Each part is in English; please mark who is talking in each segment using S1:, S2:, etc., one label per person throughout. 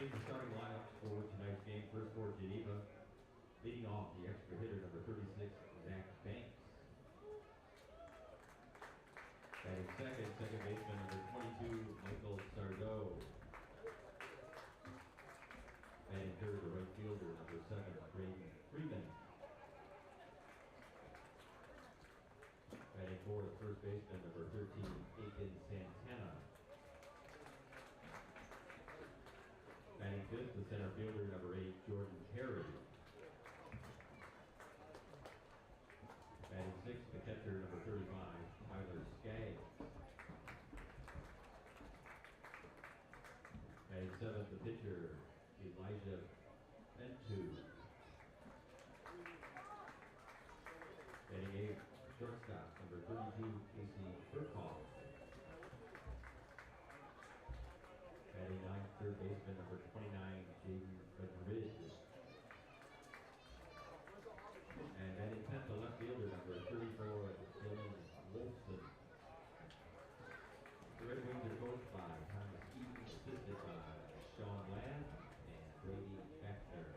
S1: see the starting lineups for tonight's game. First for Geneva, leading off the extra hitter, number 36, Zach Banks. Batting second baseman, number 22, Michael Sardo. Batting third, the right fielder, number 7, Braden Freeman. Batting fourth, first baseman, number 13, Aiken Santana. Batting fifth, the center fielder, number 8, Jordan Perry. Batting sixth, the catcher, number 35, Tyler Skaggs. Batting seventh, the pitcher, Elijah Bentu. Batting eighth, shortstop, number 32, Casey Burkhoff. Batting ninth, third baseman, number 29, Jaden Madrid. And batting 10th, the left fielder, number 34, Dylan Wolfson. The Red Wings are coached by Thomas Eaton, assisted by Sean Ladd and Brady Baxter.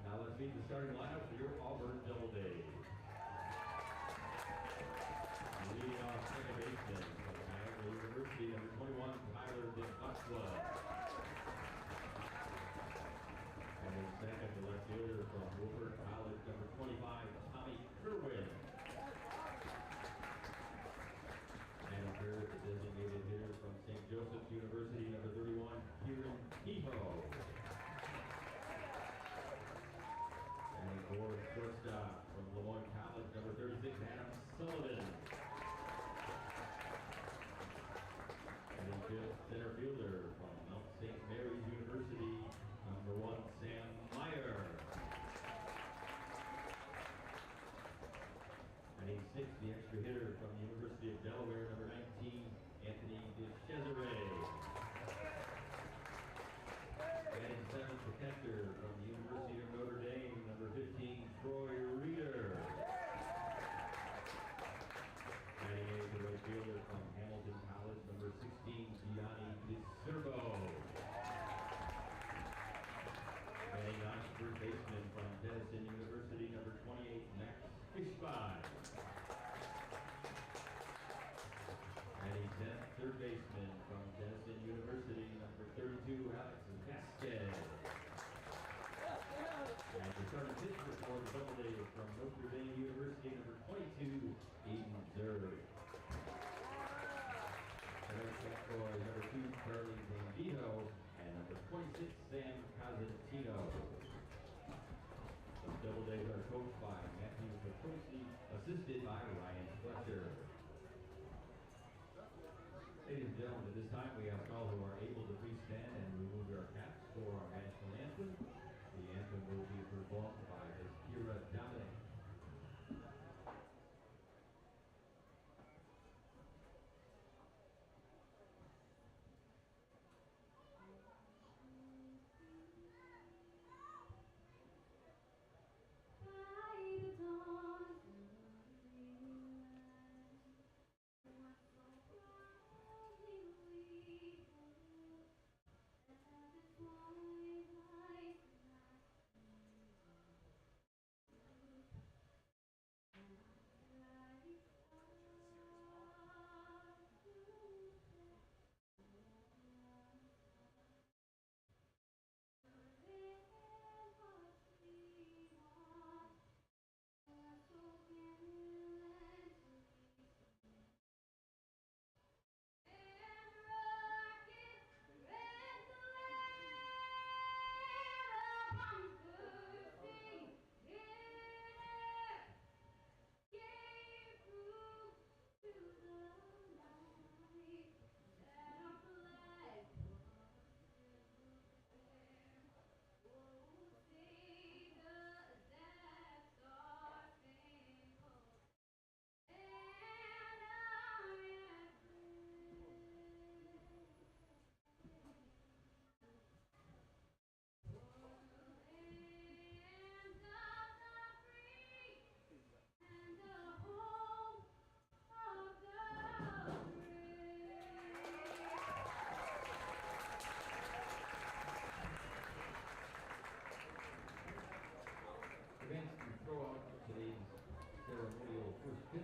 S1: Now let's meet the starting lineup for your Auburn Doubledays. Leading off second baseman from Niagara University, number 21, Tyler DeBusla. And then second, the left fielder from Woodward College, number 25, Tommy Kerwin. And third, the designated hitter from St. Joseph's University, number 31, Kieran Kehoe. And fourth, shortstop from Lemoyne College, number 36, Adam Sullivan. And fifth, center fielder from Mount St. Mary's University, number 1, Sam Meyer. And sixth, the extra hitter from the University of Delaware, number 19, Anthony DeCesare. And seventh, the catcher from the University of Notre Dame, number 15, Troy Reeder. Batting eighth, the right fielder from Hamilton College, number 16, Gianni DeCervo. Batting ninth, third baseman from Denison University, number 28, Max Fishbein. Batting 10th, third baseman from Denison University, number 32, Alex Vasquez. And the starting pitcher for the Doubledays from Notre Dame University, number 22, Aiden Zerg. For number 2, Charlie Zambito, and number 26, Sam Cosentino. The Doubledays are coached by Matthew Petrosi, assisted by Ryan Fletcher. Ladies and gentlemen, at this time we ask all who are able to please stand and remove their caps for our national anthem. The anthem will be performed by Ms. Kira Dominic. throw out today's ceremonial first pitch.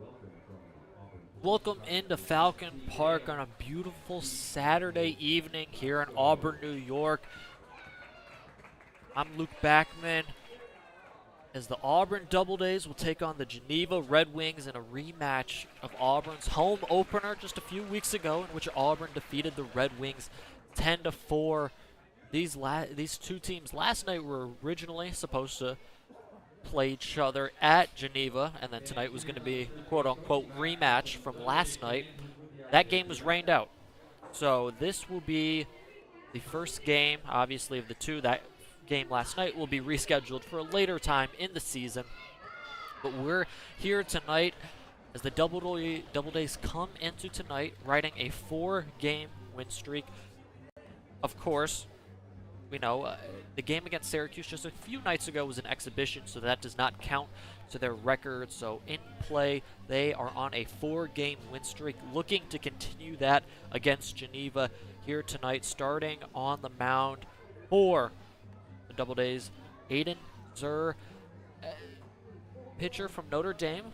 S1: Welcome from Auburn.
S2: Welcome into Falcon Park on a beautiful Saturday evening here in Auburn, New York. I'm Luke Backman, as the Auburn Doubledays will take on the Geneva Redwings in a rematch of Auburn's home opener just a few weeks ago, in which Auburn defeated the Red Wings 10-4. These two teams last night were originally supposed to play each other at Geneva, and then tonight was going to be the quote-unquote rematch from last night. That game was rained out. So this will be the first game, obviously, of the two. That game last night will be rescheduled for a later time in the season. But we're here tonight as the Doubledays come into tonight riding a 4-game win streak. Of course, we know the game against Syracuse just a few nights ago was an exhibition, so that does not count to their record. So in play, they are on a 4-game win streak, looking to continue that against Geneva here tonight. Starting on the mound for the Doubledays, Aiden Zur, pitcher from Notre Dame,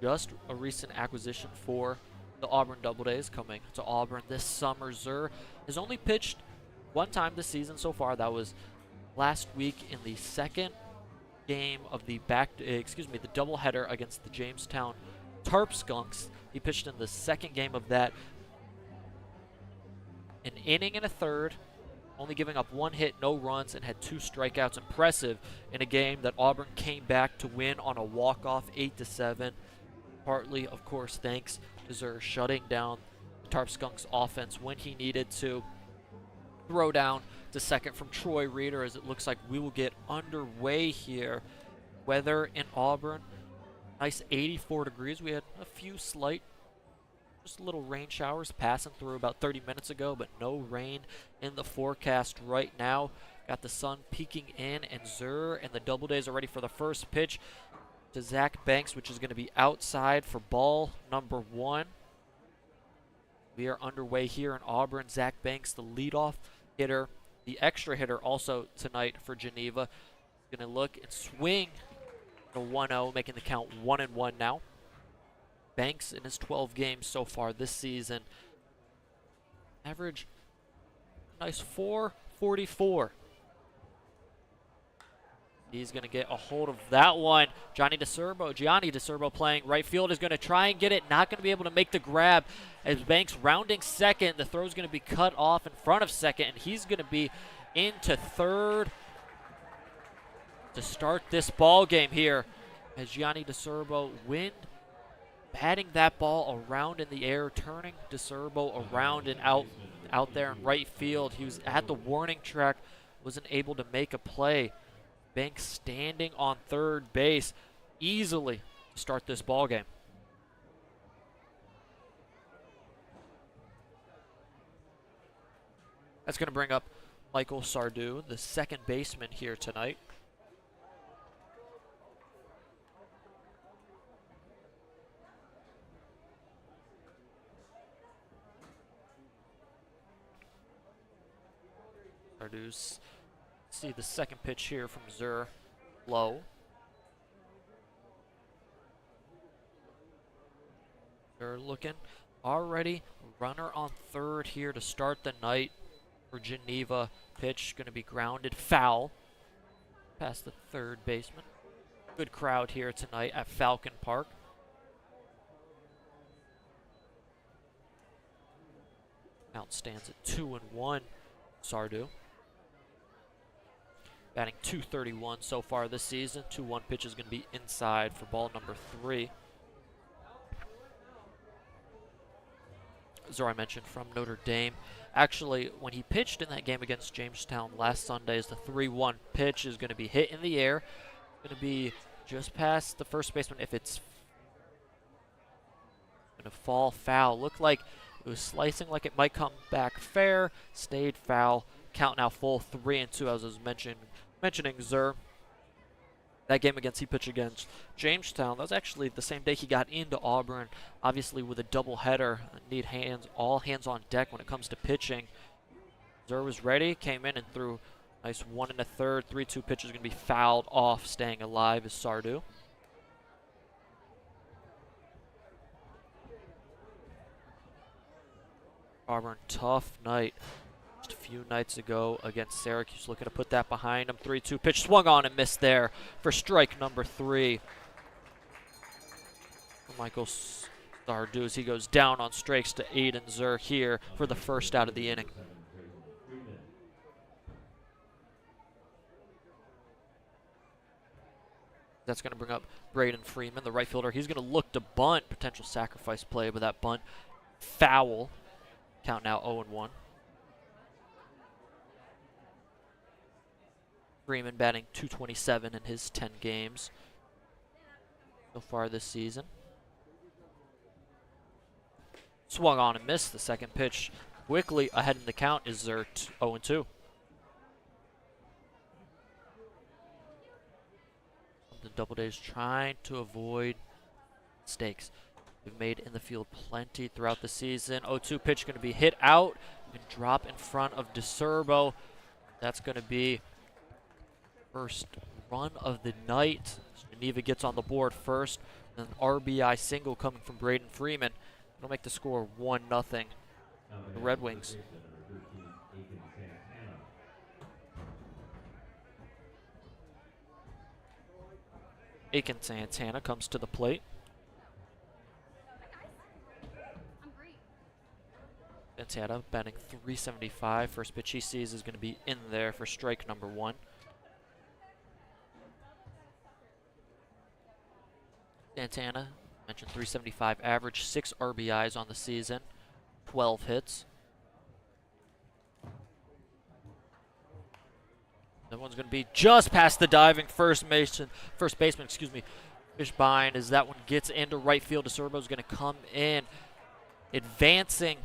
S2: just a recent acquisition for the Auburn Doubledays, coming to Auburn this summer. Zur has only pitched one time this season so far. That was last week in the second game of the doubleheader against the Jamestown Tarp Skunks. He pitched in the second game of that, an inning and a third, only giving up 1 hit, no runs, and had 2 strikeouts. Impressive in a game that Auburn came back to win on a walk-off 8-7. Partly, of course, thanks to Zur shutting down the Tarp Skunks offense when he needed to. Throw down to second from Troy Reeder, as it looks like we will get underway here. Weather in Auburn, nice 84 degrees. We had a few slight, just little rain showers passing through about 30 minutes ago, but no rain in the forecast right now. Got the sun peeking in, and Zur and the Doubledays are ready for the first pitch to Zach Banks, which is going to be outside for ball number 1. We are underway here in Auburn. Zach Banks, the leadoff hitter, the extra hitter also tonight for Geneva. Going to look and swing the 1-0, making the count 1-1 now. Banks in his 12 games so far this season, average nice 444. He's going to get a hold of that one. Gianni DeCerbo playing right field is going to try and get it. Not going to be able to make the grab as Banks rounding second. The throw is going to be cut off in front of second, and he's going to be into third to start this ball game here as Gianni DeCerbo batting that ball around in the air, turning DeCerbo around and out there in right field. He was at the warning track, wasn't able to make a play. Banks standing on third base easily to start this ball game. That's going to bring up Michael Sardou, the second baseman here tonight. Sardou's see the second pitch here from Zur, low. Zur looking already, runner on third here to start the night for Geneva. Pitch going to be grounded foul past the third baseman. Good crowd here tonight at Falcon Park. Count stands at 2-1. Sardou batting .231 so far this season. 2-1 pitch is going to be inside for ball number 3. Zur, I mentioned, from Notre Dame. Actually, when he pitched in that game against Jamestown last Sunday, as the 3-1 pitch is going to be hit in the air. Going to be just past the first baseman. If it's going to fall foul. Looked like it was slicing like it might come back fair. Stayed foul. Count now full 3-2, as I was mentioning Zur. That game he pitched against Jamestown, that was actually the same day he got into Auburn. Obviously, with a doubleheader, need all hands on deck when it comes to pitching. Zur was ready, came in and threw Nice 1 1/3. 3-2 pitch is going to be fouled off. Staying alive is Sardu. Auburn, tough night just a few nights ago against Syracuse. Looking to put that behind him. 3-2 pitch swung on and missed there for strike number 3. Michael Sardu as he goes down on strikes to Aiden Zur here for the first out of the inning. That's going to bring up Braden Freeman, the right fielder. He's going to look to bunt, potential sacrifice play, but that bunt foul. Count now 0-1. Freeman batting .227 in his 10 games so far this season. Swung on and missed. The second pitch quickly ahead in the count is Zur 0-2. The Doubledays trying to avoid mistakes we've made in the field plenty throughout the season. 0-2 pitch going to be hit out and drop in front of DeCerbo. That's going to be first run of the night. Geneva gets on the board first. Then an RBI single coming from Braden Freeman. It'll make the score 1-0. The Red Wings. Aiken Santana comes to the plate. Santana batting .375. First pitch he sees is going to be in there for strike number 1. Santana, mentioned .375 average, 6 RBIs on the season, 12 hits. That one's going to be just past the diving first baseman, Fishbein, as that one gets into right field. DeCerbo is going to come in, advancing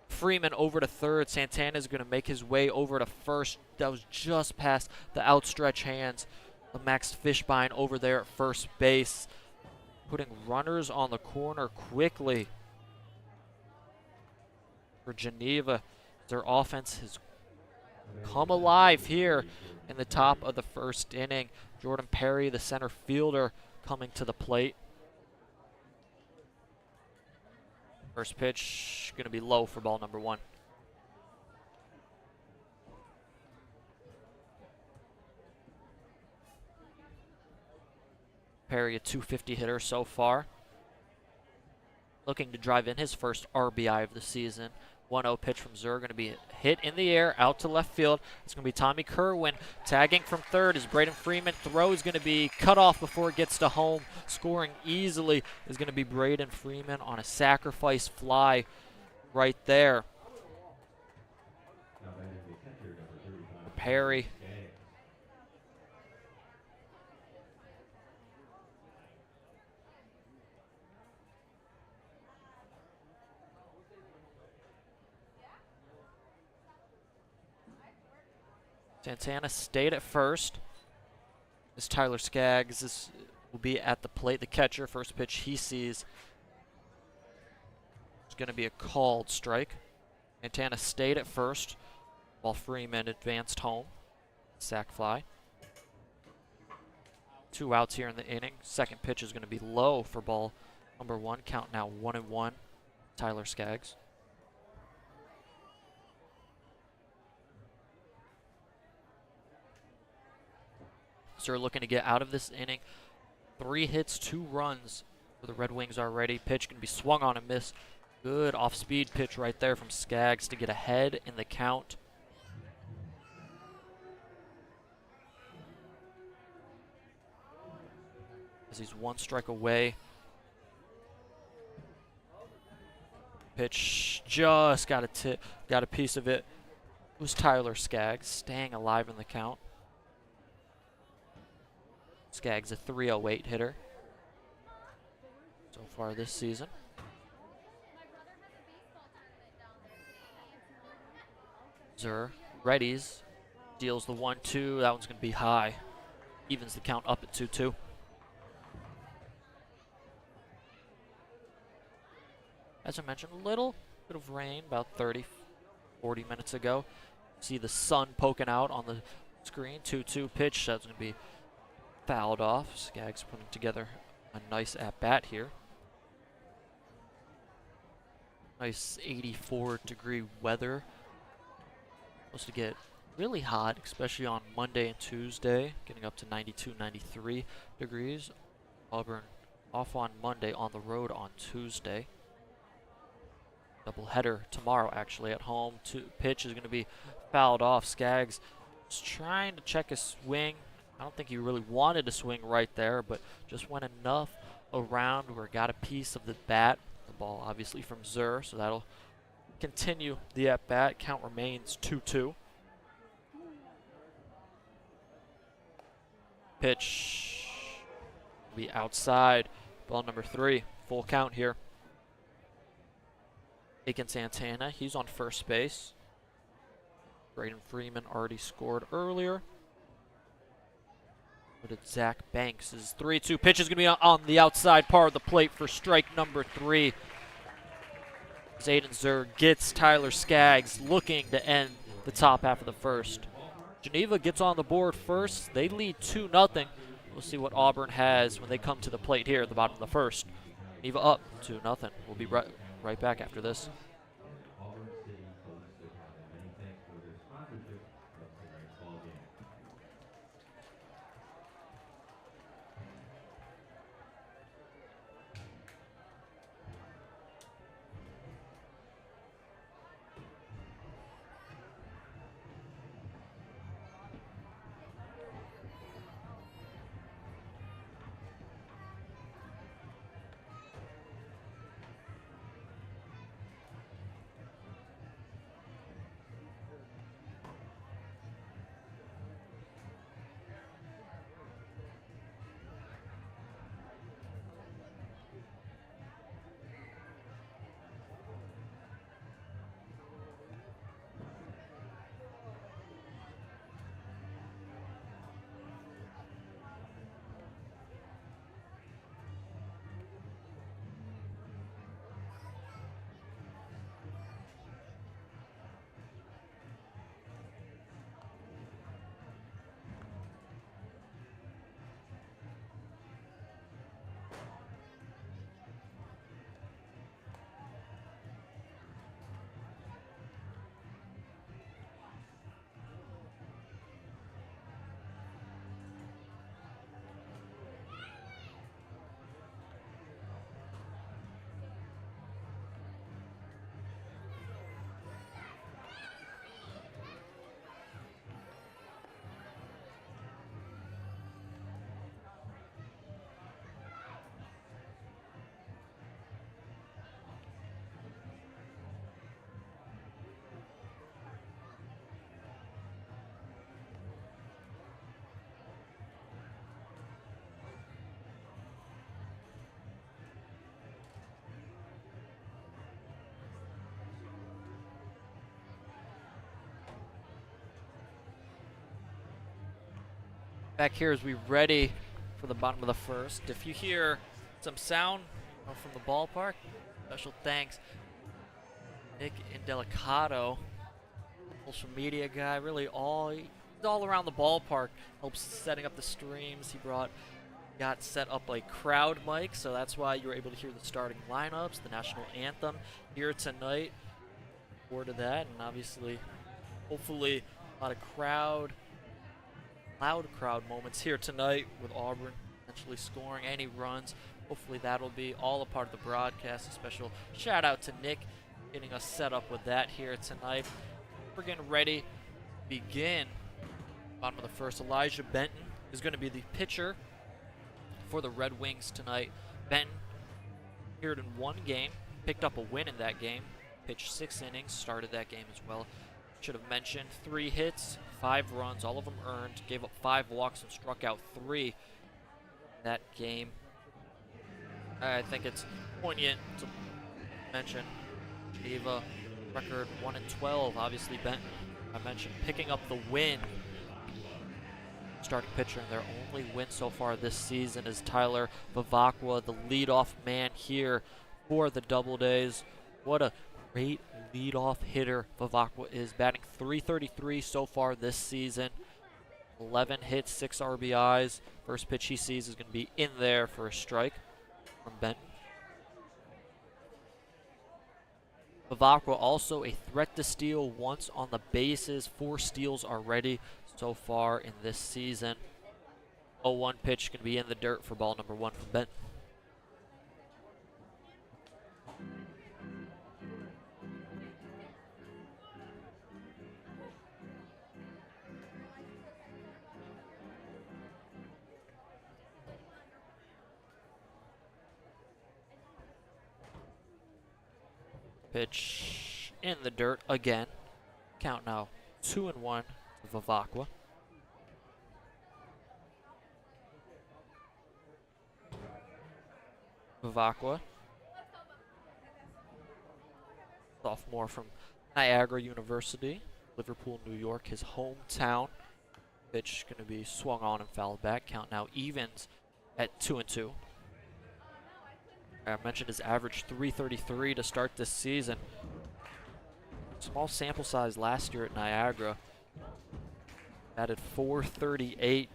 S2: Freeman over to third. Santana is going to make his way over to first. That was just past the outstretched hands of Max Fishbein over there at first base, putting runners on the corner quickly for Geneva. Their offense has come alive here in the top of the first inning. Jordan Perry, the center fielder, coming to the plate. First pitch going to be low for ball number 1. Perry, a .250 hitter so far. Looking to drive in his first RBI of the season. 1-0 pitch from Zur, going to be hit in the air out to left field. It's going to be Tommy Kerwin tagging from third as Braden Freeman throw is going to be cut off before it gets to home. Scoring easily is going to be Braden Freeman on a sacrifice fly right there. Perry. Santana stayed at first. As Tyler Skaggs will be at the plate. The catcher, first pitch he sees is going to be a called strike. Santana stayed at first while Freeman advanced home. Sac fly. 2 outs here in the inning. Second pitch is going to be low for ball number 1. Count now 1-1. Tyler Skaggs. They're looking to get out of this inning. 3 hits, 2 runs for the Red Wings already. Pitch can be swung on and missed. Good off-speed pitch right there from Skaggs to get ahead in the count. As he's 1 strike away. Pitch just got a piece of it. It was Tyler Skaggs staying alive in the count. Skaggs a .308 hitter so far this season. Zur readies, deals the 1-2. That one's going to be high. Evens the count up at 2-2. As I mentioned, a little bit of rain about 30, 40 minutes ago. See the sun poking out on the screen. 2-2 pitch. That's going to be fouled off. Skaggs putting together a nice at-bat here. Nice 84-degree weather. Supposed to get really hot, especially on Monday and Tuesday, getting up to 92, 93 degrees. Auburn off on Monday, on the road on Tuesday. Doubleheader tomorrow, actually, at home. Pitch is going to be fouled off. Skaggs is trying to check his swing. I don't think he really wanted to swing right there, but just went enough around where got a piece of the bat. The ball, obviously, from Zur, so that'll continue the at-bat. Count remains 2-2. Pitch will be outside. Ball number 3. Full count here. Aiken Santana, he's on first base. Braden Freeman already scored earlier. But it's Zach Banks. His 3-2 pitch is going to be on the outside part of the plate for strike number 3. Zayden Zur gets Tyler Skaggs looking to end the top half of the first. Geneva gets on the board first. They lead 2-0. We'll see what Auburn has when they come to the plate here at the bottom of the first. Geneva up 2-0. We'll be right back after this. Back here as we ready for the bottom of the first. If you hear some sound from the ballpark, special thanks Nick Indelicato, social media guy, really he's all around the ballpark, helps setting up the streams. He got set up a crowd mic, so that's why you were able to hear the starting lineups, the national anthem here tonight. Forward to that, and obviously, hopefully, a lot of loud crowd moments here tonight with Auburn potentially scoring any runs. Hopefully that'll be all a part of the broadcast. A special shout out to Nick getting us set up with that here tonight. We're getting ready to begin. Bottom of the first, Elijah Benton is going to be the pitcher for the Red Wings tonight. Benton appeared in one game, picked up a win in that game, pitched 6 innings, started that game as well. Should have mentioned 3 hits, 5 runs, all of them earned, gave up 5 walks and struck out 3 in that game. I think it's poignant to mention Geneva record 1-12. Obviously Benton, I mentioned, picking up the win. Starting pitcher, and their only win so far this season is Tyler Vivacqua, the leadoff man here for the Doubledays. What a Great leadoff hitter Vivacqua is, batting .333 so far this season. 11 hits, 6 RBIs. First pitch he sees is going to be in there for a strike from Benton. Vivacqua also a threat to steal once on the bases. 4 steals already so far in this season. 0-1 pitch going to be in the dirt for ball number 1 from Benton. Pitch in the dirt again. Count now 2-1 to Vivacqua. Vivacqua, sophomore from Niagara University, Liverpool, New York, his hometown. Pitch going to be swung on and fouled back. Count now evens at 2-2. I mentioned his average .333 to start this season. Small sample size last year at Niagara. Added .438,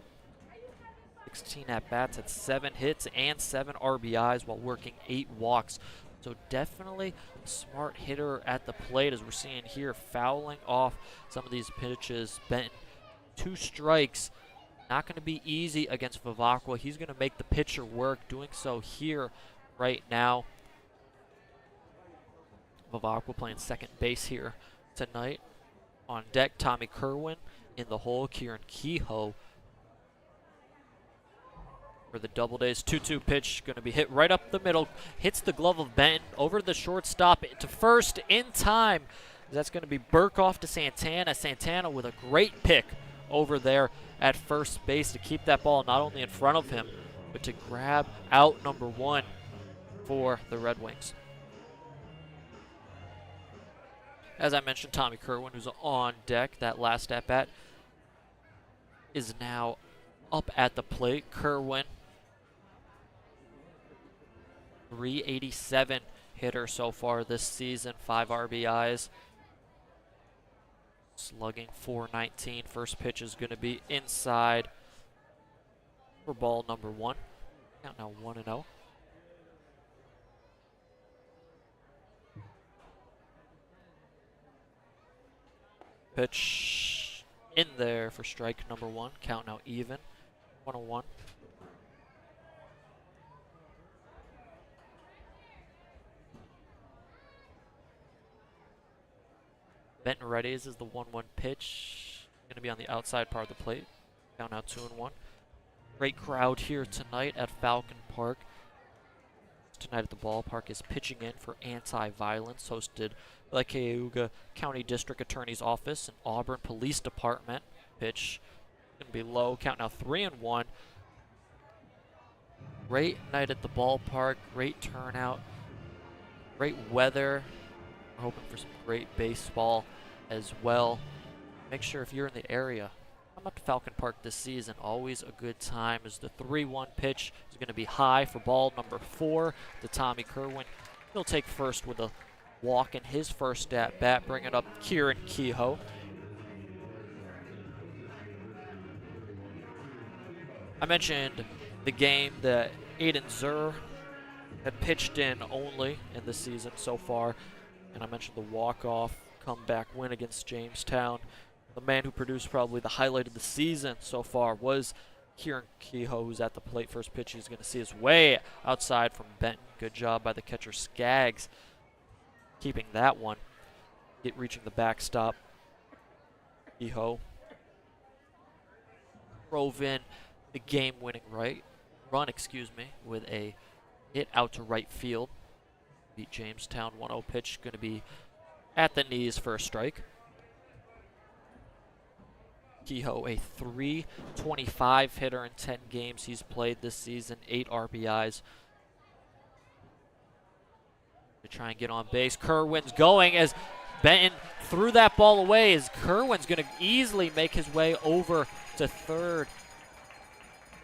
S2: 16 at-bats, had 7 hits and 7 RBIs while working 8 walks. So definitely a smart hitter at the plate, as we're seeing here, fouling off some of these pitches. Benton, 2 strikes. Not going to be easy against Vivacqua. He's going to make the pitcher work, doing so here right now. Vivacqua playing second base here tonight. On deck, Tommy Kerwin. In the hole, Kieran Kehoe for the Doubledays. 2-2 pitch going to be hit right up the middle. Hits the glove of Benton over the shortstop to first in time. That's going to be Burkhoff to Santana. Santana with a great pick over there at first base to keep that ball not only in front of him, but to grab out number 1 for the Red Wings. As I mentioned, Tommy Kerwin, who's on deck, that last at-bat, is now up at the plate. Kerwin, .387 hitter so far this season, 5 RBIs. Slugging .419. First pitch is going to be inside for ball number 1. Count now 1-0. Pitch in there for strike number 1. Count now even. 1-1. Benton readies is the 1-1 pitch. Going to be on the outside part of the plate. Count now 2-1. Great crowd here tonight at Falcon Park. Tonight at the ballpark is Pitching In for Anti-Violence, hosted by Cayuga County District Attorney's Office and Auburn Police Department. Pitch going to be low. Count now 3-1. Great night at the ballpark. Great turnout. Great weather. We're hoping for some great baseball as well. Make sure if you're in the area, come up to Falcon Park this season. Always a good time, as the 3-1 pitch is going to be high for ball number 4 to Tommy Kerwin. He'll take first with a walk in his first at bat, bringing up Kieran Kehoe. I mentioned the game that Aiden Zur had pitched in only in the season so far, and I mentioned the walk-off comeback win against Jamestown. The man who produced probably the highlight of the season so far was Kieran Kehoe, who's at the plate. First pitch he's going to see his way outside from Benton. Good job by the catcher Skaggs keeping that one. Reaching the backstop. Kehoe drove in the game-winning run, with a hit out to right field. Beat Jamestown. 1-0 pitch going to be at the knees for a strike. Kehoe, a .325 hitter in 10 games he's played this season, 8 RBIs. To try and get on base. Kerwin's going as Benton threw that ball away, as Kerwin's going to easily make his way over to third.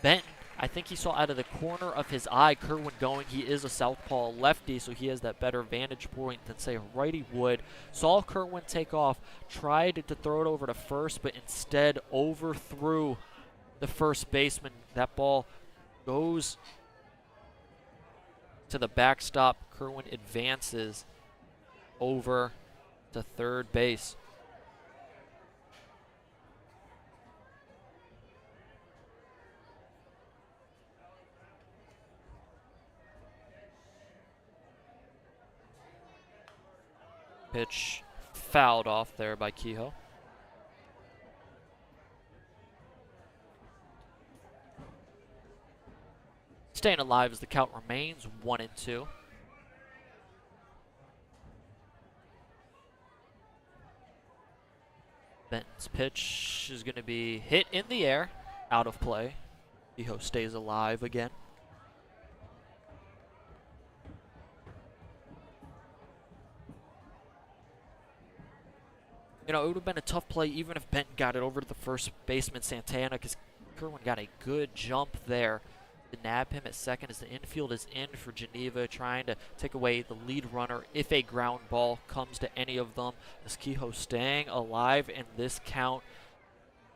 S2: Benton, I think he saw out of the corner of his eye Kerwin going. He is a southpaw lefty, so he has that better vantage point than, say, a righty would. Saw Kerwin take off, tried to throw it over to first, but instead overthrew the first baseman. That ball goes to the backstop. Kerwin advances over to third base. Pitch fouled off there by Kehoe. Staying alive as the count remains 1-2. Benton's pitch is going to be hit in the air, out of play. Kehoe stays alive again. You know, it would have been a tough play even if Benton got it over to the first baseman, Santana, because Kerwin got a good jump there to nab him at second as the infield is in for Geneva, trying to take away the lead runner if a ground ball comes to any of them. As Kehoe staying alive in this count.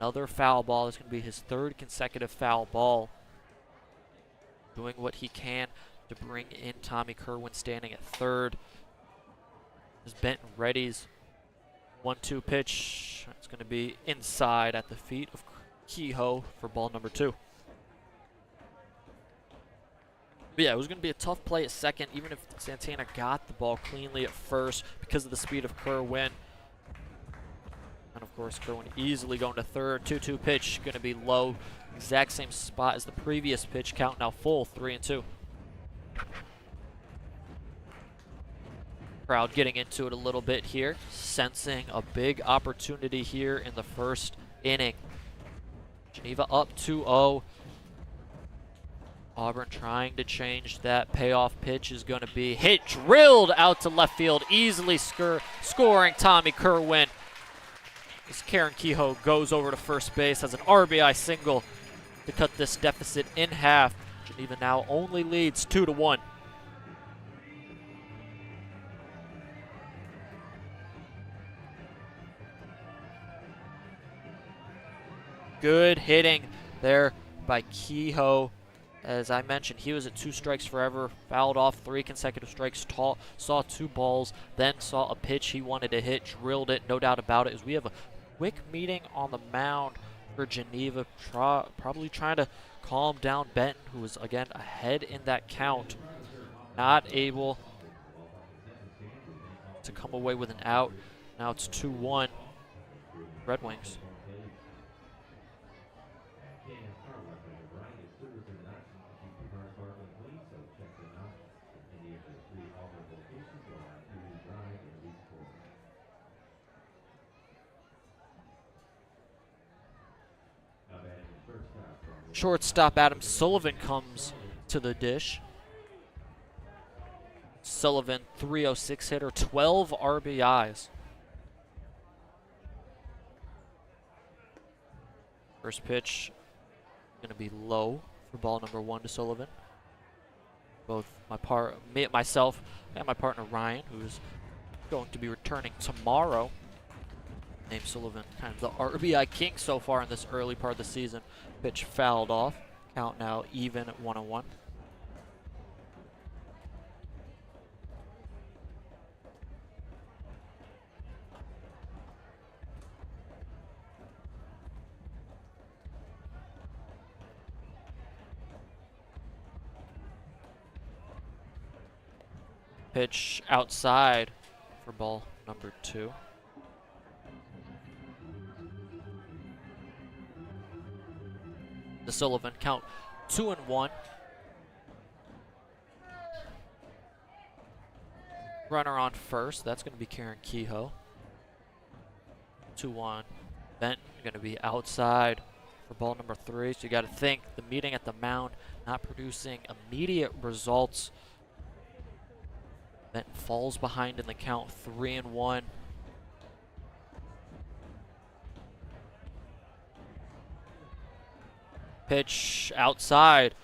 S2: Another foul ball. This is going to be his third consecutive foul ball. Doing what he can to bring in Tommy Kerwin, standing at third. As Benton readies. 1-2 pitch. It's going to be inside at the feet of Kehoe for ball number 2. But yeah, it was going to be a tough play at second, even if Santana got the ball cleanly at first because of the speed of Kerwin. And of course, Kerwin easily going to third. 2-2 pitch, going to be low. Exact same spot as the previous pitch. Count now full, 3-2. Crowd getting into it a little bit here, sensing a big opportunity here in the first inning. Geneva up 2-0. Auburn trying to change that. Payoff pitch is going to be hit, drilled out to left field, easily scoring Tommy Kerwin. As Karen Kehoe goes over to first base, has an RBI single to cut this deficit in half. Geneva now only leads 2-1. Good hitting there by Kehoe. As I mentioned, he was at 2 strikes forever, fouled off 3 consecutive strikes, saw 2 balls, then saw a pitch he wanted to hit, drilled it, no doubt about it. As we have a quick meeting on the mound for Geneva, probably trying to calm down Benton, who was again ahead in that count. Not able to come away with an out. Now it's 2-1 Red Wings. Shortstop Adam Sullivan comes to the dish. Sullivan, 306 hitter, 12 RBIs. First pitch going to be low for ball number 1 to Sullivan. Both myself and my partner Ryan, who's going to be returning tomorrow, named Sullivan kind of the RBI king so far in this early part of the season. Pitch fouled off. Count now even at 1-1. Pitch outside for ball number 2. The Sullivan, count 2-1. Runner on first. That's going to be Karen Kehoe. 2-1. Benton going to be outside for ball number 3. So you got to think the meeting at the mound not producing immediate results. Benton falls behind in the count, 3-1. Pitch outside.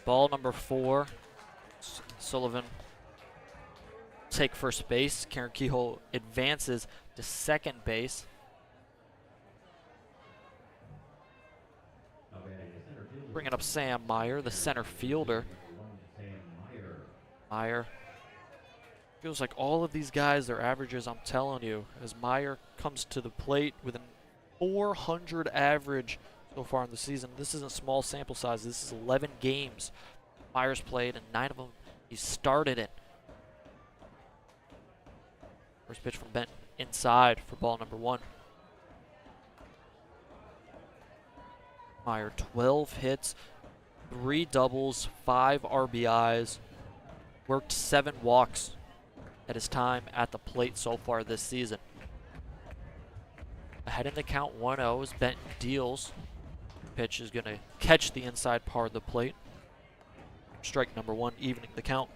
S2: Ball number 4. Sullivan take first base. Karen Kehoe advances to second base. Bringing up Sam Meyer, the center fielder. Meyer. Feels like all of these guys, their averages, I'm telling you, as Meyer comes to the plate with a 400 average so far in the season. This isn't small sample size. This is 11 games Meyer's played, and 9 of them he started in. First pitch from Benton inside for ball number 1. Meyer, 12 hits, 3 doubles, 5 RBIs, worked 7 walks at his time at the plate so far this season. Ahead in the count 1-0 as Benton deals. Pitch is going to catch the inside part of the plate. Strike number 1, evening the count.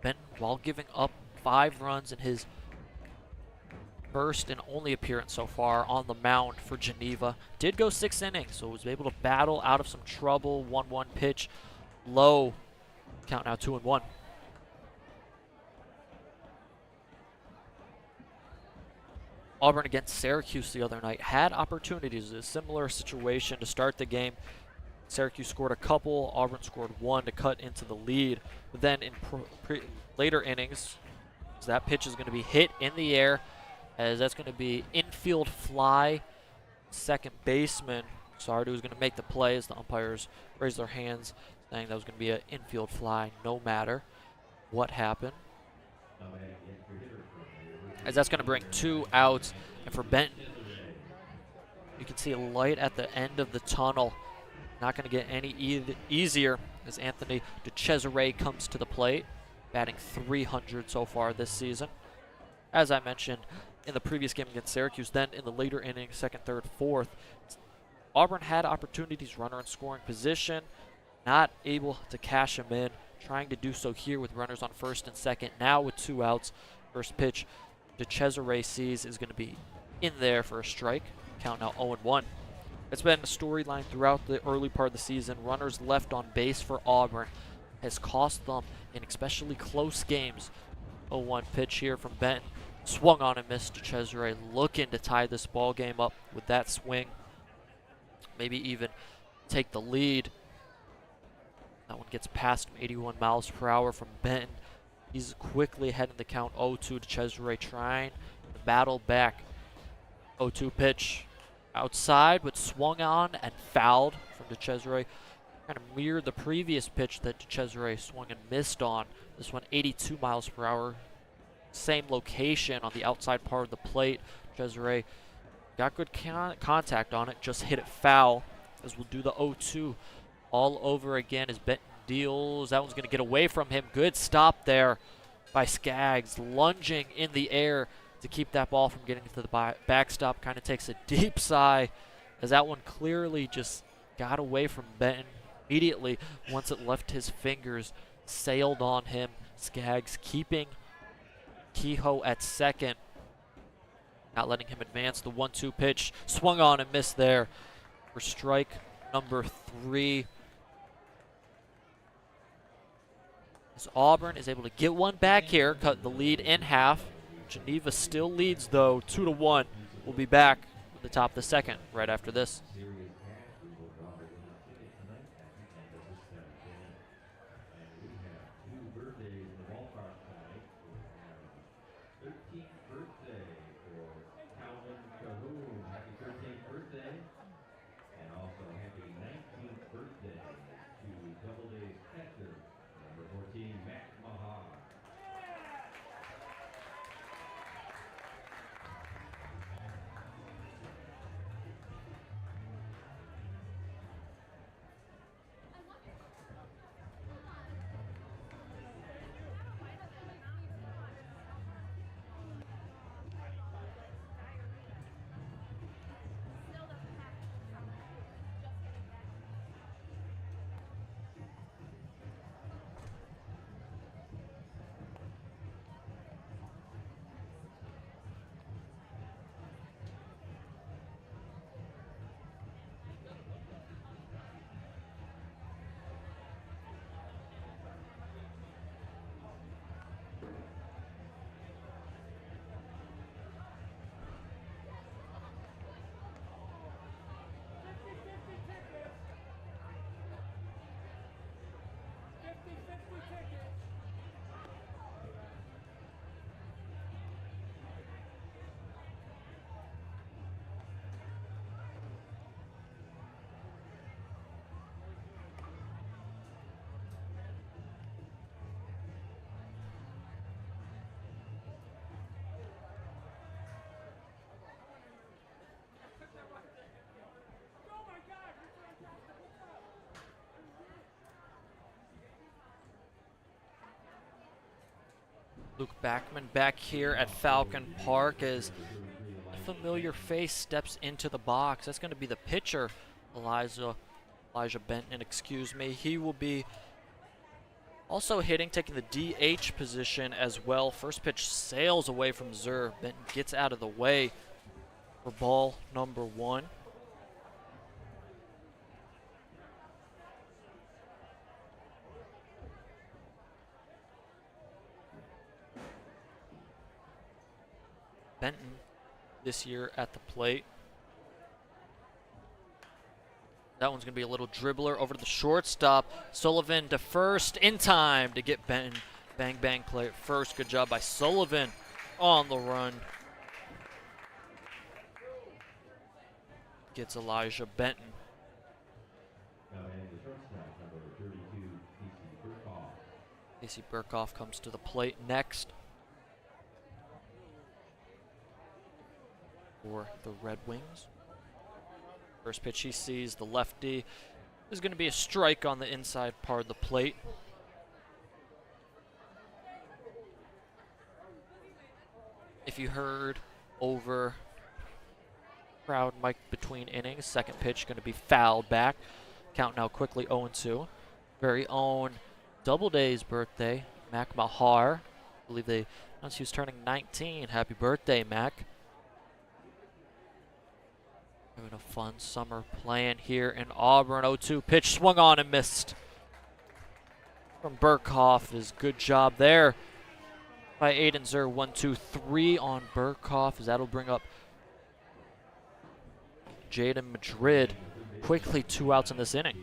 S2: Benton, while giving up 5 runs in his first and only appearance so far on the mound for Geneva, did go 6 innings, so was able to battle out of some trouble. 1-1 pitch, low. Count now 2-1. Auburn against Syracuse the other night had opportunities, a similar situation to start the game. Syracuse scored a couple, Auburn scored 1 to cut into the lead. But then in later innings, that pitch is going to be hit in the air, as that's going to be infield fly. Second baseman Sardu is going to make the play as the umpires raise their hands, saying that was going to be an infield fly no matter what happened. As that's going to bring 2 outs. And for Benton, you can see a light at the end of the tunnel. Not going to get any easier as Anthony DeCesare comes to the plate, batting .300 so far this season. As I mentioned in the previous game against Syracuse, then in the later innings, 2nd, 3rd, 4th, Auburn had opportunities, runner in scoring position, not able to cash them in. Trying to do so here with runners on 1st and 2nd. Now with 2 outs, first pitch DeCesare sees is going to be in there for a strike. Count now 0-1. It's been a storyline throughout the early part of the season. Runners left on base for Auburn has cost them in especially close games. 0-1 pitch here from Benton. Swung on and missed. DeCesare looking to tie this ball game up with that swing. Maybe even take the lead. That one gets past him, 81 miles per hour from Benton. He's quickly ahead in the count 0-2. DeCesare trying to battle back. 0-2 pitch outside, but swung on and fouled from DeCesare. Kind of mirrored the previous pitch that DeCesare swung and missed on. This one 82 miles per hour. Same location on the outside part of the plate. DeCesare got good contact on it, just hit it foul. As we'll do the 0-2 all over again as Benton deals. That one's going to get away from him. Good stop there by Skaggs, lunging in the air to keep that ball from getting to the backstop. Kind of takes a deep sigh as that one clearly just got away from Benton immediately once it left his fingers, sailed on him. Skaggs keeping Kehoe at 2nd, not letting him advance. The 1-2 pitch swung on and missed there for strike number 3. As Auburn is able to get one back here, cut the lead in half. Geneva still leads though, 2-1. We'll be back at the top of the 2nd right after this. Luke Backman back here at Falcon Park as a familiar face steps into the box. That's going to be the pitcher, Elijah Benton, excuse me. He will be also hitting, taking the DH position as well. First pitch sails away from Zur. Benton gets out of the way for ball number 1. Benton this year at the plate. That one's going to be a little dribbler over to the shortstop. Sullivan to first in time to get Benton. Bang, bang play at first. Good job by Sullivan on the run. Gets Elijah Benton. Casey Burkhoff comes to the plate next for the Red Wings. First pitch he sees, the lefty. There's going to be a strike on the inside part of the plate. If you heard over crowd mic between innings, second pitch going to be fouled back. Count now quickly 0-2. Very own Doubledays birthday, Mac Mahar. I believe they announced he was turning 19. Happy birthday, Mac. Having a fun summer playing here in Auburn. 0-2 pitch swung on and missed from Burkhoff. Is good job there by Aiden Zur. 1-2-3 on Burkhoff, as that'll bring up Jaden Madrid. Quickly 2 outs in this inning.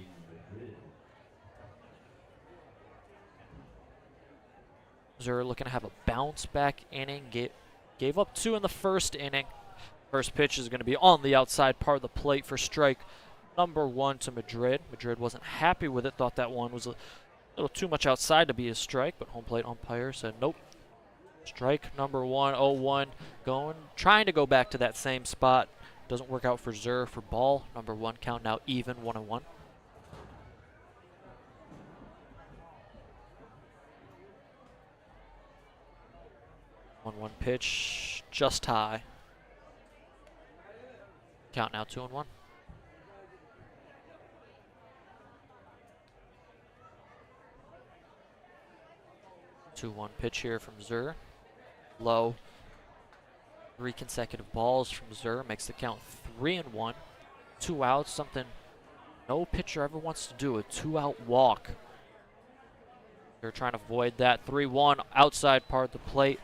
S2: Zur looking to have a bounce back inning. Gave up 2 in the first inning. First pitch is going to be on the outside part of the plate for strike number 1 to Madrid. Madrid wasn't happy with it, thought that one was a little too much outside to be a strike, but home plate umpire said nope. Strike number 1, 0-1, trying to go back to that same spot. Doesn't work out for Zur for ball number 1. Count now even, 1-1. One pitch, just high. Count now 2-1. 2-1 pitch here from Zur. Low. 3 consecutive balls from Zur makes the count 3-1. 2 outs, something no pitcher ever wants to do, a 2-out walk. They're trying to avoid that. 3-1 outside part of the plate.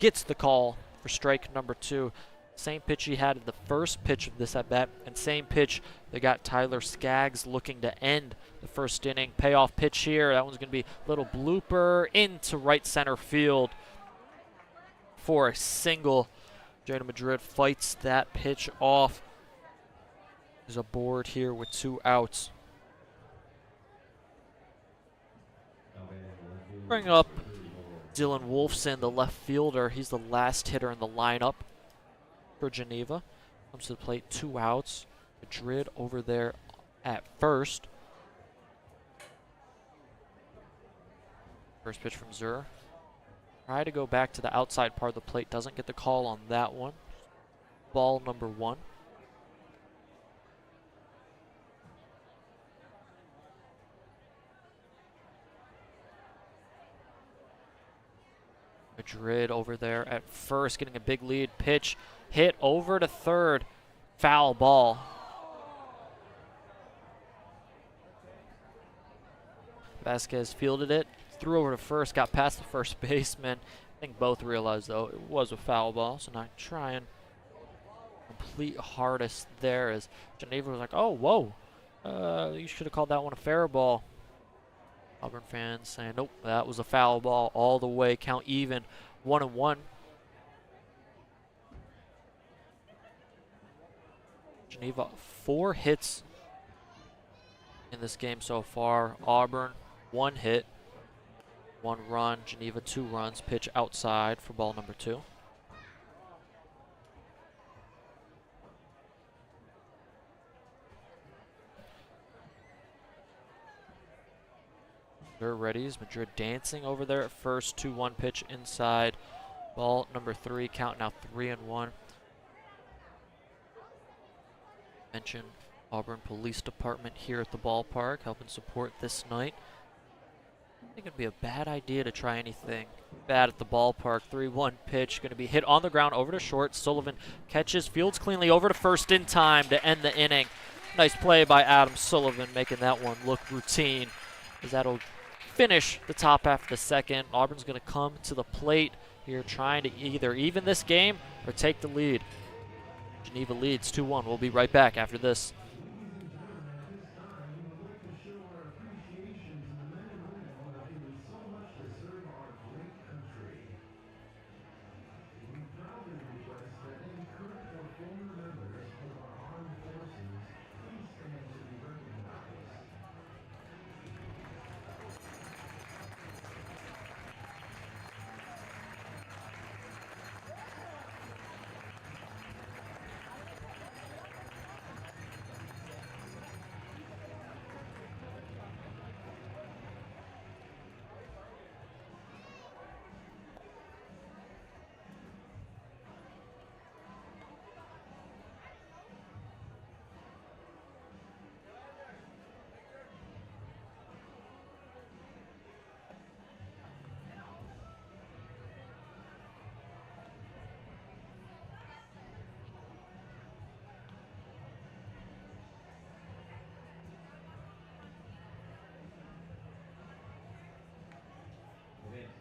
S2: Gets the call for strike number 2. Same pitch he had in the first pitch of this at bat, and same pitch they got Tyler Skaggs looking to end the first inning. Payoff pitch here. That one's going to be a little blooper into right center field for a single. Jaden Madrid fights that pitch off. There's a board here with 2 outs. Bring up Dylan Wolfson, the left fielder. He's the last hitter in the lineup for Geneva. Comes to the plate, 2 outs. Madrid over there at first. First pitch from Zur. Try to go back to the outside part of the plate. Doesn't get the call on that one. Ball number 1. Madrid over there at first, getting a big lead. Pitch hit over to third. Foul ball. Vasquez fielded it, threw over to first, got past the first baseman. I think both realized, though, it was a foul ball, so not trying complete hardest there as Geneva was like, oh, whoa, you should have called that one a fair ball. Auburn fans saying, nope, that was a foul ball all the way. Count even, 1-1. Geneva 4 hits in this game so far. Auburn 1 hit, 1 run. Geneva 2 runs. Pitch outside for ball number 2. They're ready. Madrid dancing over there at first. 2-1 pitch inside. Ball number 3. Count now 3-1. Mention Auburn Police Department here at the ballpark, helping support this night. I think it'd be a bad idea to try anything bad at the ballpark. 3-1 pitch, going to be hit on the ground over to short. Sullivan catches, fields cleanly over to first in time to end the inning. Nice play by Adam Sullivan, making that one look routine, as that'll finish the top half of the second. Auburn's going to come to the plate here, trying to either even this game or take the lead. Geneva leads 2-1. We'll be right back after this.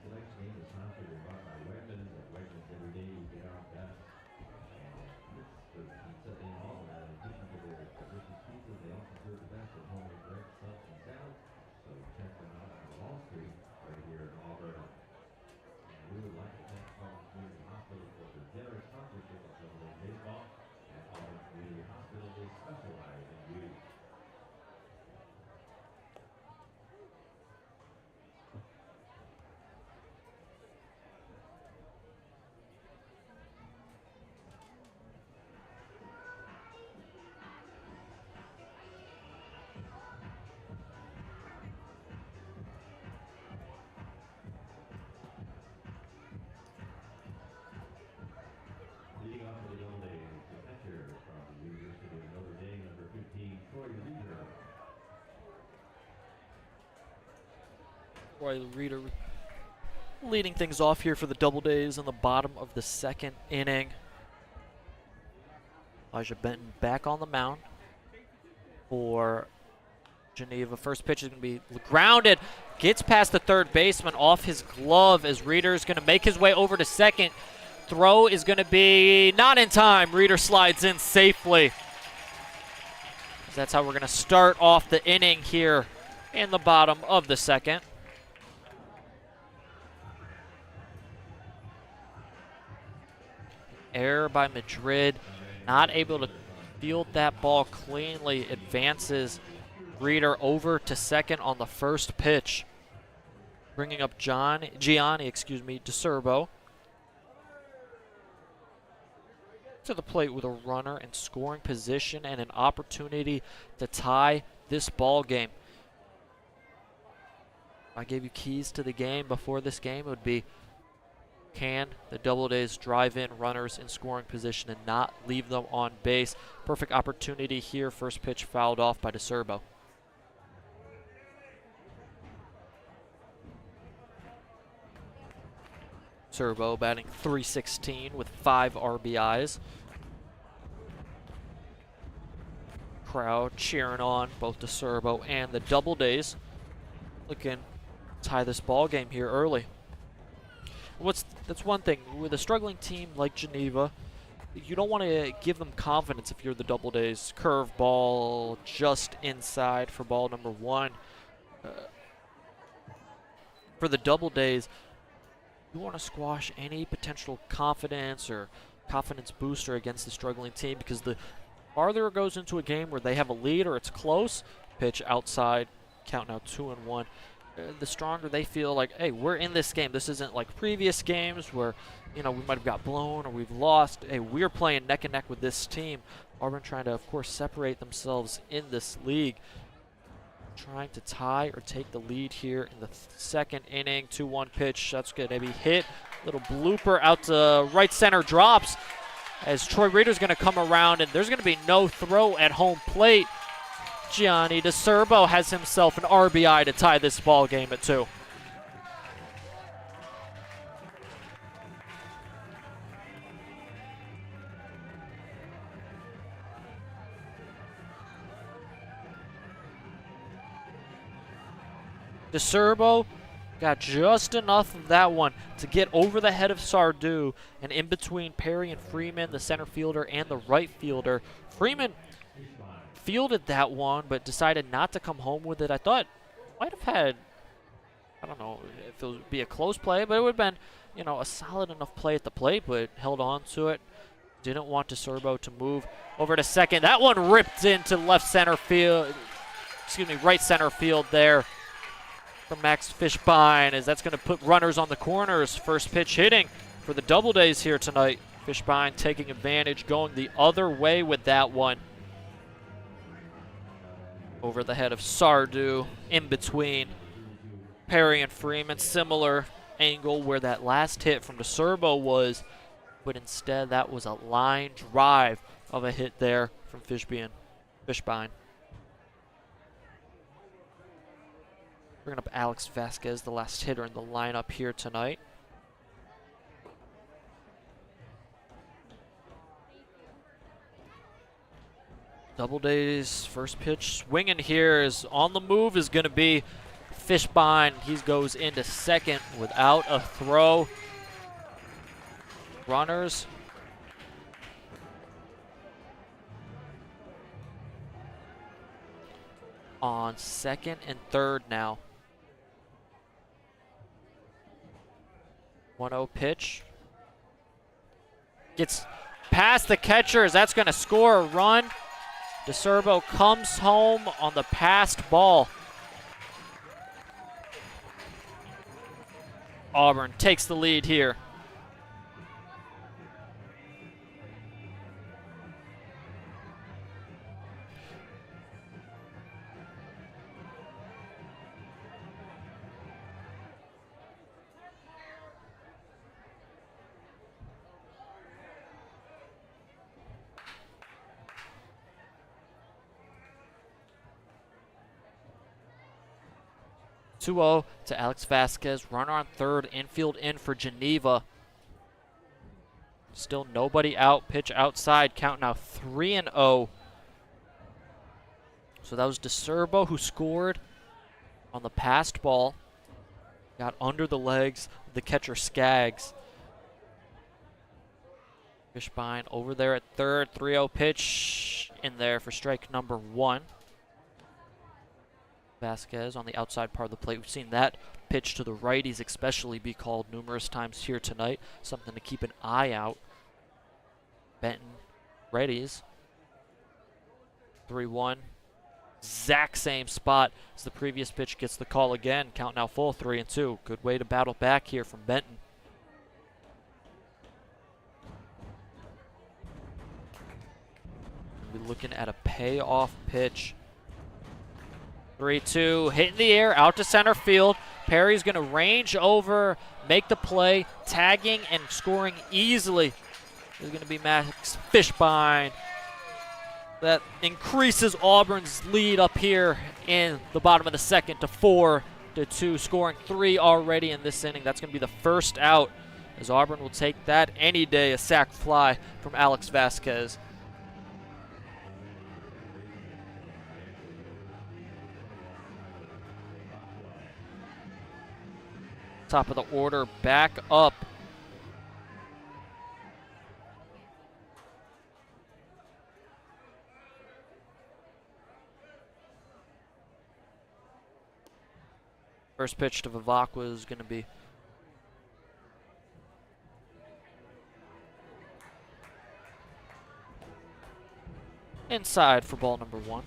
S1: Tonight's game is sponsored and brought by Wegmans. At Wegmans, every day you get out best. And it's the pizza in Auburn. In addition to their delicious pizzas, they also serve the best of homemade bread, subs, and salads. So check them out on Wall Street right here in Auburn. And we would like to thank Auburn Community Hospital for their generous sponsorship of Double A baseball. And Auburn Community Hospital is specialized in beauty. Leading off for the Doubledays, the pitcher from the University of Notre Dame, number 15, Troy Reeder.
S2: Troy Reeder leading things off here for the Doubledays in the bottom of the second inning. Elijah Benton back on the mound for Geneva. First pitch is going to be grounded. Gets past the third baseman off his glove as Reeder is going to make his way over to second. Throw is going to be not in time. Reeder slides in safely. That's how we're going to start off the inning here in the bottom of the second. Error by Madrid. Not able to field that ball cleanly. Advances Reeder over to second on the first pitch. Bringing up Gianni DeSerbo to the plate with a runner in scoring position and an opportunity to tie this ball game. If I gave you keys to the game before this game, it would be, can the Doubledays drive in runners in scoring position and not leave them on base? Perfect opportunity here. First pitch fouled off by DeSerbo. Serbo batting .316 with 5 RBIs. Crowd cheering on both DeSerbo and the Doubledays, looking to tie this ball game here early. That's one thing with a struggling team like Geneva. You don't want to give them confidence if you're the Doubledays. Curveball just inside for ball number 1. For the Doubledays, you want to squash any potential confidence or confidence booster against the struggling team, because the farther it goes into a game where they have a lead or it's close, pitch outside, count now 2-1, the stronger they feel like, hey, we're in this game. This isn't like previous games where, we might have got blown or we've lost. Hey, we're playing neck and neck with this team. Auburn trying to, of course, separate themselves in this league. trying to tie or take the lead here in the second inning. 2-1 pitch. That's going to be hit. Little blooper out to right center, drops as Troy Reeder's going to come around, and there's going to be no throw at home plate. Gianni DeCerbo has himself an RBI to tie this ball game at 2. DeCerbo got just enough of that one to get over the head of Sardu and in between Perry and Freeman, the center fielder and the right fielder. Freeman fielded that one but decided not to come home with it. I thought might have had, I don't know if it would be a close play, but it would have been, you know, a solid enough play at the plate, but held on to it. Didn't want DeCerbo to move over to second. That one ripped into left center field, right center field there from Max Fishbein, as that's going to put runners on the corners. First pitch hitting for the Doubledays here tonight. Fishbein taking advantage, going the other way with that one. Over the head of Sardu, in between Perry and Freeman. Similar angle where that last hit from DeCerbo was, but instead that was a line drive of a hit there from Fishbein. Bringing up Alex Vasquez, the last hitter in the lineup here tonight. Doubledays first pitch swinging here is on the move, is going to be Fishbein. He goes into second without a throw. Runners on second and third now. 1-0 pitch. Gets past the catchers. That's going to score a run. DeCerbo comes home on the passed ball. Auburn takes the lead here. To Alex Vasquez, runner on third, infield in for Geneva. Still nobody out, pitch outside, count now 3-0. So that was DeCerbo who scored on the passed ball. Got under the legs of the catcher Skaggs. Fishbein over there at third, 3-0 pitch in there for strike number 1. Vasquez on the outside part of the plate. We've seen that pitch to the righties especially be called numerous times here tonight. Something to keep an eye out. Benton readies. 3-1. Exact same spot as the previous pitch, gets the call again. Count now full, 3-2. Good way to battle back here from Benton. We're looking at a payoff pitch. 3-2, hit in the air, out to center field. Perry's going to range over, make the play, tagging and scoring easily. Is going to be Max Fishbein. That increases Auburn's lead up here in the bottom of the second to 4-2, scoring 3 already in this inning. That's going to be the first out, as Auburn will take that any day, a sac fly from Alex Vasquez. Top of the order, back up. First pitch to Vivak was going to be inside for ball number 1.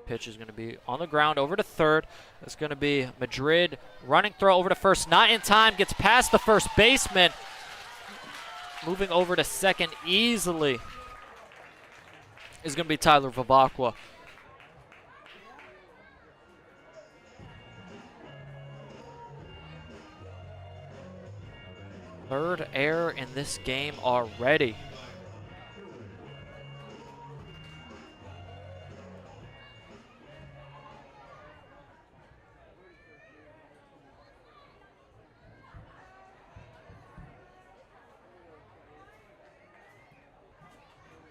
S2: Pitch is going to be on the ground over to third. It's going to be Madrid running throw over to first, not in time, gets past the first baseman, moving over to second easily. is going to be Tyler Vivacqua. Third error in this game already.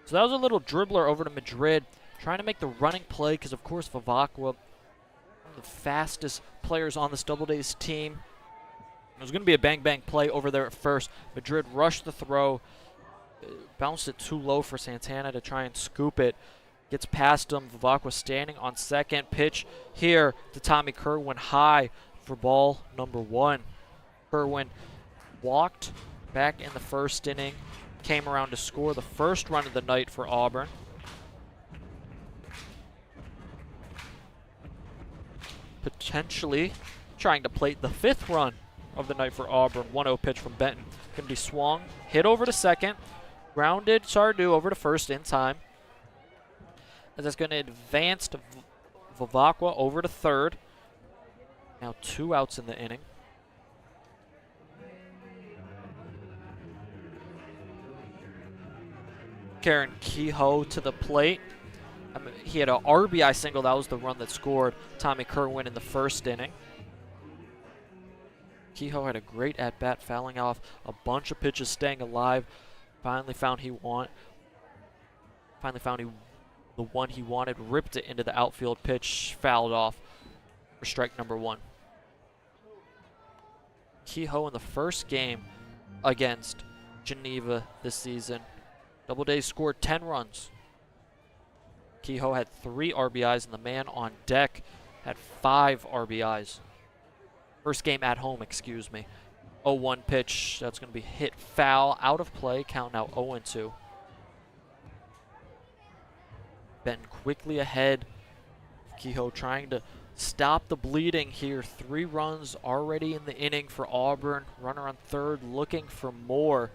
S2: So that was a little dribbler over to Madrid, trying to make the running play because, of course, Vivacqua, one of the fastest players on this Doubledays team. It was going to be a bang-bang play over there at first. Madrid rushed the throw, bounced it too low for Santana to try and scoop it. Gets past him. Vivacqua standing on second. Pitch here to Tommy Kerwin high for ball number 1. Kerwin walked back in the first inning. Came around to score the first run of the night for Auburn. Potentially trying to plate the 5th run of the night for Auburn. 1-0 pitch from Benton. Going to be swung, hit over to second, grounded Sardu over to first in time. As that's going to advance to Vivacqua over to third. Now 2 outs in the inning. Karen Kehoe to the plate. He had an RBI single. That was the run that scored Tommy Kerwin in the first inning. Kehoe had a great at-bat, fouling off a bunch of pitches, staying alive. Finally found the one he wanted, ripped it into the outfield pitch, fouled off for strike number 1. Kehoe in the first game against Geneva this season. Doubledays scored 10 runs. Kehoe had 3 RBIs, and the man on deck had 5 RBIs. First game at home, excuse me. 0-1 pitch. That's going to be hit foul, out of play. Count now 0-2. Benton quickly ahead. Kehoe trying to stop the bleeding here. 3 runs already in the inning for Auburn. Runner on third looking for more.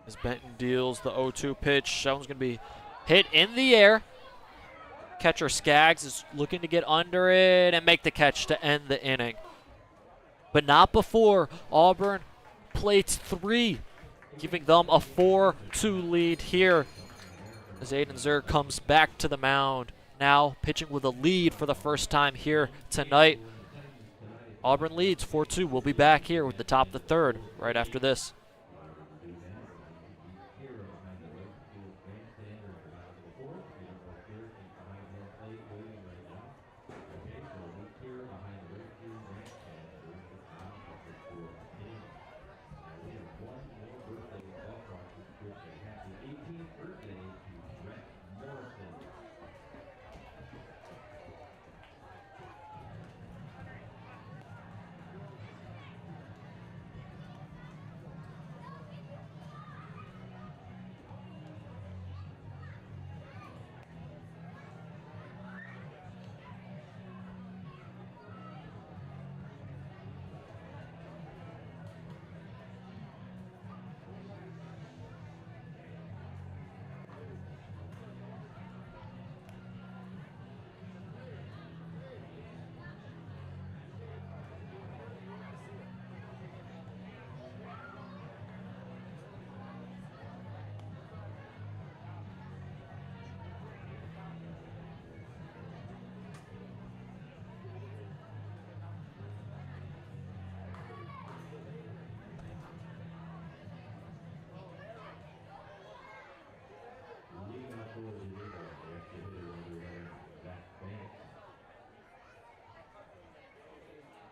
S2: As Benton deals the 0-2 pitch. That one's going to be hit in the air. Catcher Skaggs is looking to get under it and make the catch to end the inning. But not before Auburn plates 3, giving them a 4-2 lead here. As Aiden Zer comes back to the mound. Now pitching with a lead for the first time here tonight. Auburn leads 4-2. We'll be back here with the top of the third right after this.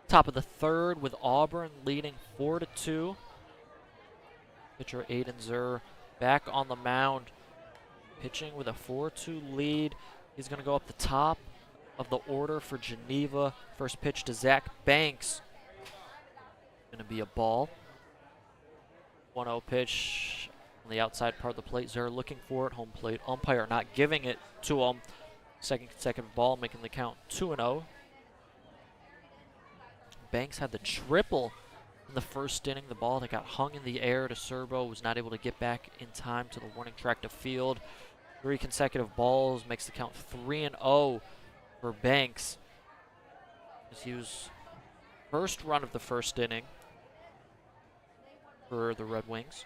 S2: Top of the third with Auburn leading 4-2. Pitcher Aiden Zer back on the mound, pitching with a 4-2 lead. He's going to go up the top of the order for Geneva. First pitch to Zach Banks. Going to be a ball. 1-0 pitch on the outside part of the plate. Zer looking for it. Home plate umpire not giving it to him. Second ball, making the count 2-0. Banks had the triple in the first inning. The ball that got hung in the air to Serbo was not able to get back in time to the warning track to field. 3 consecutive balls makes the count 3-0 for Banks, as he was first run of the first inning for the Red Wings.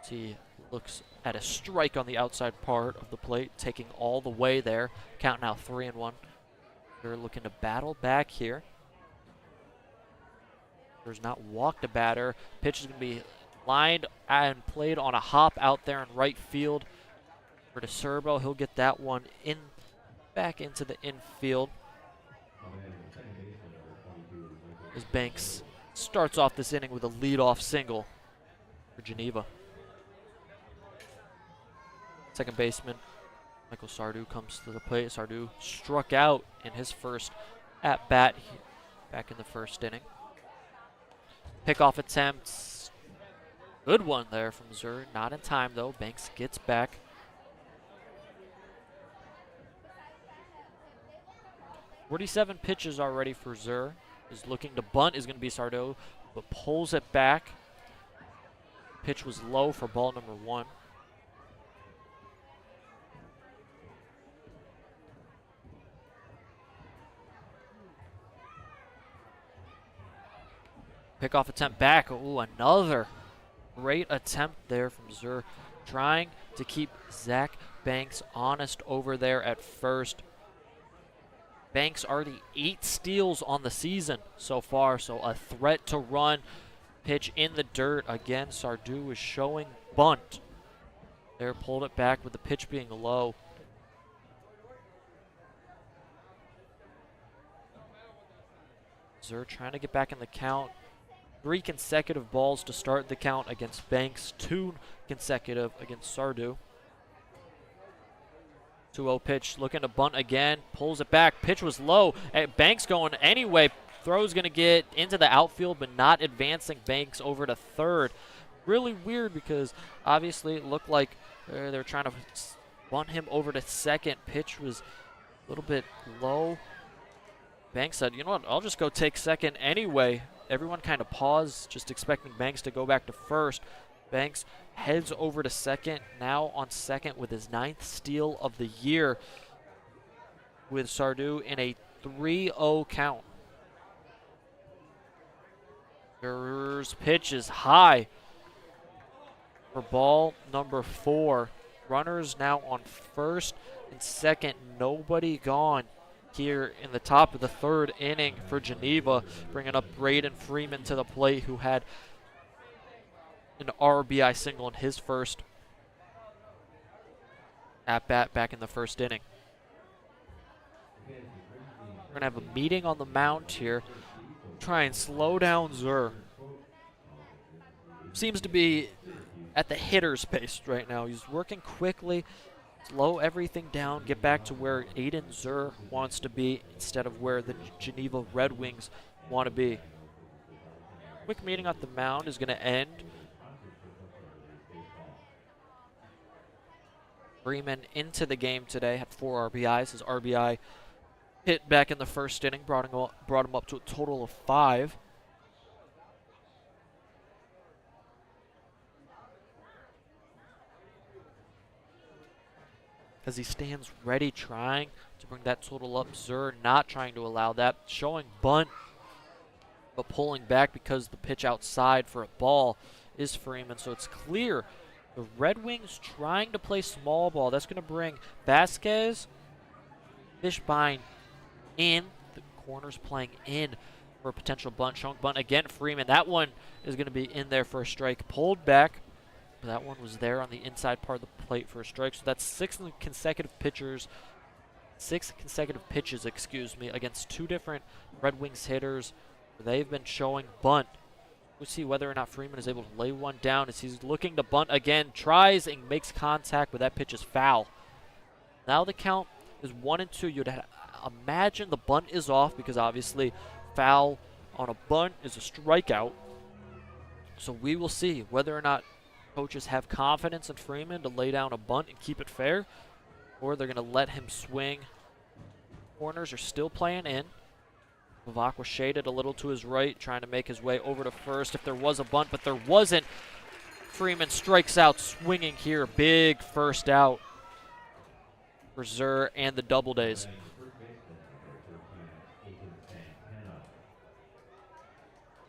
S2: As he looks at a strike on the outside part of the plate, taking all the way there. Count now 3-1. They're looking to battle back here. There's not walked a batter. Pitch is going to be lined and played on a hop out there in right field for DeSerbo. He'll get that one back into the infield. As Banks starts off this inning with a leadoff single for Geneva. Second baseman Michael Sardou comes to the plate. Sardou struck out in his first at-bat back in the first inning. Pickoff attempts. Good one there from Zur. Not in time, though. Banks gets back. .47 pitches already for Zur. Is looking to bunt, is going to be Sardou, but pulls it back. Pitch was low for ball number 1. Pickoff attempt back. Ooh, another great attempt there from Zur, trying to keep Zach Banks honest over there at first. Banks already 8 steals on the season so far, so a threat to run. Pitch in the dirt. Again, Sardou is showing bunt. There, pulled it back with the pitch being low. Zur trying to get back in the count. 3 consecutive balls to start the count against Banks. 2 consecutive against Sardou. 2-0 pitch, looking to bunt again. Pulls it back. Pitch was low. Banks going anyway. Throw's going to get into the outfield, but not advancing Banks over to third. Really weird, because obviously it looked like they're trying to bunt him over to second. Pitch was a little bit low. Banks said, you know what, I'll just go take second anyway. Everyone kind of paused, just expecting Banks to go back to first. Banks heads over to second, now on second with his 9th steal of the year, with Sardou in a 3-0 count. Zur's pitch is high for ball number 4. Runners now on first and second, nobody gone here in the top of the 3rd inning for Geneva, bringing up Braden Freeman to the plate, who had an RBI single in his first at-bat back in the first inning. We're going to have a meeting on the mound here. Try and slow down Zur. Seems to be at the hitter's pace right now. He's working quickly, slow everything down, get back to where Aiden Zur wants to be instead of where the Geneva Red Wings want to be. Quick meeting at the mound is going to end. Freeman into the game today, had 4 RBIs. His RBI hit back in the first inning, brought him up to a total of 5. As he stands ready, trying to bring that total up. Zur not trying to allow that, showing bunt, but pulling back because the pitch outside for a ball is Freeman, so it's clear. The Red Wings trying to play small ball. That's going to bring Vasquez, Fishbein in. The corner's playing in for a potential bunt. Showing bunt again, Freeman. That one is going to be in there for a strike. Pulled back. That one was there on the inside part of the plate for a strike. So that's 6 consecutive pitches, excuse me, against 2 different Red Wings hitters. They've been showing bunt. We'll see whether or not Freeman is able to lay one down as he's looking to bunt again. Tries and makes contact, but that pitch is foul. Now the count is 1-2. You'd imagine the bunt is off, because obviously foul on a bunt is a strikeout. So we will see whether or not coaches have confidence in Freeman to lay down a bunt and keep it fair, or they're going to let him swing. Corners are still playing in. Vivak was shaded a little to his right, trying to make his way over to first if there was a bunt, but there wasn't. Freeman strikes out swinging here. Big first out for Zur and the Doubledays.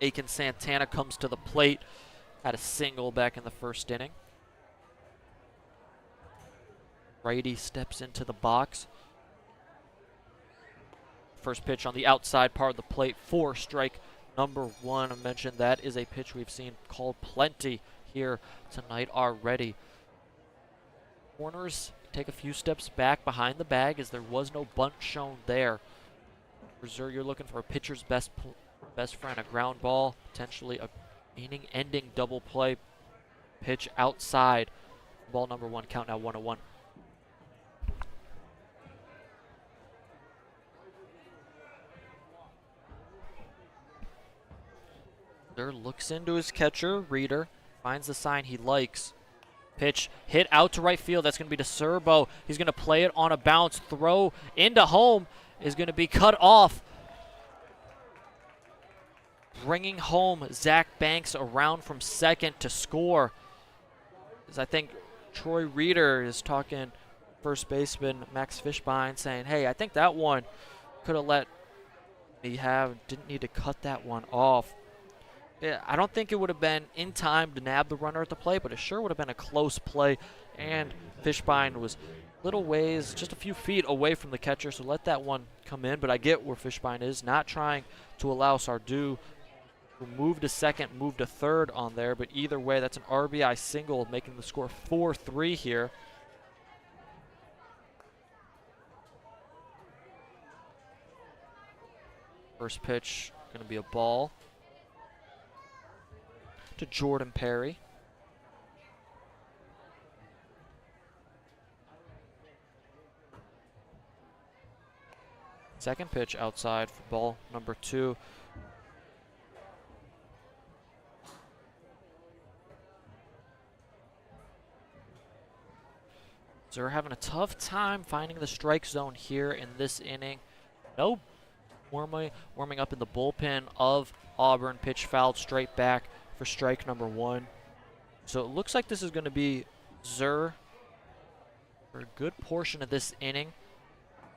S2: Aiken Santana comes to the plate. Had a single back in the first inning. Righty steps into the box. First pitch on the outside part of the plate for strike number one. I mentioned that is a pitch we've seen called plenty here tonight already. Corners take a few steps back behind the bag as there was no bunt shown there. For Zur, you're looking for a pitcher's best friend, a ground ball, potentially a inning-ending double play. Pitch outside. Ball number one, count now 1-1. Zur looks into his catcher, Reader, finds the sign he likes. Pitch hit out to right field. That's going to be to Serbo. He's going to play it on a bounce. Throw into home is going to be cut off. Bringing home Zach Banks around from second to score. As I think Troy Reader is talking first baseman Max Fishbein, saying, hey, I think that one could have let me have, didn't need to cut that one off. Yeah, I don't think it would have been in time to nab the runner at the plate, but it sure would have been a close play. And Fishbein was little ways, just a few feet away from the catcher, so let that one come in. But I get where Fishbein is, not trying to allow Sardu to move to second, move to third on there. But either way, that's an RBI single, making the score 4-3 here. First pitch going to be a ball to Jordan Perry. Second pitch outside for ball number 2. So we're having a tough time finding the strike zone here in this inning. No warming up in the bullpen of Auburn. Pitch fouled straight back for strike number 1. So it looks like this is going to be Zur for a good portion of this inning.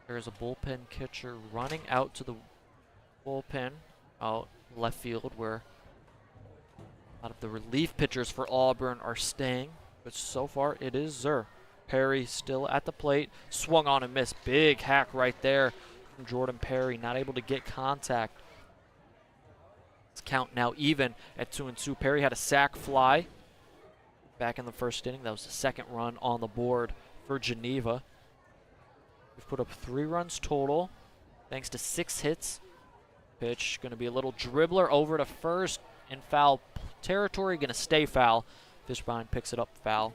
S2: There's a bullpen catcher running out to the bullpen out left field where a lot of the relief pitchers for Auburn are staying. But so far it is Zur. Perry still at the plate. Swung on and missed. Big hack right there from Jordan Perry. Not able to get contact. Count now even at 2-2. Perry had a sac fly back in the first inning. That was the second run on the board for Geneva. We've put up 3 runs total thanks to 6 hits. Pitch going to be a little dribbler over to first in foul territory. Going to stay foul. Fishbein picks it up foul.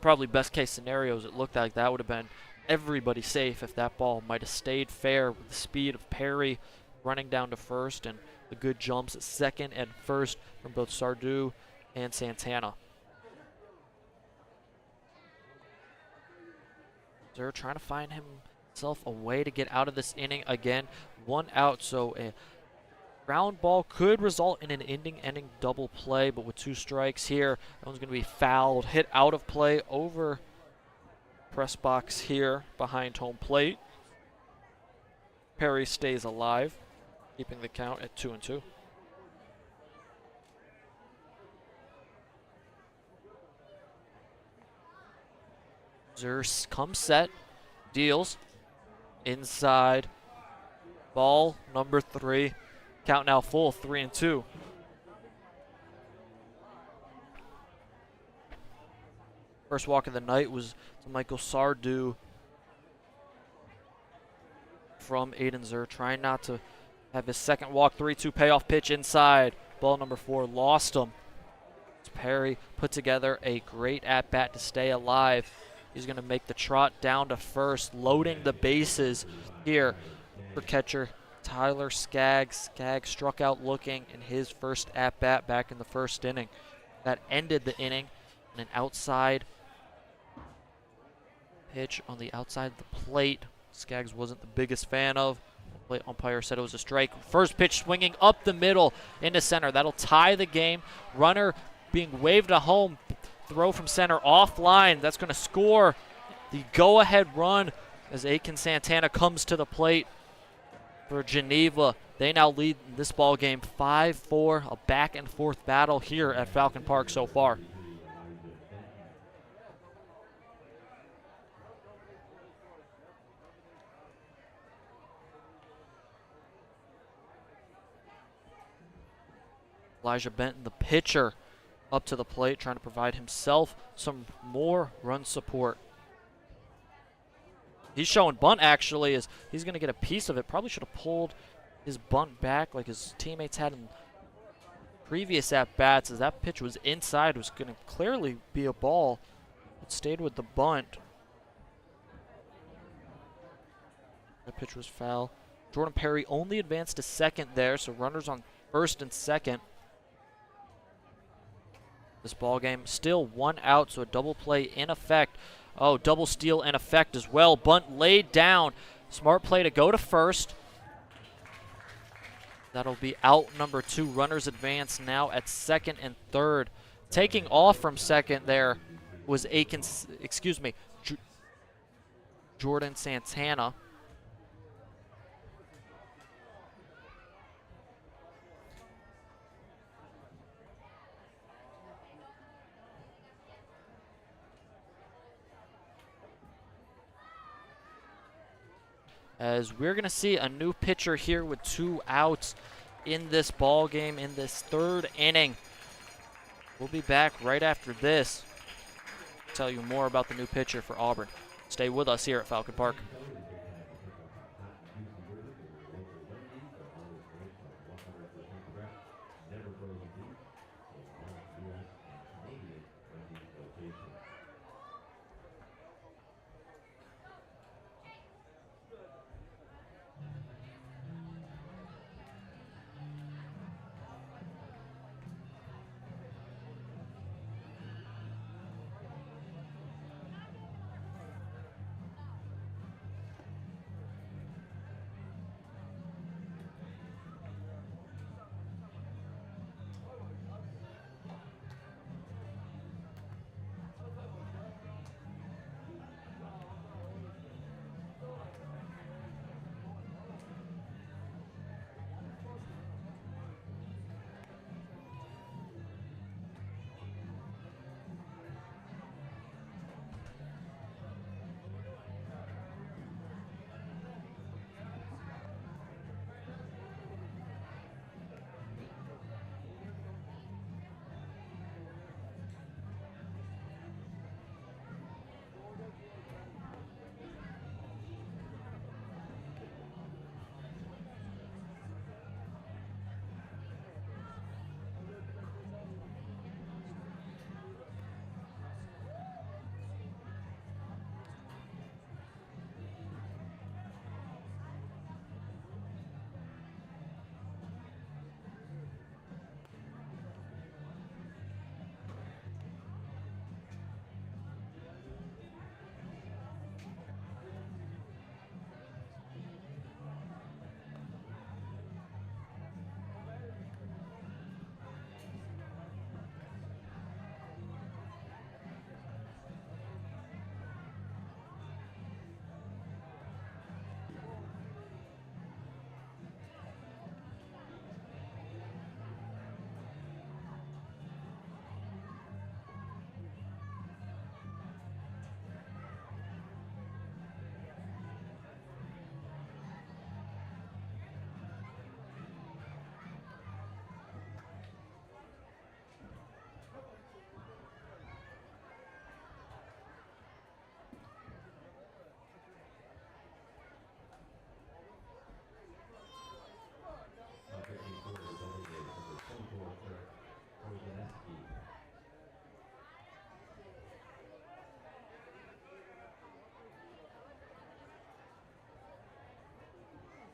S2: Probably best case scenarios, it looked like that would have been everybody safe if that ball might have stayed fair with the speed of Perry running down to first and the good jumps at second and first from both Sardu and Santana. They're trying to find himself a way to get out of this inning again. 1 out, so a ground ball could result in an ending double play, but with 2 strikes here, that one's going to be fouled, hit out of play over press box here behind home plate. Perry stays alive, keeping the count at 2-2. Zur comes set, deals, inside, ball number 3. Count now full, 3-2. First walk of the night was to Michael Sardu from Aiden Zur, trying not to have his second walk. 3-2 payoff pitch inside. Ball number 4, lost him. Perry put together a great at-bat to stay alive. He's going to make the trot down to first, loading the bases here for catcher Tyler Skaggs. Skaggs struck out looking in his first at-bat back in the first inning. That ended the inning in an outside pitch on the outside of the plate. Skaggs wasn't the biggest fan of. Plate umpire said it was a strike. First pitch swinging up the middle into center. That'll tie the game. Runner being waved to home. Throw from center offline. That's going to score the go-ahead run as Aiken Santana comes to the plate for Geneva. They now lead this ball game 5-4, a back-and-forth battle here at Falcon Park so far. Elijah Benton, the pitcher, up to the plate, trying to provide himself some more run support. He's showing bunt, actually, as he's going to get a piece of it. Probably should have pulled his bunt back like his teammates had in previous at-bats, as that pitch was inside. It was going to clearly be a ball. It stayed with the bunt. That pitch was foul. Jordan Perry only advanced to second there, so runners on first and second. This ball game still 1 out, so a double play in effect. Oh, double steal in effect as well. Bunt laid down. Smart play to go to first. That'll be out number 2. Runners advance now at second and third. Taking off from second there was Jordan Santana. As we're going to see a new pitcher here with 2 outs in this ball game, in this third inning. We'll be back right after this to tell you more about the new pitcher for Auburn. Stay with us here at Falcon Park.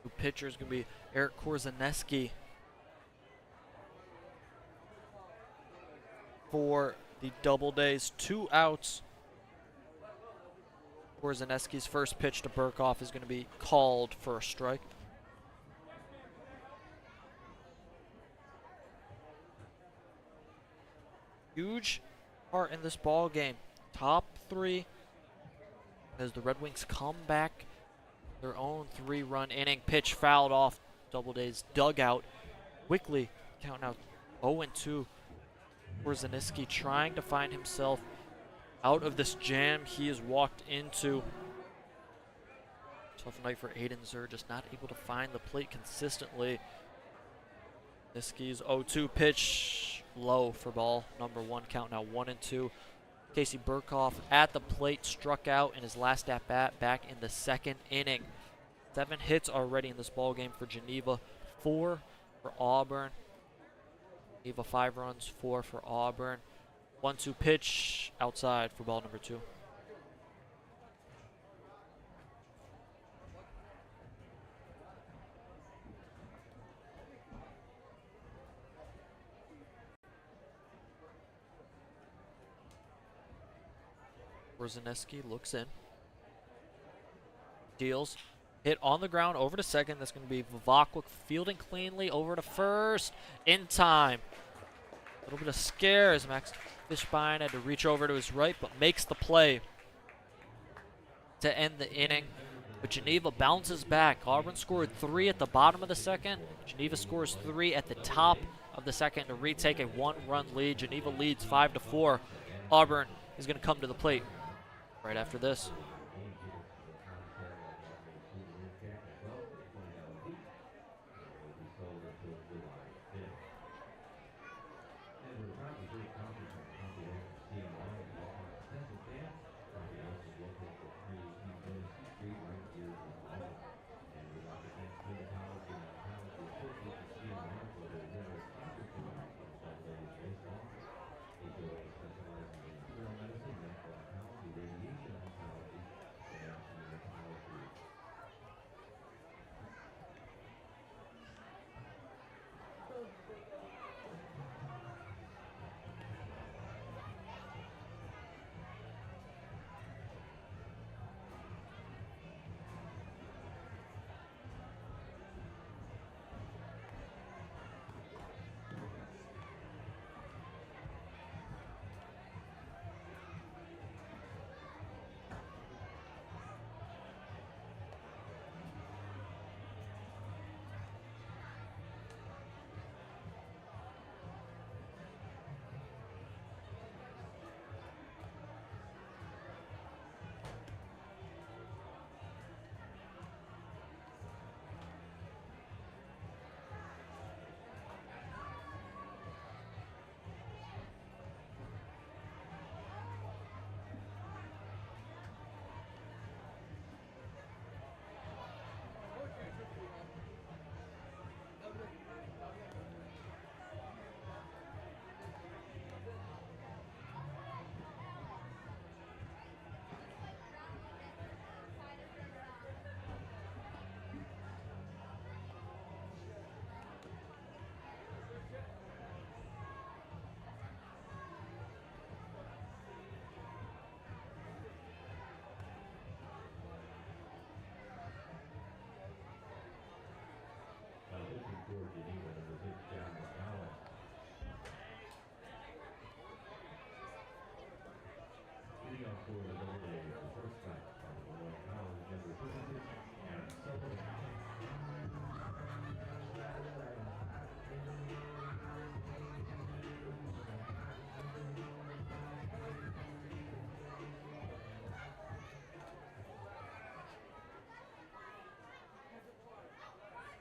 S2: New pitcher is going to be Eric Korzaneski for the Doubledays. 2 outs. Korzaneski's first pitch to Burkhoff is going to be called for a strike. huge part in this ball game. Top 3 as the Red Wings come back. Their own 3-run inning. Pitch fouled off Doubleday's dugout. Quickly count out 0-2 for Zaniski, trying to find himself out of this jam he has walked into. Tough night for Aiden Zer, just not able to find the plate consistently. Zaniski's 0-2 pitch low for ball number 1, count now 1-2. Casey Burkhoff at the plate, struck out in his last at-bat back in the 2nd inning. 7 hits already in this ball game for Geneva, 4 for Auburn. Geneva 5 runs, 4 for Auburn. 1-2 pitch outside for ball number 2. Brzezinski looks in. Deals. Hit on the ground over to second. That's going to be Vivakwick fielding cleanly over to first. In time. A little bit of scare as Max Fishbein had to reach over to his right, but makes the play to end the inning. But Geneva bounces back. Auburn scored 3 at the bottom of the 2nd. Geneva scores 3 at the top of the 2nd to retake a 1-run lead. Geneva leads 5-4. Auburn is going to come to the plate right after this.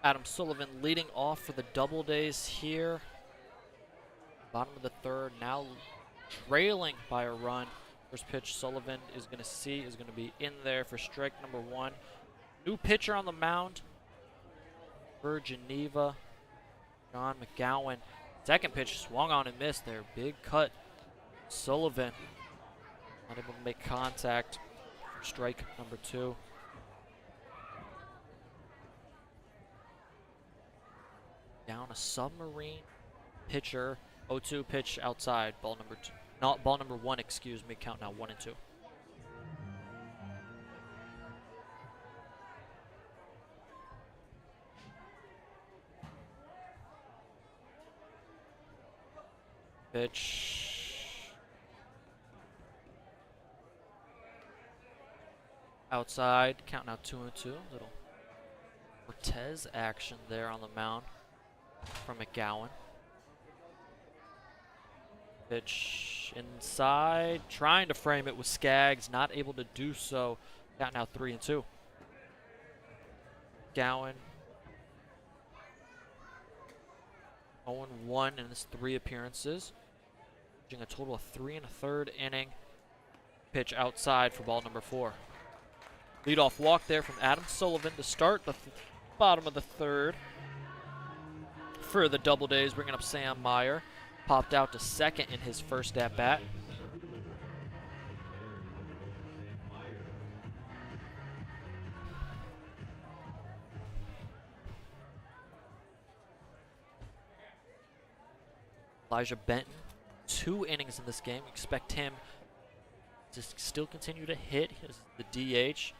S2: Adam Sullivan leading off for the Doubledays here. Bottom of the 3rd, now trailing by a run. First pitch Sullivan is going to see is going to be in there for strike number 1. New pitcher on the mound for Geneva, John McGowan. Second pitch swung on and missed there. Big cut. Sullivan not able to make contact for strike number 2. Down a submarine pitcher. 0-2 pitch outside. Ball number 2. Not ball number 1, excuse me. Count now 1-2. Pitch Outside, counting out 2-2. Little Cortez action there on the mound from McGowan. Pitch inside, trying to frame it with Skaggs, not able to do so. Counting out 3-2. McGowan 0-1 in his 3 appearances, pitching a total of 3 1/3 inning. Pitch outside for ball number 4. Leadoff walk there from Adam Sullivan to start the bottom of the 3rd. For the Doubledays, bringing up Sam Meyer. Popped out to second in his first at-bat. Elijah Benton, 2 innings in this game. Expect him to still continue to hit. Here's the DH.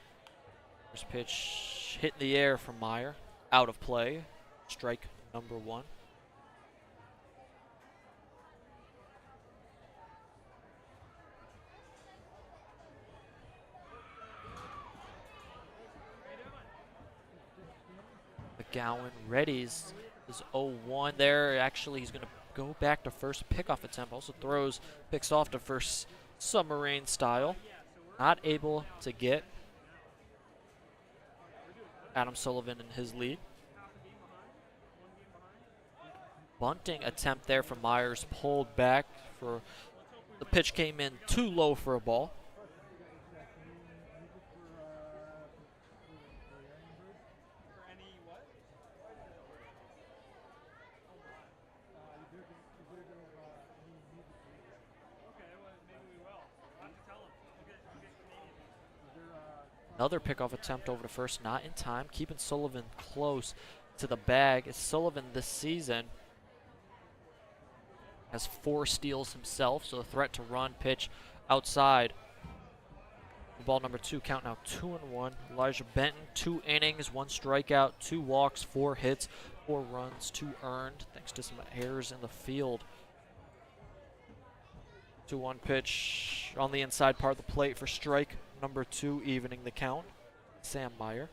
S2: First pitch hit in the air from Meyer. Out of play. Strike number 1. McGowan readies is 0-1 there. Actually, he's going to go back to first pickoff attempt. Also picks off to first submarine style. Not able to get Adam Sullivan in his lead. Bunting attempt there from Myers, pulled back for the pitch, came in too low for a ball. Another pickoff attempt over to first, not in time, keeping Sullivan close to the bag. As Sullivan this season has 4 steals himself, so a threat to run. Pitch outside. Ball number 2, count now 2-1. Elijah Benton, 2 innings, 1 strikeout, 2 walks, 4 hits, 4 runs, 2 earned, thanks to some errors in the field. 2-1 pitch on the inside part of the plate for strike number 2, evening the count. Sam Meyer.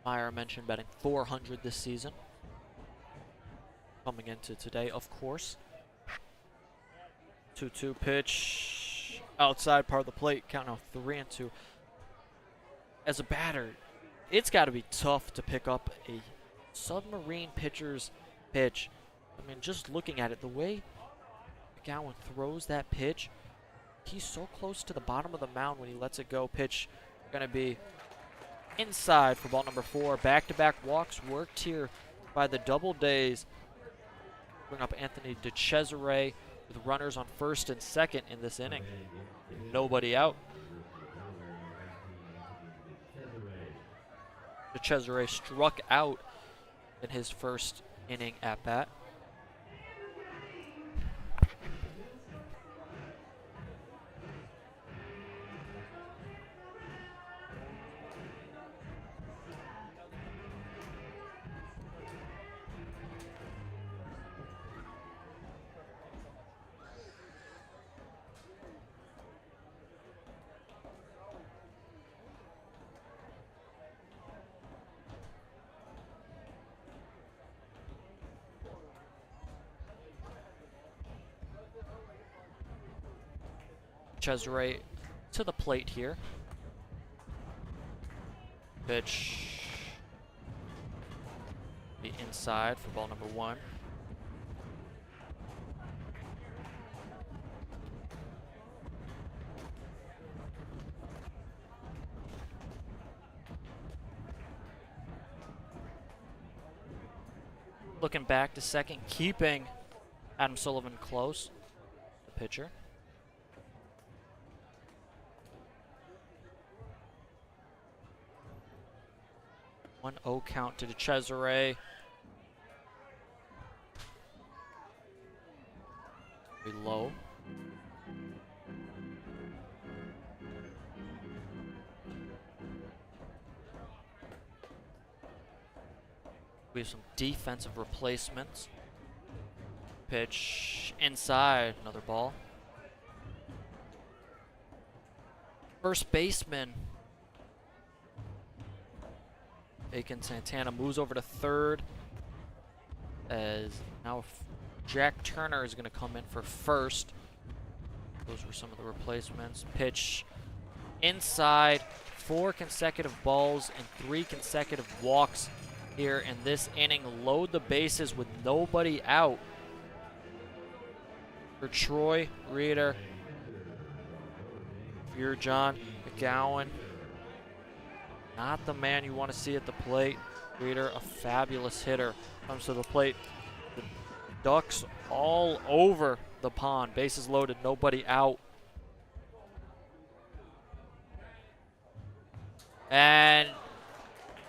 S2: Meyer, I mentioned, batting .400 this season. Coming into today, of course. 2-2 pitch outside part of the plate, count now 3-2. As a batter, it's got to be tough to pick up a submarine pitcher's pitch. I mean, just looking at it, the way McGowan throws that pitch, he's so close to the bottom of the mound when he lets it go. Pitch going to be inside for ball number 4. Back-to-back walks worked here by the Doubledays. Bring up Anthony DeCesare with runners on first and second in this inning. Nobody out. DeCesare struck out in his first inning at bat. Cesare to the plate here. Pitch be inside for ball number 1. Looking back to second, keeping Adam Sullivan close, the pitcher. 1-0 count to DeCesare. Very low. We have some defensive replacements. Pitch inside, another ball. first baseman. Aiken Santana moves over to third, as now Jack Turner is going to come in for first. Those were some of the replacements. Pitch inside, 4 consecutive balls and 3 consecutive walks here in this inning. Load the bases with nobody out for Troy Reeder. If you're John McGowan, not the man you want to see at the plate. Reeder, a fabulous hitter, comes to the plate. The Ducks all over the pond. Bases loaded, nobody out. And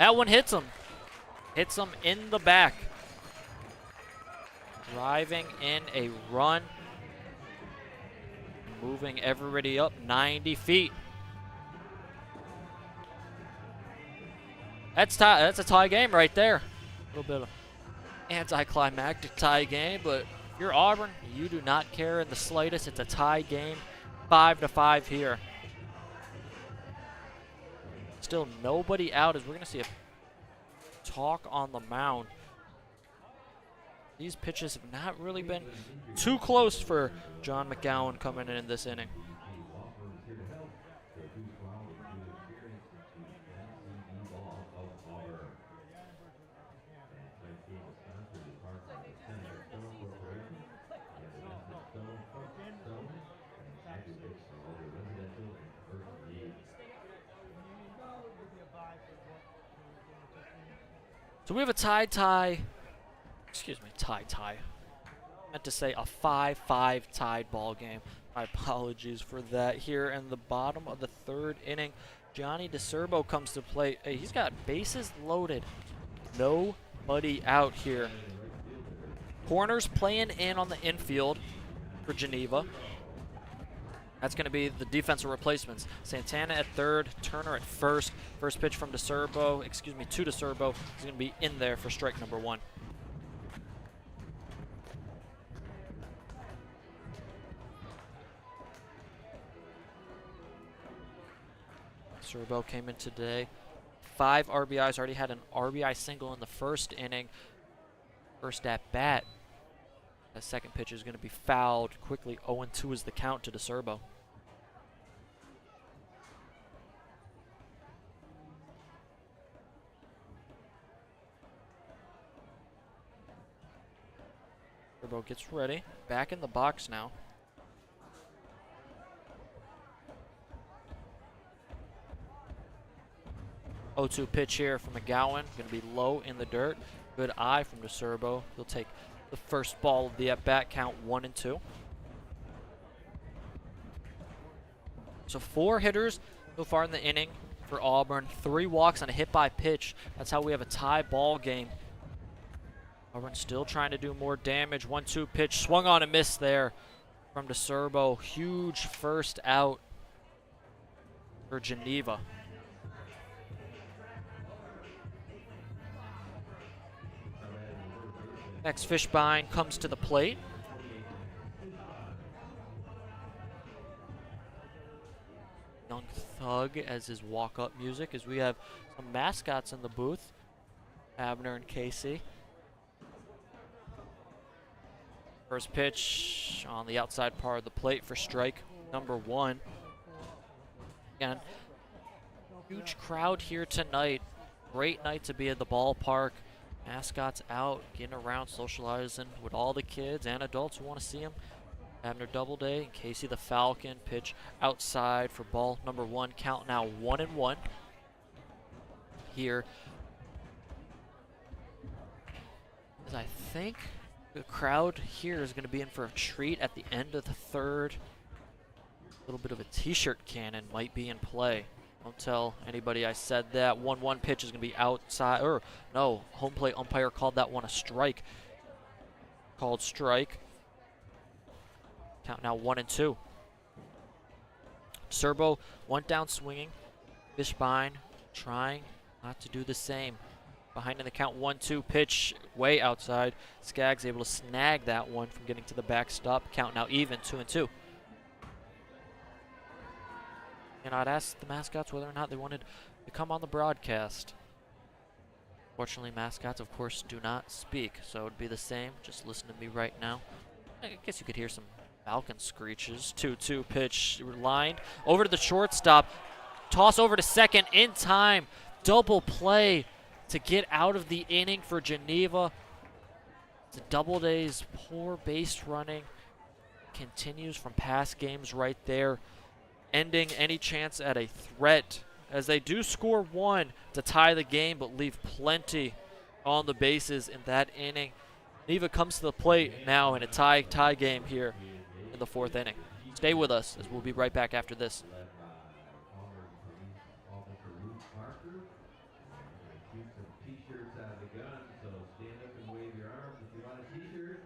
S2: that one hits him. Hits him in the back. Driving in a run. Moving everybody up 90 feet. That's a tie game right there. A little bit of anticlimactic tie game, but if you're Auburn, you do not care in the slightest. It's a tie game, 5-5 here. Still nobody out, as we're going to see a talk on the mound. These pitches have not really been too close for John McGowan coming in this inning. So we have a tie. Excuse me, tie. I meant to say a 5-5 tied ball game. My apologies for that. Here in the bottom of the third inning, Johnny DeCerbo comes to play. Hey, he's got bases loaded. Nobody out here. Corners playing in on the infield for Geneva. That's going to be the defensive replacements. Santana at third, Turner at first. First pitch from DeCerbo, to DeCerbo. He's going to be in there for strike number 1. DeCerbo came in today. 5 RBIs, already had an RBI single in the first inning. First at bat. The second pitch is going to be fouled quickly. 0-2 is the count to DeCerbo. DeCerbo gets ready. Back in the box now. Oh, 2 pitch here from McGowan. Going to be low in the dirt. Good eye from DeCerbo. He'll take the first ball of the at-bat, count 1-2. So 4 hitters so far in the inning for Auburn. 3 walks and a hit by pitch. That's how we have a tie ball game. Auburn still trying to do more damage. 1-2 pitch, swung on and missed there from DeCerbo. Huge first out for Geneva. Next, Fishbein comes to the plate. Young Thug as his walk-up music, as we have some mascots in the booth. Abner and Casey. First pitch on the outside part of the plate for strike number 1. Again, huge crowd here tonight. Great night to be at the ballpark. Mascots out, getting around, socializing with all the kids and adults who want to see them. Abner Doubleday and Casey the Falcon pitch outside for ball number 1. Count now 1-1 here. As I think the crowd here is going to be in for a treat at the end of the third. A little bit of a t-shirt cannon might be in play. Don't tell anybody I said that. 1-1 pitch is going to be outside. Or, no, home plate umpire called that one a strike. Called strike. Count now 1-2. DeCerbo went down swinging. Fishbein trying not to do the same. Behind in the count, 1-2 pitch way outside. Skaggs able to snag that one from getting to the backstop. Count now even, 2-2. And I'd asked the mascots whether or not they wanted to come on the broadcast. Fortunately, mascots, of course, do not speak, so it would be the same. Just listen to me right now. I guess you could hear some falcon screeches. 2-2 pitch lined over to the shortstop. Toss over to second in time. Double play to get out of the inning for Geneva. The Doubledays' poor base running continues from past games right there, ending any chance at a threat as they do score one to tie the game but leave plenty on the bases in that inning. Geneva comes to the plate now in a tie game here in the fourth inning. Stay with us as we'll be right back after this.
S1: Led by Auburn Police Officer Luke Parker. Shoot some t-shirts out of the gun, so stand up and wave your arms if you want a t-shirt.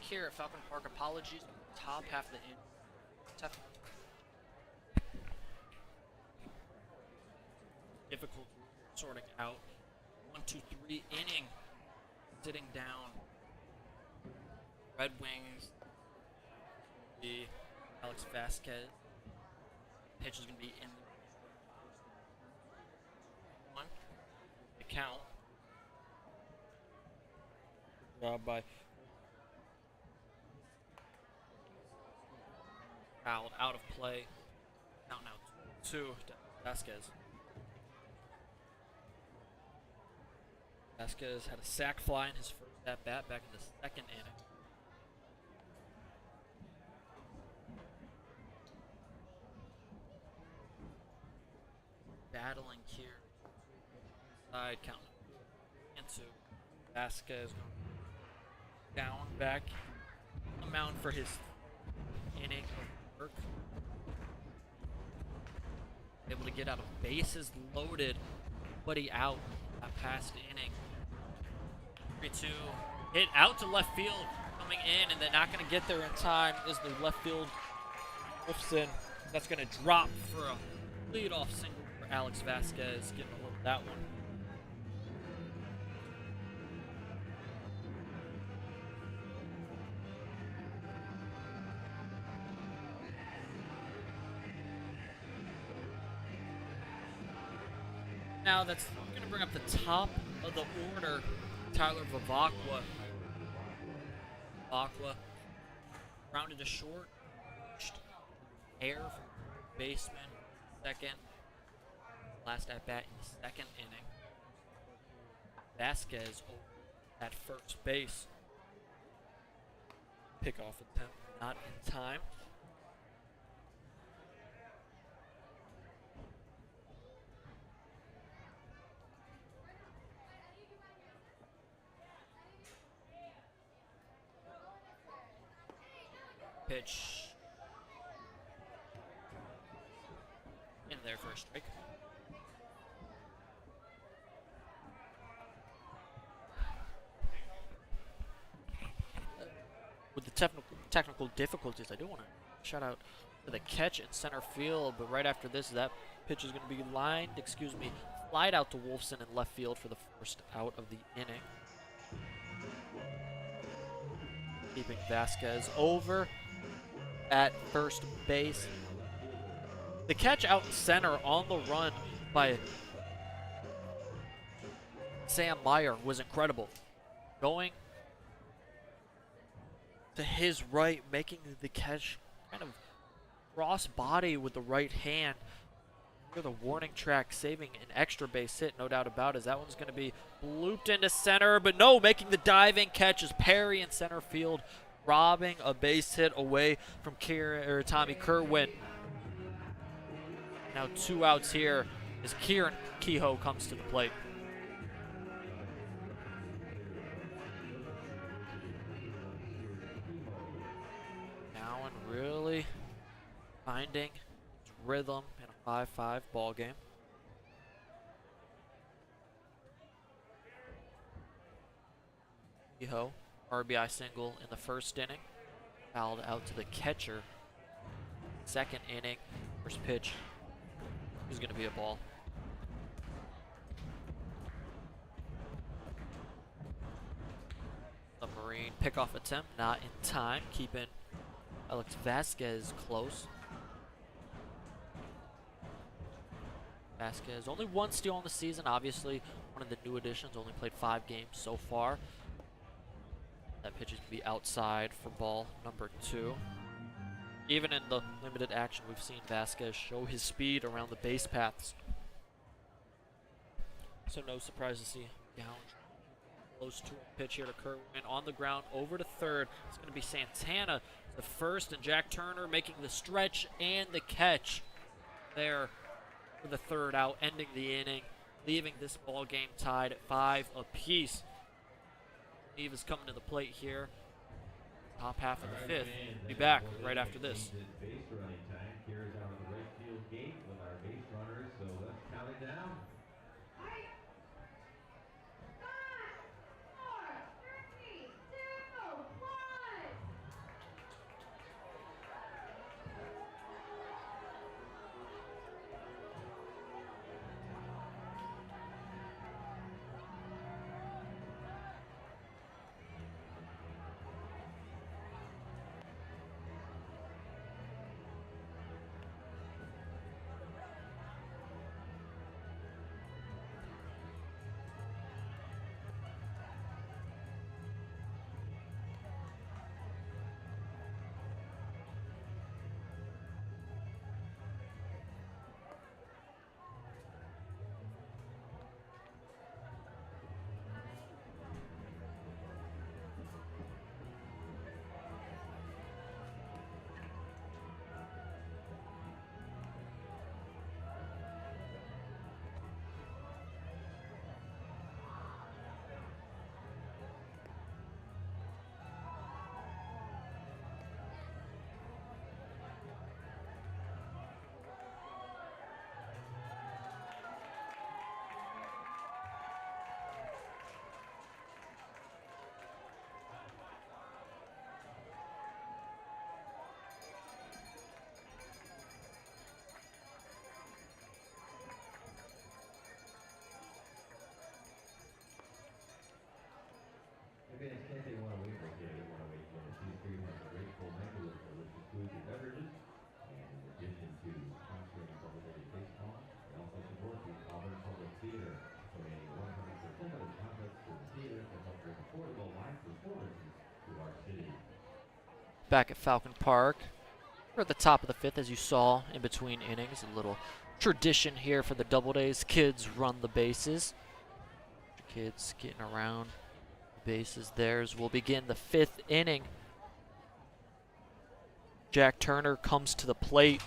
S2: here at Falcon Park. Apologies, top half of the inning. Difficult sorting out. 1, 2, 3 inning. Sitting down. Red Wings. The Alex Vasquez. Pitch is going to be in one. The count. Good job by fouled out of play. Count now 2 to Vasquez. Vasquez had a sac fly in his first at bat back in the second inning. Battling here. Side count into Vasquez down back a mound for his inning of work. Able to get out of bases loaded, buddy out that past inning. 3-2 hit out to left field, coming in, and they're not going to get there in time. Is the left field Wolfson. That's going to drop for a leadoff single for Alex Vasquez. Getting a hold of that one. Now that's going to bring up the top of the order, Tyler Vivacqua. Vivacqua rounded to short, air from baseman, second. Last at bat in the second inning. Vasquez at first base. Pickoff attempt, not in time. Pitch in there for a strike. With the technical difficulties, I do want to shout out to the catch in center field, but right after this, that pitch is going to be flied out to Wolfson in left field for the first out of the inning. Keeping Vasquez over at first base. The catch out in center on the run by Sam Meyer was incredible. Going to his right, making the catch kind of cross body with the right hand. Near the warning track, saving an extra base hit, no doubt about it. That one's going to be looped into center, but no, making the diving catch is Perry in center field, robbing a base hit away from Tommy Kerwin. Now 2 outs here as Kieran Kehoe comes to the plate. Now and really finding its rhythm in a 5-5 ball game. Kehoe, RBI single in the first inning. Fouled out to the catcher. Second inning, first pitch is going to be a ball. The Marine pickoff attempt, not in time, keeping Alex Vasquez close. Vasquez, only 1 steal on the season, obviously one of the new additions, only played 5 games so far. That pitch is going to be outside for ball number 2. Even in the limited action, we've seen Vasquez show his speed around the base paths. So no surprise to see down close to a pitch here to Kerwin on the ground over to third. It's going to be Santana, the first, and Jack Turner making the stretch and the catch there for the third out, ending the inning, leaving this ball game tied at 5 apiece. Steve is coming to the plate here. Top half of the 5th. Be back right after this.
S1: Base running time. Kira's out of the right field gate with our base runners, so let's count it down.
S3: 5, 4, 3, 2, 1.
S2: back at Falcon Park. We're at the top of the 5th, as you saw, in between innings. A little tradition here for the Doubledays. Kids run the bases. Kids getting around the bases. Theirs will begin the 5th inning. Jack Turner comes to the plate.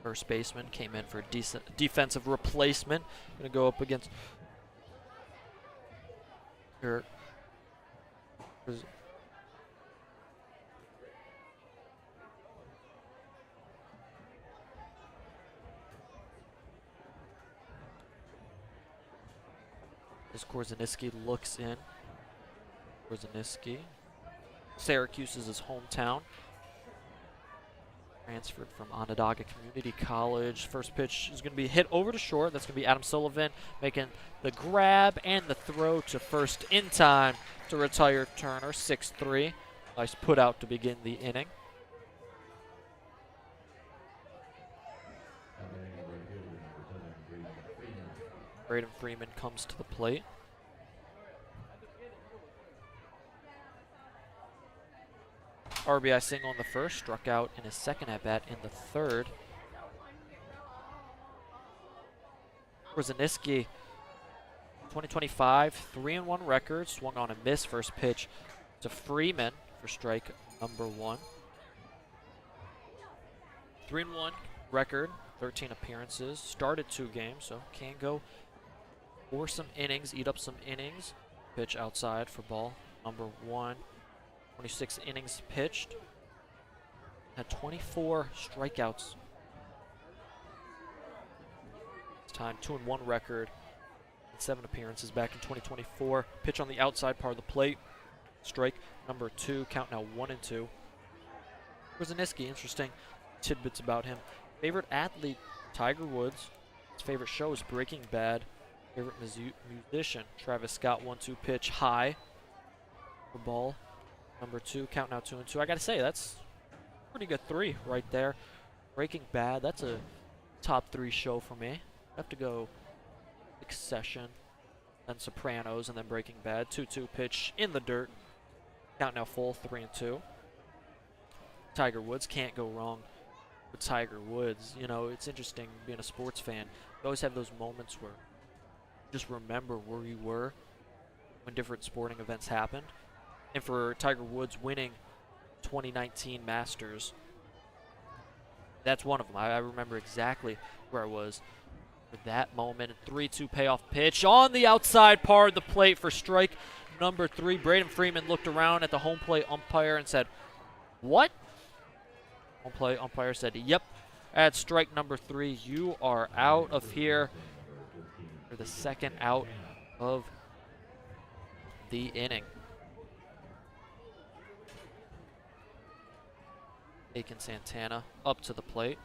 S2: First baseman came in for a decent defensive replacement. Going to go up against here. As Korzeniski looks in. Korzeniski. Syracuse is his hometown. Transferred from Onondaga Community College. First pitch is going to be hit over to short. That's going to be Adam Sullivan making the grab and the throw to first in time to retire Turner. 6-3. Nice put out to begin the inning. Braden Freeman comes to the plate. RBI single in the first, struck out in his second at-bat in the third. Korzeniski, 2025, 3-1 record, swung on a miss. First pitch to Freeman for strike number 1. 3-1 record, 13 appearances, started 2 games, so can go for some innings, eat up some innings. Pitch outside for ball number 1. 26 innings pitched. Had 24 strikeouts. This time 2-1 record. 7 appearances back in 2024. Pitch on the outside part of the plate. Strike number 2. Count now 1-2. Korzeniski, interesting tidbits about him. Favorite athlete, Tiger Woods. His favorite show is Breaking Bad. Favorite musician, Travis Scott. 1-2 pitch high for ball number 2. Count now 2-2. I gotta say, that's a pretty good 3 right there. Breaking Bad, that's a top 3 show for me. I have to go Succession, then Sopranos, and then Breaking Bad. 2-2 pitch in the dirt. Count now full, 3-2. Tiger Woods, can't go wrong with Tiger Woods. You know, it's interesting being a sports fan. You always have those moments where you just remember where you were when different sporting events happened. And for Tiger Woods winning 2019 Masters, that's one of them. I remember exactly where I was for that moment. 3-2 payoff pitch on the outside part of the plate for strike number 3. Braden Freeman looked around at the home plate umpire and said, "What?" Home plate umpire said, "Yep, at strike number 3, you are out of here," for the second out of the inning. Aiken Santana up to the plate.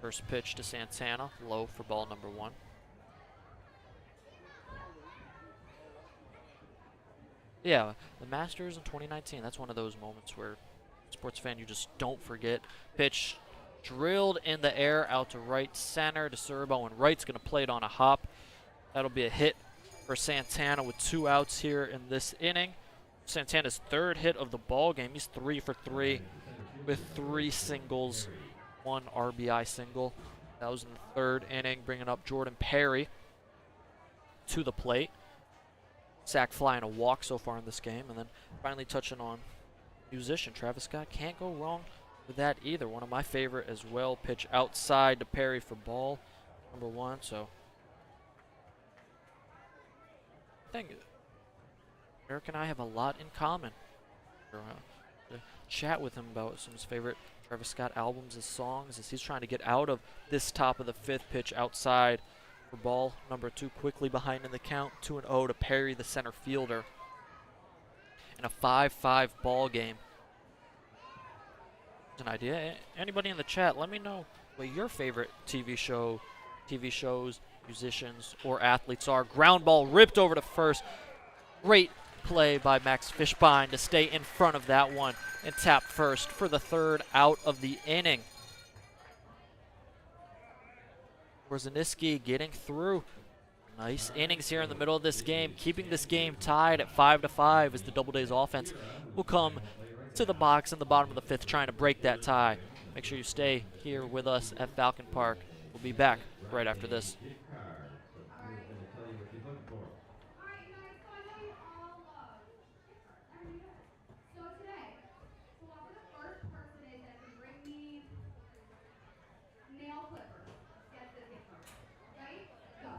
S2: First pitch to Santana, low for ball number 1. Yeah, the Masters in 2019, that's one of those moments where, sports fan, you just don't forget. Pitch drilled in the air out to right center to Serbo, and Wright's going to play it on a hop. That'll be a hit for Santana with 2 outs here in this inning. Santana's 3rd hit of the ball game. He's 3 for 3 with 3 singles, 1 RBI single. That was in the 3rd inning, bringing up Jordan Perry to the plate. Sack fly and a walk so far in this game, and then finally touching on musician Travis Scott. Can't go wrong with that either. One of my favorite as well. Pitch outside to Perry for ball number 1. So I think Eric and I have a lot in common. To chat with him about some of his favorite Travis Scott albums, his songs, as he's trying to get out of this top of the 5th. Pitch outside for ball number 2, quickly behind in the count. 2-0 to Perry, the center fielder, in a 5-5 ball game. An idea. Anybody in the chat, let me know what your favorite TV shows, musicians, or athletes are. Ground ball ripped over to first. Great play by Max Fishbein to stay in front of that one and tap first for the 3rd out of the inning. Korzeniski getting through Nice innings here in the middle of this game, keeping this game tied at 5-5 as the Doubledays offense will come to the box in the bottom of the fifth trying to break that tie. Make sure you stay here with us at Falcon Park. We'll be back right after this.
S3: Nail clippers gets the gift card. Ready? Go.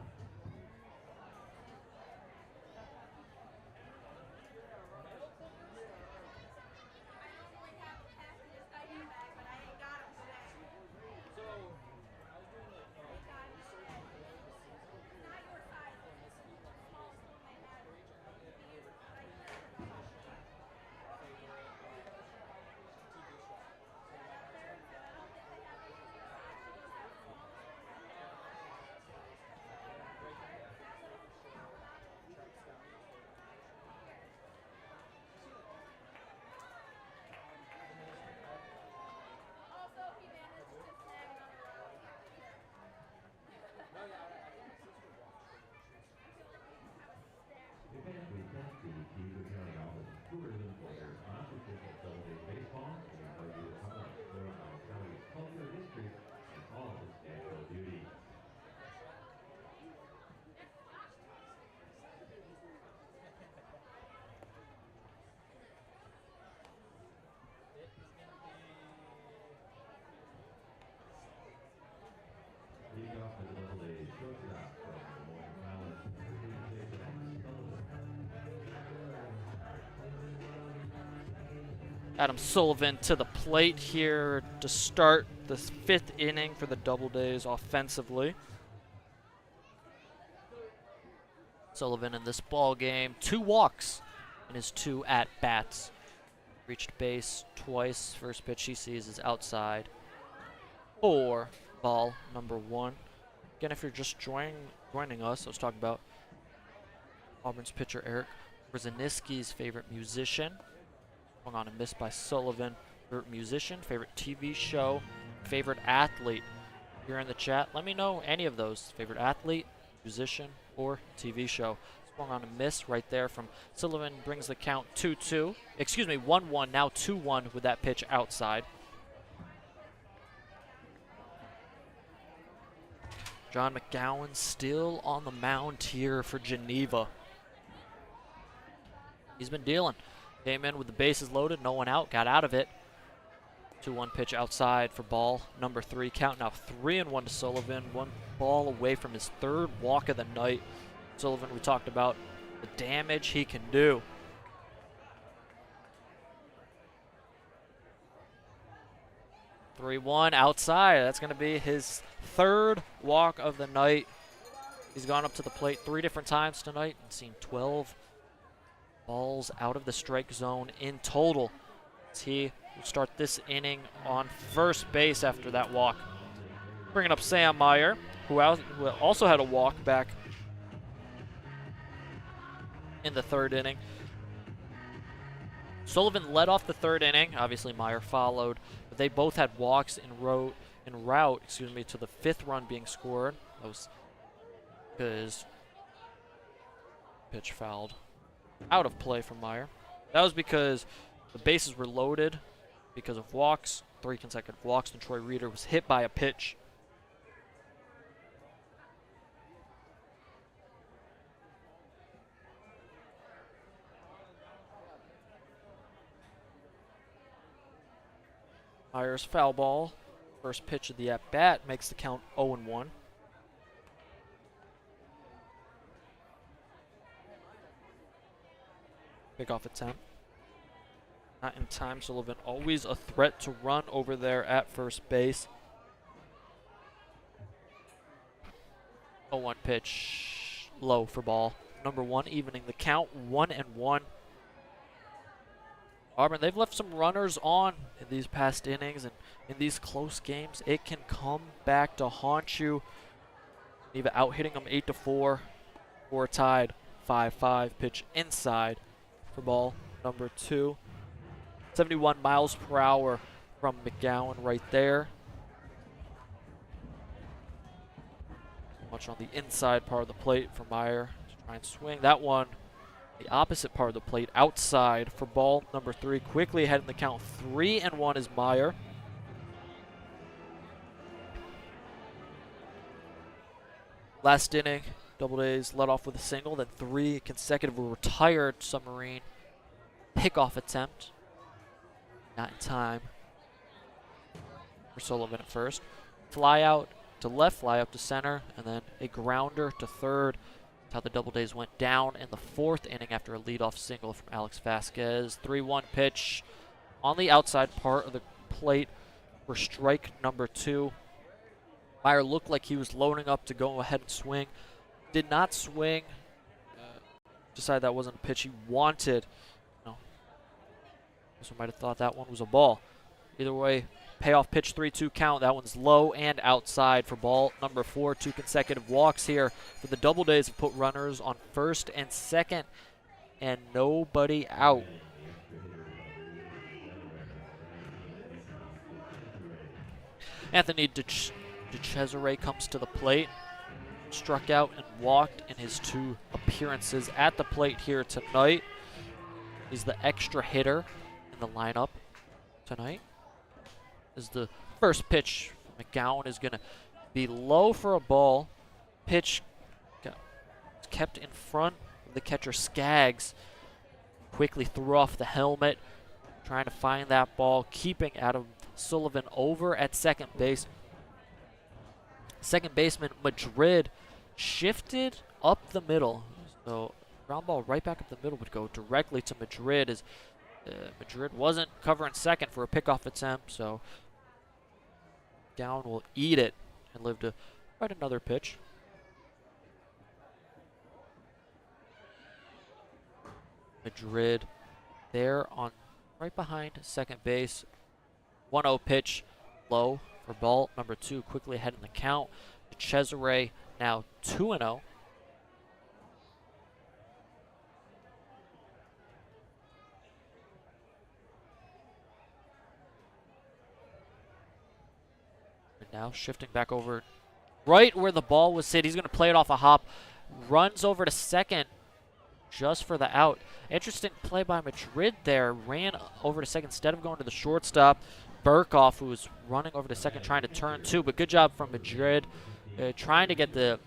S2: Adam Sullivan to the plate here to start the fifth inning for the Doubledays offensively. Sullivan in this ball game, 2 walks in his 2 at-bats. Reached base twice. First pitch he sees is outside. 4, ball number 1. Again, if you're just joining us, I was talking about Auburn's pitcher Eric Brzezinski's favorite musician. Swung on a miss by Sullivan. Favorite musician, favorite TV show, favorite athlete. If you're in the chat, let me know any of those. Favorite athlete, musician, or TV show. Swung on a miss right there from Sullivan, brings the count 2-2. Excuse me, 1-1, now 2-1 with that pitch outside. John McGowan still on the mound here for Geneva. He's been dealing. Came in with the bases loaded, no one out, got out of it. 2-1 pitch outside for ball number 3. Count now 3-1 to Sullivan. 1 ball away from his 3rd walk of the night. Sullivan, we talked about the damage he can do. (3-1) outside. That's going to be his 3rd walk of the night. He's gone up to the plate 3 different times tonight and seen 12 balls out of the strike zone in total. As he will start this inning on first base after that walk. Bringing up Sam Meyer, who also had a walk back in the 3rd inning. Sullivan led off the 3rd inning. Obviously, Meyer followed, but they both had walks en route, to the 5th run being scored. That was because pitch fouled out of play from Meyer. That was because the bases were loaded because of walks, 3 consecutive walks, and Troy Reeder was hit by a pitch. Meyer's foul ball. First pitch of the at-bat makes the count 0-1. Pickoff attempt. Not in time. Sullivan always a threat to run over there at first base. 0-1 pitch. Low for ball. Number 1, evening the count. 1-1. Auburn, they've left some runners on in these past innings, and in these close games, it can come back to haunt you. Even out hitting them 8-4, or tied 5-5. Pitch inside for ball number 2. 71 miles per hour from McGowan right there. much on the inside part of the plate for Meyer to try and swing. That one, the opposite part of the plate, outside for ball number 3. Quickly ahead in the count. 3-1 is Meyer. Last inning, Doubledays led off with a single, then 3 consecutive retired Submarine pickoff attempt. Not in time for Sullivan at first. Fly out to left, fly up to center, and then a grounder to third. That's how the Doubledays went down in the 4th inning after a leadoff single from Alex Vasquez. 3-1 pitch on the outside part of the plate for strike number 2. Meyer looked like he was loading up to go ahead and swing. Did not swing. Decided that wasn't a pitch he wanted. No. Someone might have thought that one was a ball. Either way, payoff pitch, 3-2 count. That one's low and outside for ball number 4. 2 consecutive walks here for the Doubledays have put runners on first and second and nobody out. Anthony DeCesare comes to the plate, struck out and walked in his 2 appearances at the plate here tonight. He's the extra hitter in the lineup tonight. As the first pitch, McGowan is going to be low for a ball. Pitch kept in front of the catcher Skaggs. Quickly threw off the helmet, trying to find that ball, keeping Adam Sullivan over at second base. Second baseman Madrid shifted up the middle. So ground ball right back up the middle would go directly to Madrid, as Madrid wasn't covering second for a pickoff attempt. So Down will eat it and live to fight another pitch. Madrid there on right behind second base. 1-0 pitch, low for ball number 2, quickly ahead in the count. Cesare now 2-0. And now shifting back over right where the ball was hit. He's going to play it off a hop. Runs over to second just for the out. Interesting play by Madrid there. Ran over to second instead of going to the shortstop. Burkhoff, who was running over to second, trying to turn 2, but good job from Madrid. Trying to get the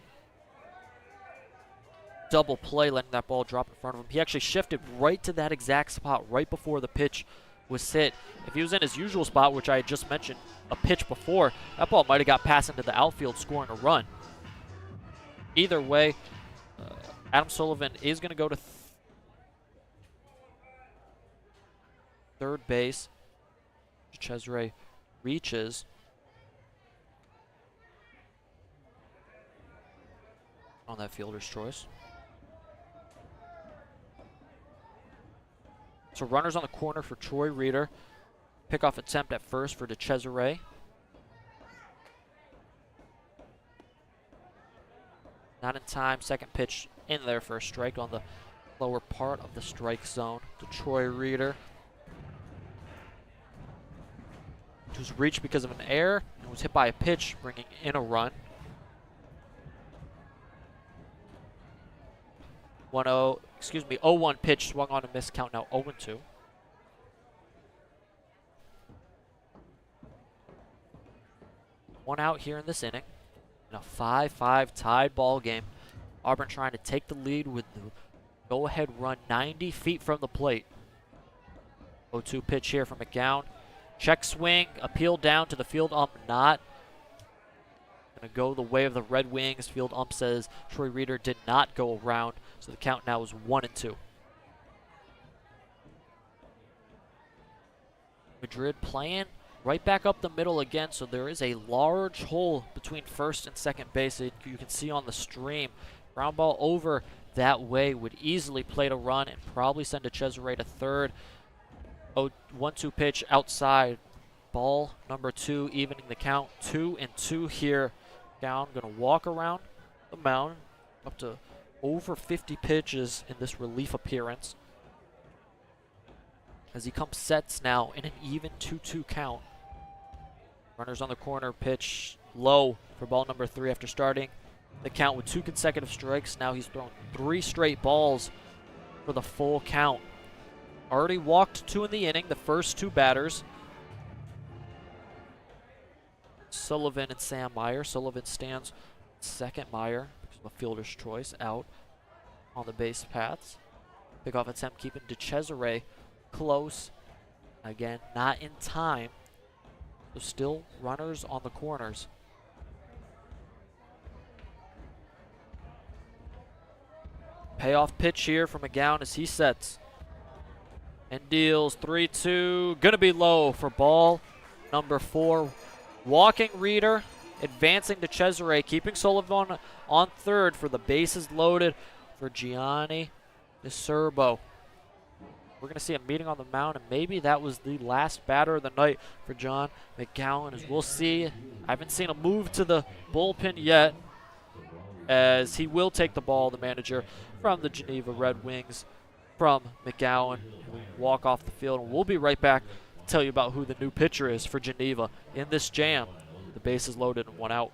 S2: double play, letting that ball drop in front of him. He actually shifted right to that exact spot right before the pitch was hit. If he was in his usual spot, which I had just mentioned a pitch before, that ball might have got passed into the outfield, scoring a run. Either way, Adam Sullivan is going to go to third base. Cesare reaches. On that fielder's choice. So runners on the corner for Troy Reeder. Pickoff attempt at first for DeCesare. Not in time. Second pitch in there for a strike on the lower part of the strike zone to Troy Reeder. It was reached because of an error and was hit by a pitch, bringing in a run. 0-1 pitch, swung on a missed count, now 0-2. One out here in this inning. In a 5-5 tied ball game. Auburn trying to take the lead with the go-ahead run 90 feet from the plate. 0-2 pitch here from McGowan. Check swing, appeal down to the field ump, not going to go the way of the Red Wings. Field ump says Troy Reeder did not go around, so the count now is 1-2. Madrid playing right back up the middle again, so there is a large hole between first and second base. You can see on the stream. Ground ball over that way would easily play to run and probably send a Cesare to third. 1-2 pitch outside. Ball number 2, evening the count. 2-2 here. Down, going to walk around the mound. Up to over 50 pitches in this relief appearance. As he comes sets now in an even 2-2 count. Runners on the corner, pitch low for ball number 3 after starting the count with 2 consecutive strikes. Now he's thrown 3 straight balls for the full count. Already walked 2 in the inning, the first 2 batters. Sullivan and Sam Meyer. Sullivan stands second, Meyer, because of a fielder's choice, out on the base paths. Pickoff attempt keeping DeCesare close. Again, not in time. So still runners on the corners. Payoff pitch here from McGowan as he sets and deals 3-2. Gonna be low for ball number 4. Walking Reeder, advancing to Cesare, keeping Sullivan on third for the bases loaded for Gianni DeCerbo. We're going to see a meeting on the mound, and maybe that was the last batter of the night for John McGowan, as we'll see. I haven't seen a move to the bullpen yet, as he will take the ball, the manager, from the Geneva Redwings, from McGowan. Walk off the field, and we'll be right back to tell you about who the new pitcher is for Geneva in this jam. The bases loaded and 1 out.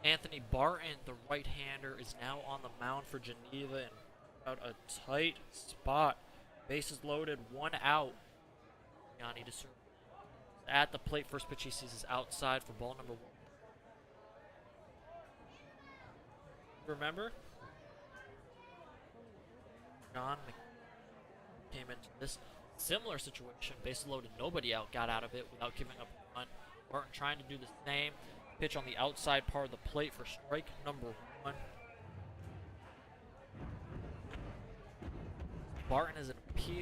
S2: Anthony Barton, the right-hander, is now on the mound for Geneva and out a tight spot. Bases loaded, 1 out. Yanni DeCerbo at the plate. First pitch he sees is outside for ball number 1. Remember? John came into this similar situation. Bases loaded, nobody out, got out of it without giving up a run. Barton trying to do the same. Pitch on the outside part of the plate for strike number 1. Barton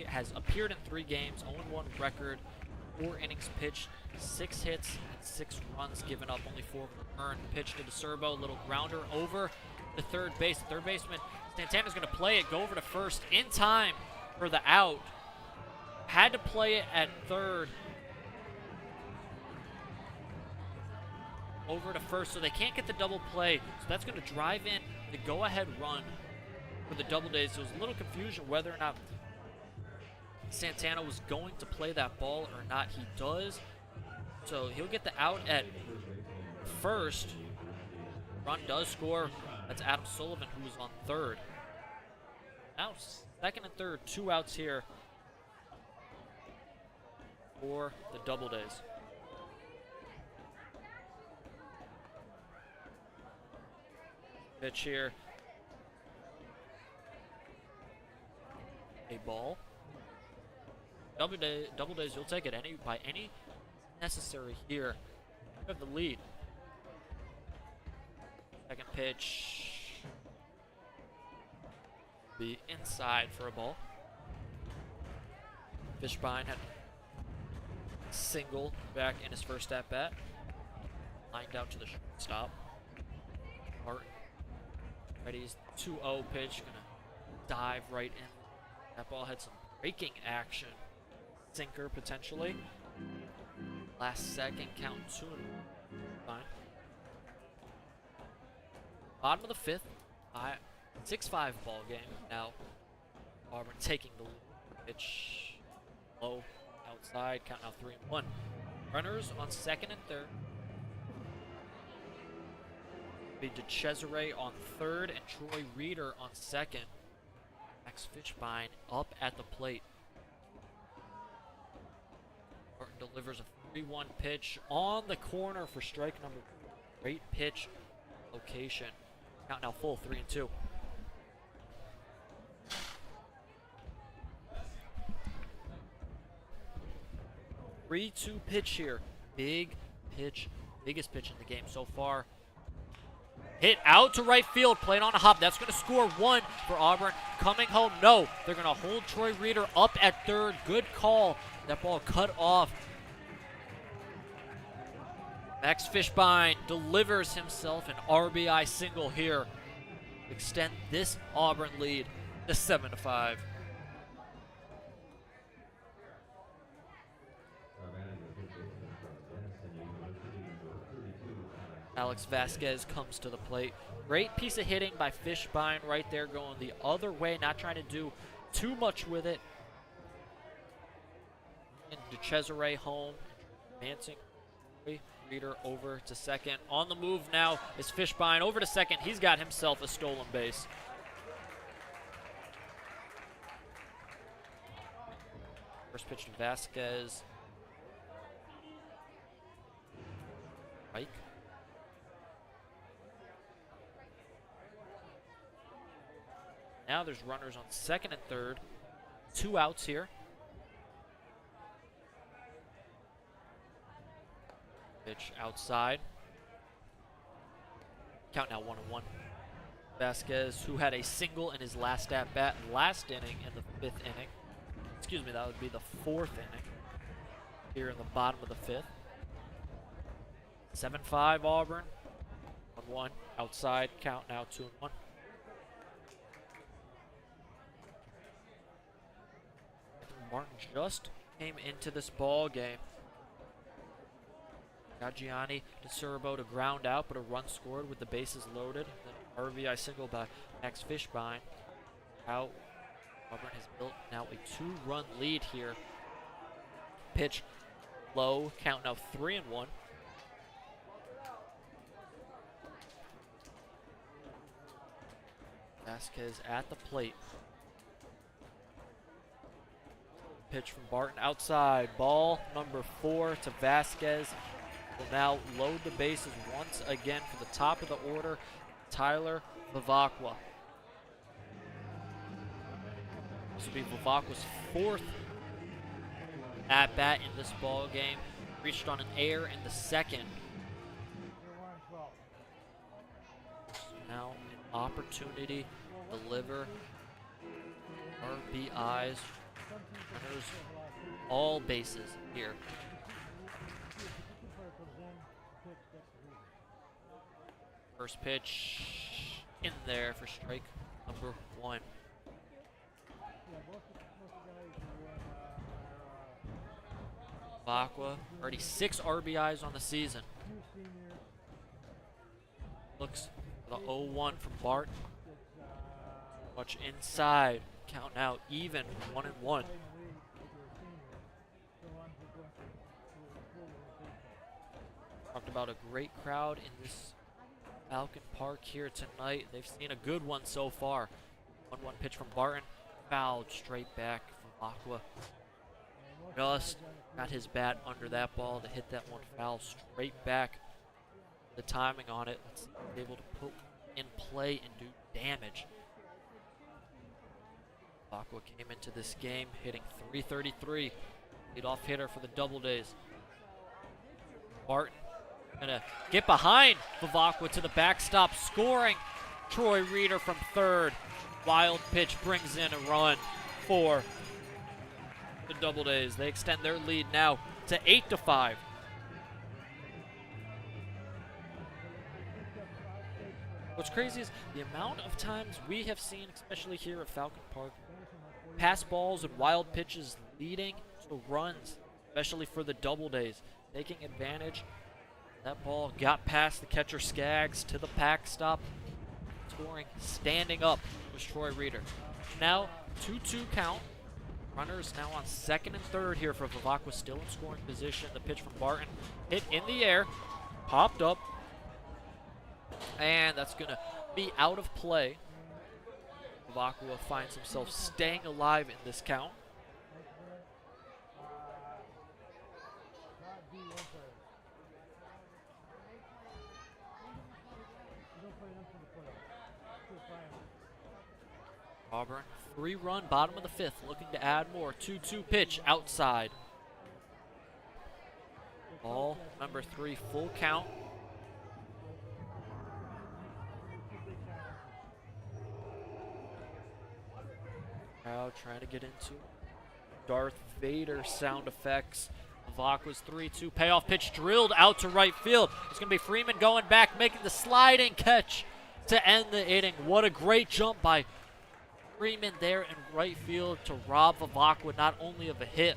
S2: has appeared in 3 games, 0-1 record, 4 innings pitched, 6 hits, and 6 runs given up, only 4 earned. Pitch to DeCerbo, little grounder over the third base. The third baseman, Santana's going to play it, go over to first in time for the out. Had to play it at third. Over to first, so they can't get the double play. So that's going to drive in the go-ahead run for the Doubledays. There was a little confusion whether or not Santana was going to play that ball or not. He does. So he'll get the out at first. Run does score. That's Adam Sullivan, who was on third. Now second and third, 2 outs here for the Doubledays. Pitch here. A ball. Doubledays, you'll take it by any necessary here. You have the lead. Second pitch. Be inside for a ball. Fishbein had a single back in his first at bat. Lined out to the shortstop. Martin. Ready's 2-0 pitch. Gonna dive right in. That ball had some breaking action. Sinker potentially. Last second, count 2-1. Fine. Bottom of the fifth. 6-5 ball game. Now Auburn taking the lead. Pitch low outside. Count now 3-1. Runners on second and third. Be DeCesare on third and Troy Reeder on second. Max Fishbein up at the plate. Martin delivers a 3-1 pitch on the corner for strike number 2. Great pitch location. Count now full, 3-2. Three-two pitch here. Big pitch. Biggest pitch in the game so far. Hit out to right field, playing on a hop. That's going to score 1 for Auburn. Coming home, no. They're going to hold Troy Reeder up at third. Good call. That ball cut off. Max Fishbein delivers himself an RBI single here. Extend this Auburn lead to 7-5. Alex Vasquez comes to the plate. Great piece of hitting by Fishbein right there, going the other way, not trying to do too much with it. And DeCesare home, advancing. Reeder over to second. On the move now is Fishbein over to second. He's got himself a stolen base. First pitch to Vasquez. Mike. Now there's runners on second and third. 2 outs here. Pitch outside. Count now 1-1. Vasquez, who had a single in his last at-bat, last inning in the 5th inning. Excuse me, that would be the 4th inning. Here in the bottom of the 5th. 7-5 Auburn. 1-1 outside. Count now 2-1. Martin just came into this ball game. Got Gianni DeCerbo to ground out, but a run scored with the bases loaded. Then RBI single by Max Fishbein. Out. Auburn has built now a 2-run lead here. Pitch low. Count now 3-1. Vasquez at the plate. Pitch from Barton outside. Ball number 4 to Vasquez. Will now load the bases once again for the top of the order, Tyler Vivacqua. This will be Vivacqua's 4th at-bat in this ball game. Reached on an error in the 2nd. Now an opportunity to deliver RBIs. Runners all bases here. First pitch in there for strike number 1. Vivacqua, already 6 RBIs on the season. Looks for the 0-1 from Bart. Much inside. Count now even, 1-1. Talked about a great crowd in this Falcon Park here tonight. They've seen a good one so far. 1-1 pitch from Barton. Fouled straight back from Aqua. Just got his bat under that ball to hit that one foul straight back. The timing on it, let's see if he's able to put in play and do damage. Aqua came into this game hitting .333. Lead-off hitter for the Doubledays. Barton Gonna get behind Vivacqua to the backstop, scoring. Troy Reeder from third. Wild pitch brings in a run for the Doubledays. They extend their lead now to 8-5. What's crazy is the amount of times we have seen, especially here at Falcon Park, pass balls and wild pitches leading to runs, especially for the Doubledays, taking advantage. That ball got past the catcher Skaggs to the backstop, scoring standing up was Troy Reeder. Now 2-2 count. Runners now on second and third here for Vivacqua, still in scoring position. The pitch from Barton hit in the air, popped up, and that's going to be out of play. Vivacqua finds himself staying alive in this count. Auburn, 3-run, bottom of the fifth, looking to add more. 2-2 pitch outside. Ball number 3, full count. Crowd trying to get into Darth Vader sound effects. Vivacqua's 3-2 payoff pitch drilled out to right field. It's going to be Freeman going back, making the sliding catch to end the inning. What a great jump by Freeman there in right field to rob Vivacqua not only of a hit,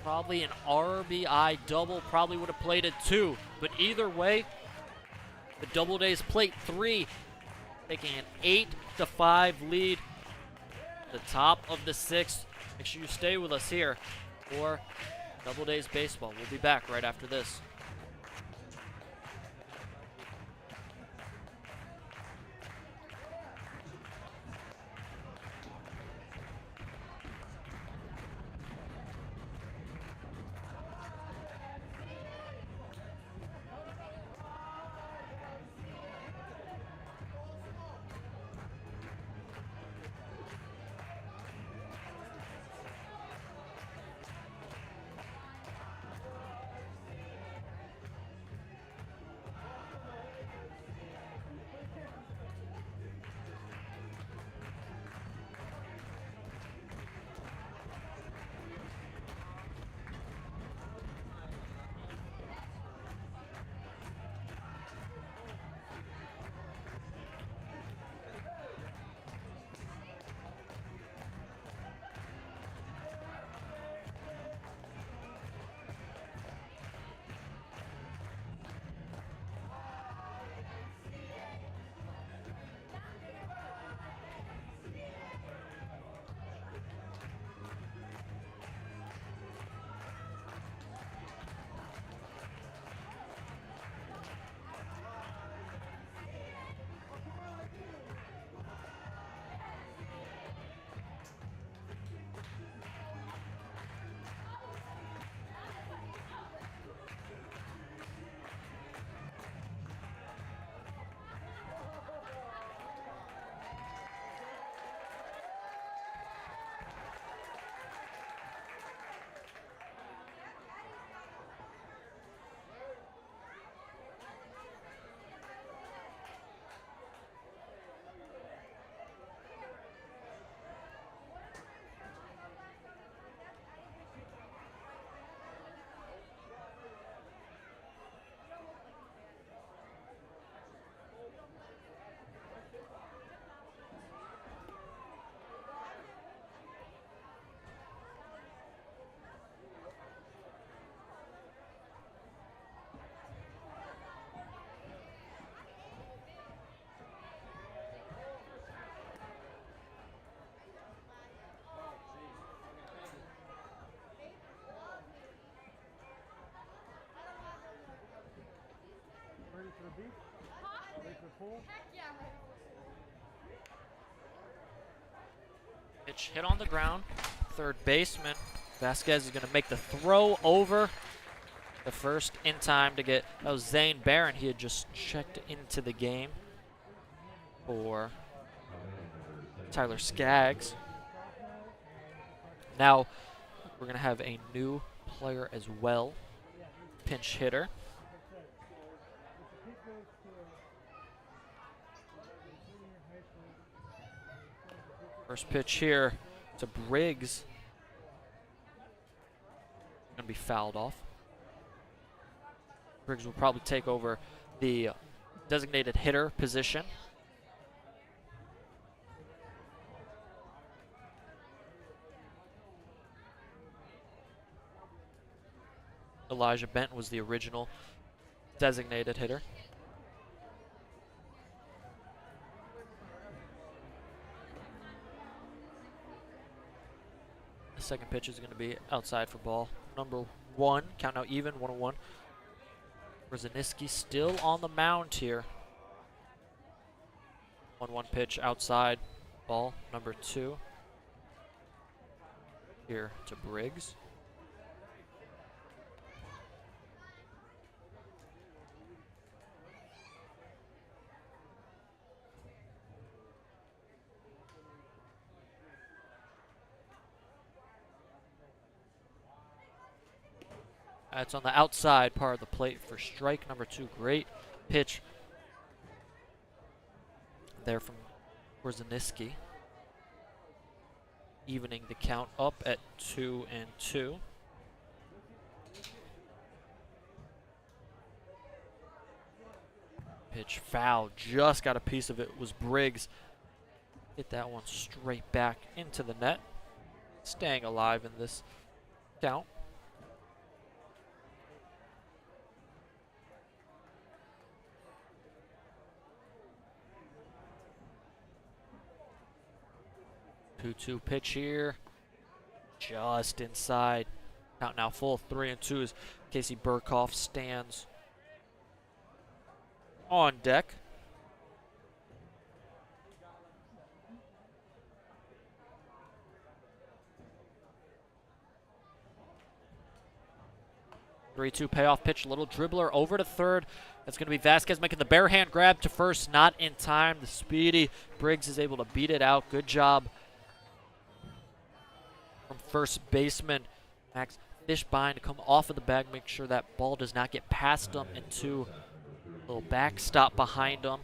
S2: probably an RBI double, probably would have played it 2. But either way, the Doubledays plate 3, taking an 8-5 lead. The top of the 6th. Make sure you stay with us here for Doubledays baseball. We'll be back right after this.
S4: Ready for the beat? Ready for the pool?
S3: Heck yeah,
S2: Pitch hit on the ground. Third baseman Vasquez is going to make the throw over the first in time to get, that was Zane Barron. He had just checked into the game for Tyler Skaggs. Now we're going to have a new player as well, pinch hitter. First pitch here to Briggs. Gonna be fouled off. Briggs will probably take over the designated hitter position. Elijah Benton was the original designated hitter. The second pitch is going to be outside for ball. Number 1, count now even, 1-1. Brzezinski still on the mound here. 1-1 pitch outside, ball number 2. Here to Briggs. That's on the outside part of the plate for strike number 2. Great pitch there from Brzezinski. Evening the count up at 2-2. Pitch foul, just got a piece of it, was Briggs. Hit that one straight back into the net. Staying alive in this count. Two-two pitch here, just inside. Count now full, 3-2 as Casey Burkhoff stands on deck. Three-two payoff pitch, little dribbler over to third. That's going to be Vasquez making the bare hand grab to first, not in time. The speedy Briggs is able to beat it out. Good job from first baseman Max Fishbein to come off of the bag, make sure that ball does not get past him into a little backstop behind him.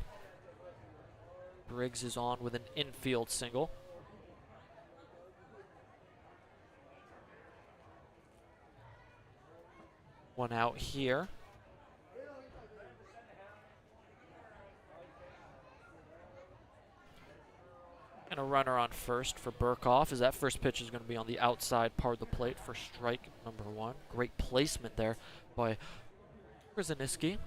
S2: Briggs is on with an infield single. One out here. And a runner on first for Burkhoff, as that first pitch is going to be on the outside part of the plate for strike number 1. Great placement there by Brzezinski.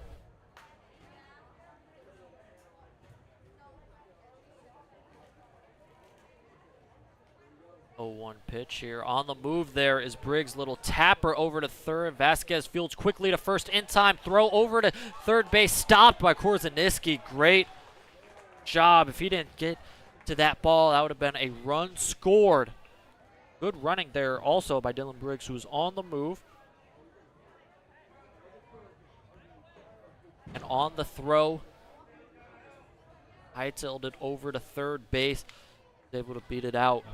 S2: 0-1 pitch here. On the move there is Briggs. Little tapper over to third. Vasquez fields quickly to first in time. Throw over to third base. Stopped by Korzeniski. Great job. If he didn't get to that ball, that would have been a run scored. Good running there also by Dylan Briggs, who's on the move. And on the throw, hightailed it over to third base. Able to beat it out.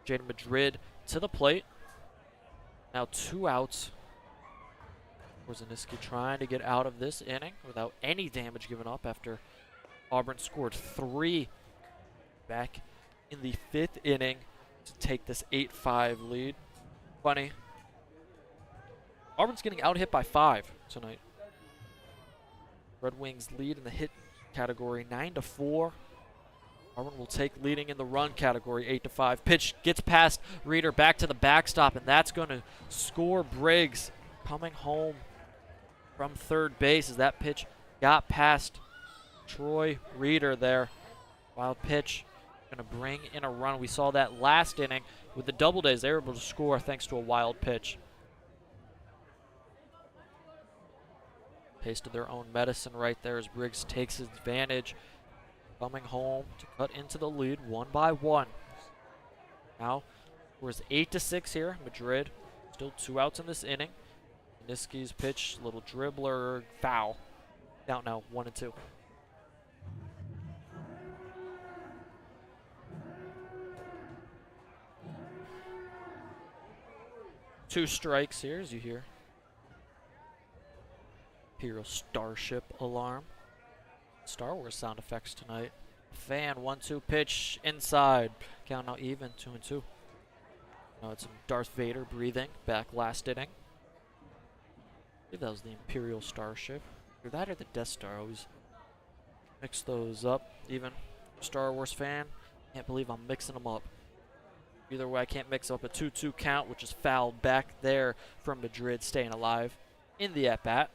S2: Jaden Madrid to the plate. Now 2 outs. Korzeniski trying to get out of this inning without any damage given up after Auburn scored 3 back in the 5th inning to take this 8-5 lead. Funny, Auburn's getting out hit by 5 tonight. Red Wings lead in the hit category 9-4. Auburn will take leading in the run category 8-5. Pitch gets past Reeder, back to the backstop, and that's going to score Briggs. Coming home from third base as that pitch got past Troy Reeder there. Wild pitch, going to bring in a run. We saw that last inning with the Doubledays. They were able to score thanks to a wild pitch. Taste of their own medicine right there as Briggs takes advantage. Coming home to cut into the lead 1-1. Now, we're 8-6 here. Madrid still 2 outs in this inning. Niski's pitch, little dribbler, foul. Out now, 1-2. Two strikes here, as you hear. Imperial Starship alarm. Star Wars sound effects tonight. Fan 1-2 pitch inside. Count now even 2-2. Now it's some Darth Vader breathing back last inning. I believe that was the Imperial Starship. Either that or the Death Star. Always mix those up. Even Star Wars fan, can't believe I'm mixing them up. Either way, I can't mix up a 2-2 count, which is fouled back there from Madrid, staying alive in the at-bat.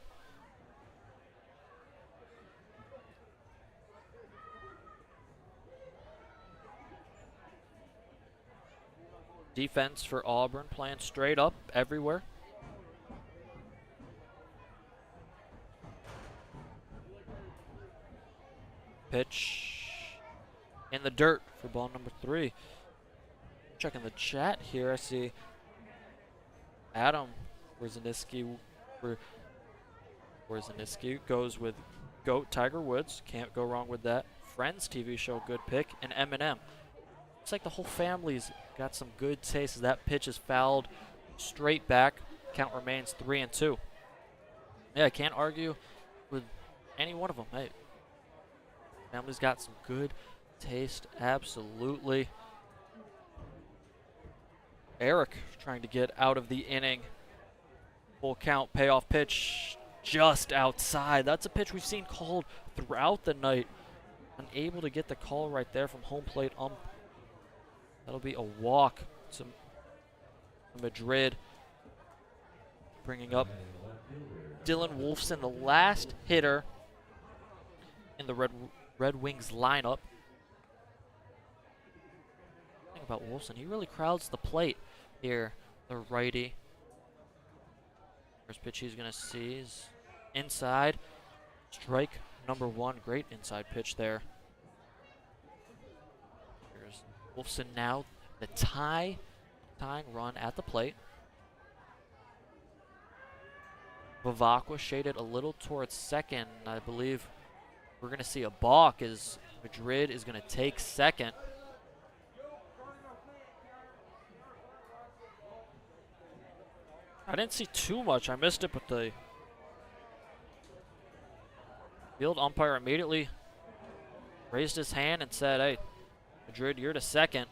S2: Defense for Auburn playing straight up everywhere. Pitch in the dirt for ball number 3. Checking the chat here, I see Adam Wierzeniski goes with GOAT Tiger Woods. Can't go wrong with that. Friends TV show, good pick. And Eminem. Looks like the whole family's got some good taste as that pitch is fouled straight back. Count remains 3-2. Yeah, I can't argue with any one of them. Hey, family's got some good taste, absolutely. Eric trying to get out of the inning. Full count, payoff pitch just outside. That's a pitch we've seen called throughout the night. Unable to get the call right there from home plate ump. That'll be a walk to Madrid. Bringing up Dylan Wolfson, the last hitter in the Red Wings lineup. Think about Wolfson, he really crowds the plate here, the righty. First pitch he's going to see is inside. Strike number 1, great inside pitch there. Here's Wolfson now, the tying run at the plate. Bavacqua shaded a little towards second. I believe we're going to see a balk as Madrid is going to take second. I didn't see too much. I missed it, but the field umpire immediately raised his hand and said, hey, Madrid, you're to second.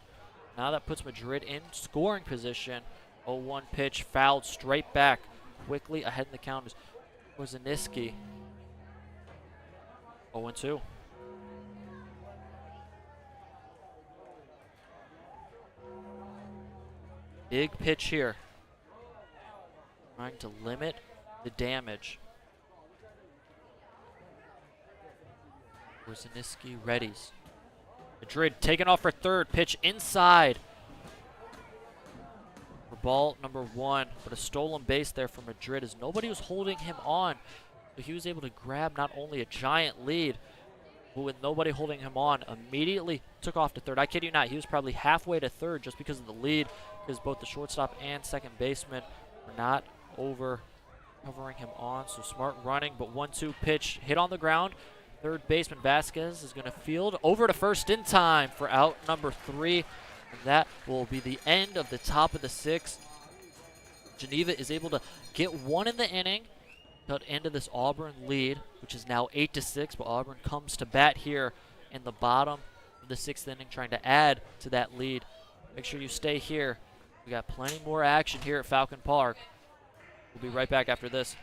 S2: Now that puts Madrid in scoring position. 0-1 pitch, fouled straight back. Quickly ahead in the count is Wierzeniski. 0-2. Big pitch here. Trying to limit the damage. Wierzeniski readies. Madrid taking off for third. Pitch inside. For ball number 1. But a stolen base there for Madrid as nobody was holding him on. So he was able to grab not only a giant lead, but with nobody holding him on, immediately took off to third. I kid you not, he was probably halfway to third just because of the lead, because both the shortstop and second baseman were not covering him on. So smart running, but 1-2 pitch hit on the ground. Third baseman Vasquez is going to field over to first in time for out number 3. And that will be the end of the top of the 6th. Geneva is able to get 1 in the inning, cut into this Auburn lead, which is now 8-6. But Auburn comes to bat here in the bottom of the 6th inning, trying to add to that lead. Make sure you stay here. We got plenty more action here at Falcon Park. We'll be right back after this.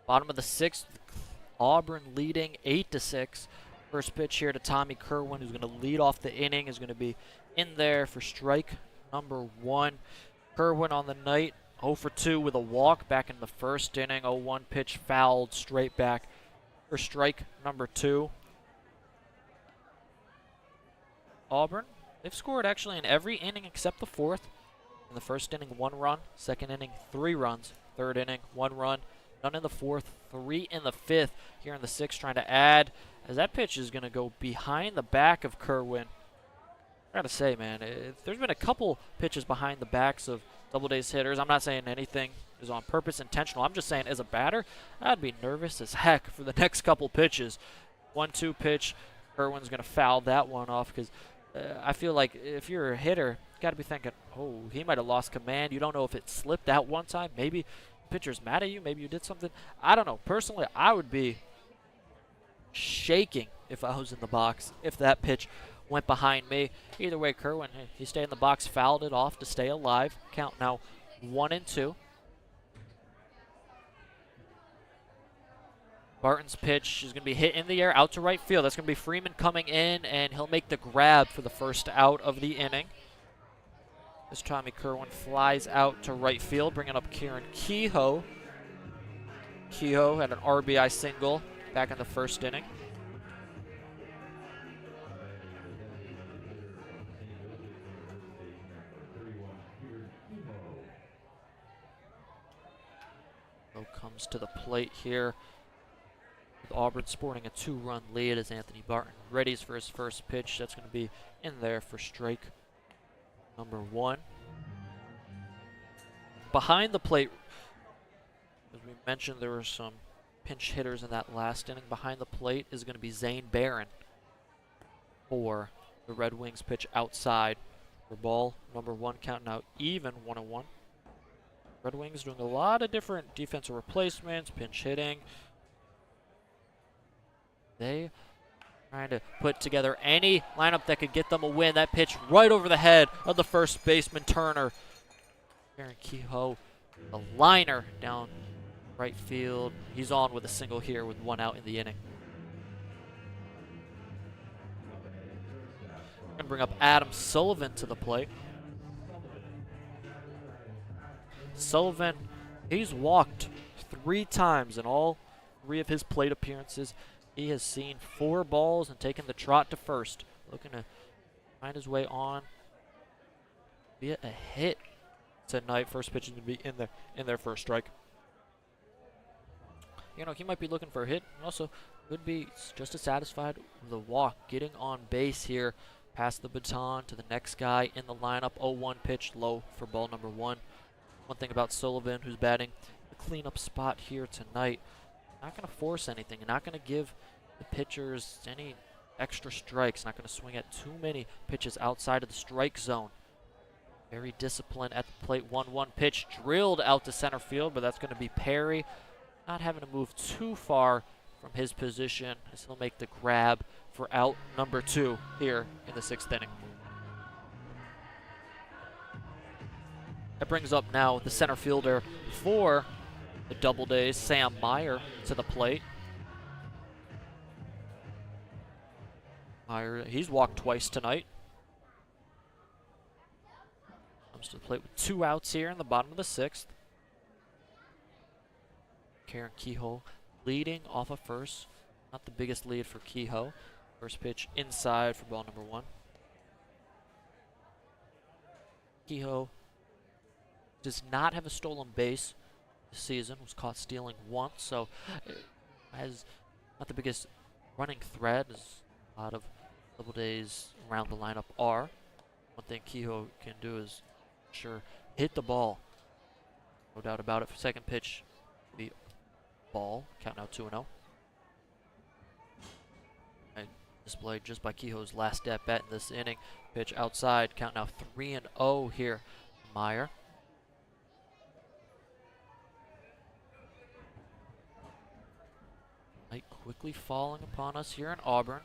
S2: Bottom of the 6th, Auburn leading 8-6. First pitch here to Tommy Kerwin, who's going to lead off the inning, is going to be in there for strike number 1. Kerwin on the night, 0 for 2 with a walk back in the first inning. 0-1 pitch fouled straight back for strike number 2. Auburn, they've scored actually in every inning except the 4th. In the first inning, 1 run. Second inning, 3 runs. Third inning, 1 run. None in the 4th, 3 in the 5th. Here in the 6th, trying to add, as that pitch is going to go behind the back of Kerwin. I gotta say, man, there's been a couple pitches behind the backs of Doubledays hitters. I'm not saying anything is on purpose, intentional. I'm just saying, as a batter, I'd be nervous as heck for the next couple pitches. 1-2 pitch, Kerwin's going to foul that one off because I feel like if you're a hitter, you got to be thinking, oh, he might have lost command. You don't know if it slipped out one time. Maybe the pitcher's mad at you. Maybe you did something. I don't know. Personally, I would be shaking if I was in the box if that pitch went behind me. Either way, Kerwin, he stayed in the box, fouled it off to stay alive. Count now 1-2. Barton's pitch is going to be hit in the air out to right field. That's going to be Freeman coming in, and he'll make the grab for the first out of the inning. As Tommy Kerwin flies out to right field, bringing up Kieran Kehoe. Kehoe had an RBI single back in the first inning. Kehoe comes to the plate here, with Auburn sporting a 2-run lead as Anthony Barton readies for his first pitch. That's going to be in there for strike number 1. Behind the plate, as we mentioned, there were some pinch hitters in that last inning. Behind the plate is going to be Zane Barron for the Red Wings. Pitch outside for ball number 1, counting out even 1-1. Red Wings doing a lot of different defensive replacements, pinch hitting. They trying to put together any lineup that could get them a win. That pitch right over the head of the first baseman, Turner. Kieran Kehoe, a liner down right field. He's on with a single here with 1 out in the inning. We're going to bring up Adam Sullivan to the plate. Sullivan, he's walked 3 times in all 3 of his plate appearances. He has seen 4 balls and taken the trot to first. Looking to find his way on. Be a hit tonight. First pitch is going to be in there for a strike. You know, he might be looking for a hit. Also, could be just as satisfied with a walk. Getting on base here. Pass the baton to the next guy in the lineup. 0-1 pitch low for ball number 1. One thing about Sullivan, who's batting the cleanup spot here tonight, not going to force anything, not going to give the pitchers any extra strikes, not going to swing at too many pitches outside of the strike zone. Very disciplined at the plate. 1-1 pitch drilled out to center field, but that's going to be Perry. Not having to move too far from his position as he'll make the grab for out number 2 here in the 6th inning. That brings up now the center fielder for the Doubledays, Sam Meyer, to the plate. Meyer, he's walked twice tonight. Comes to the plate with 2 outs here in the bottom of the 6th. Kieran Kehoe leading off of first. Not the biggest lead for Kehoe. First pitch inside for ball number 1. Kehoe does not have a stolen base this season. Was caught stealing once, so has not the biggest running threat as a lot of Doubledays around the lineup are. One thing Kehoe can do is sure hit the ball. No doubt about it. For second pitch, the ball. Count now 2-0. Displayed just by Kehoe's last at bat in this inning. Pitch outside. Count now 3-0 here. Meyer. Night quickly falling upon us here in Auburn.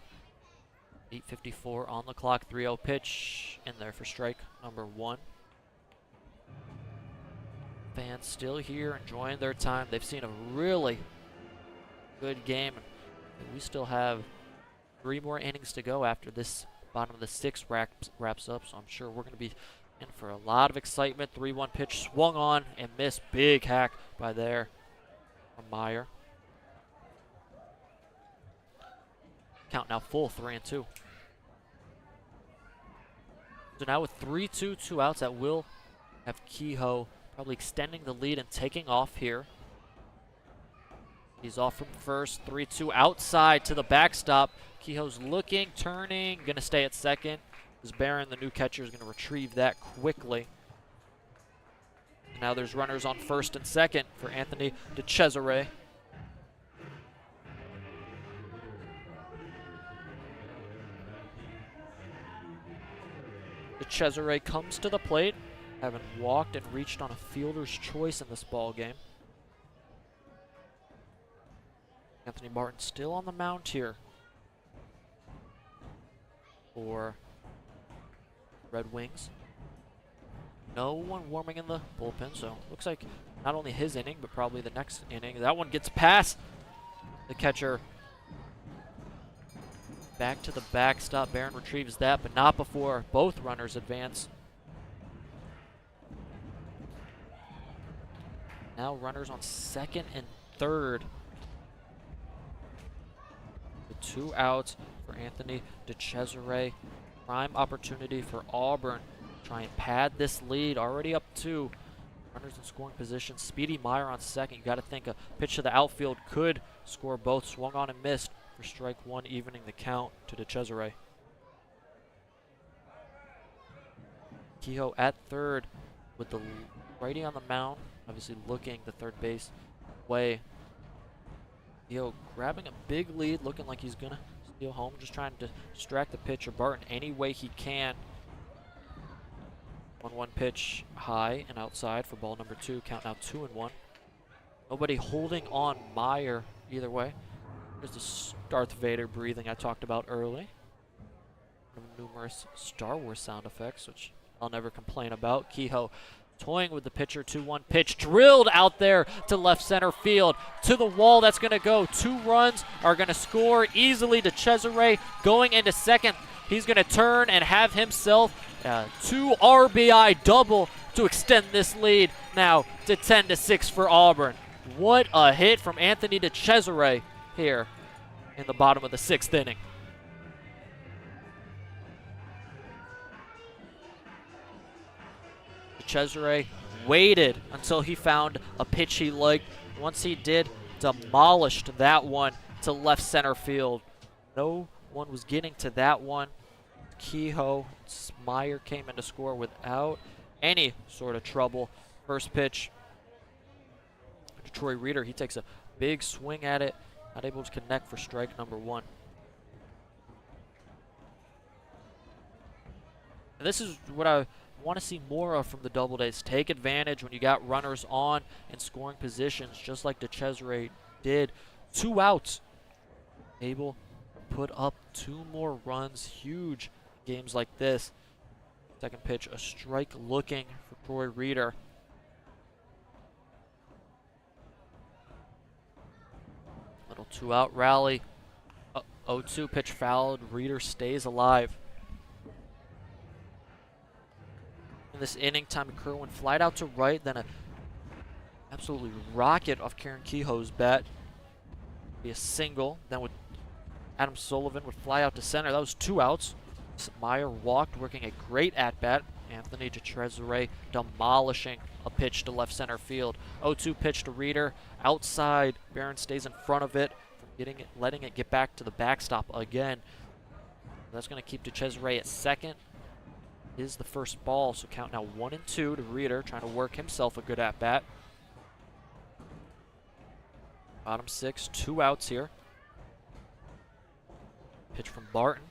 S2: 8:54 on the clock. 3-0 pitch in there for strike number 1. Fans still here enjoying their time. They've seen a really good game. And we still have 3 more innings to go after this bottom of the 6th wraps up, so I'm sure we're going to be in for a lot of excitement. 3-1 pitch swung on and missed. Big hack by there from Meyer. Count now full, 3-2. So now with 3-2, 2 outs, that will have Kehoe probably extending the lead and taking off here. He's off from first, 3-2 outside to the backstop. Kehoe's looking, turning, gonna stay at second. As Barron, the new catcher, is gonna retrieve that quickly. And now there's runners on first and second for Anthony DeCesare. DeCesare comes to the plate, having walked and reached on a fielder's choice in this ball game. Anthony Martin still on the mound here for Red Wings. No one warming in the bullpen, so looks like not only his inning, but probably the next inning. That one gets past the catcher. Back to the backstop. Barron retrieves that, but not before both runners advance. Now runners on second and third. The 2 outs for Anthony DeCesare. Prime opportunity for Auburn. Try and pad this lead. Already up 2. Runners in scoring position. Speedy Meyer on second. You got to think a pitch to the outfield could score both. Swung on and missed for strike 1, evening the count to DeCesare. Kehoe at third with the righty on the mound. Obviously looking the third base way. Kehoe grabbing a big lead, looking like he's going to steal home. Just trying to distract the pitcher, Barton, any way he can. 1-1 pitch high and outside for ball number 2. Count now 2-1. Nobody holding on Meyer either way. There's the Darth Vader breathing I talked about early. Numerous Star Wars sound effects, which I'll never complain about. Kehoe toying with the pitcher. 2-1 pitch drilled out there to left center field. To the wall, that's going to go. 2 runs are going to score easily. DeCesare going into second. He's going to turn and have himself a 2 RBI double to extend this lead now to 10-6 for Auburn. What a hit from Anthony DeCesare here in the bottom of the 6th inning. DeCesare waited until he found a pitch he liked. Once he did, demolished that one to left center field. No one was getting to that one. Kehoe, Meyer came in to score without any sort of trouble. First pitch, Troy Reeder, he takes a big swing at it, not able to connect for strike number 1. And this is what I want to see more of from the Doubledays. Take advantage when you got runners on in scoring positions, just like DeCesare did. 2 outs, able to put up 2 more runs. Huge games like this. Second pitch, a strike looking for Troy Reeder. Little 2-out rally. 0-2 pitch fouled. Reeder stays alive. In this inning, Tommy Kerwin flied out to right, then a absolutely rocket off Karen Kehoe's bat. Be a single. Then with Adam Sullivan would fly out to center. That was 2 outs. Meyer walked, working a great at-bat. Anthony DeCesare demolishing a pitch to left center field. 0-2 pitch to Reeder. Outside, Barron stays in front of it, letting it get back to the backstop again. That's going to keep DeCesare at second. Is the first ball, so count now 1-2 to Reeder, trying to work himself a good at-bat. Bottom 6, 2 outs here. Pitch from Barton.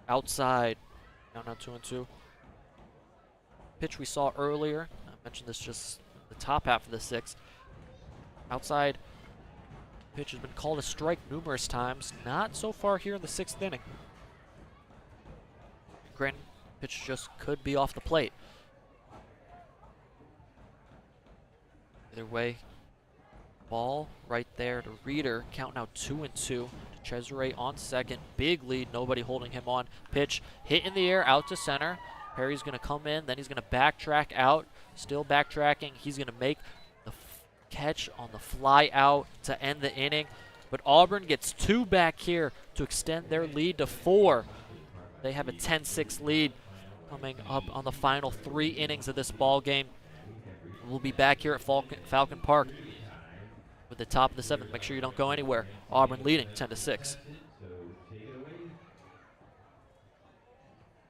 S2: Outside, count now 2-2. Pitch we saw earlier, I mentioned this just the top half of the 6th. Outside, pitch has been called a strike numerous times, not so far here in the 6th inning. Granted, pitch just could be off the plate. Either way, Ball right there to Reeder. Count now 2-2 to Cesare on second. Big lead, nobody holding him on. Pitch hit in the air out to center. Perry's going to come in, then he's going to backtrack out. Still backtracking. He's going to make the catch on the fly out to end the inning. But Auburn gets 2 back here to extend their lead to 4. They have a 10-6 lead coming up on the final 3 innings of this ball game. We'll be back here at Falcon Park with the top of the 7th. Make sure you don't go anywhere. Auburn leading 10-6.
S1: So take it away.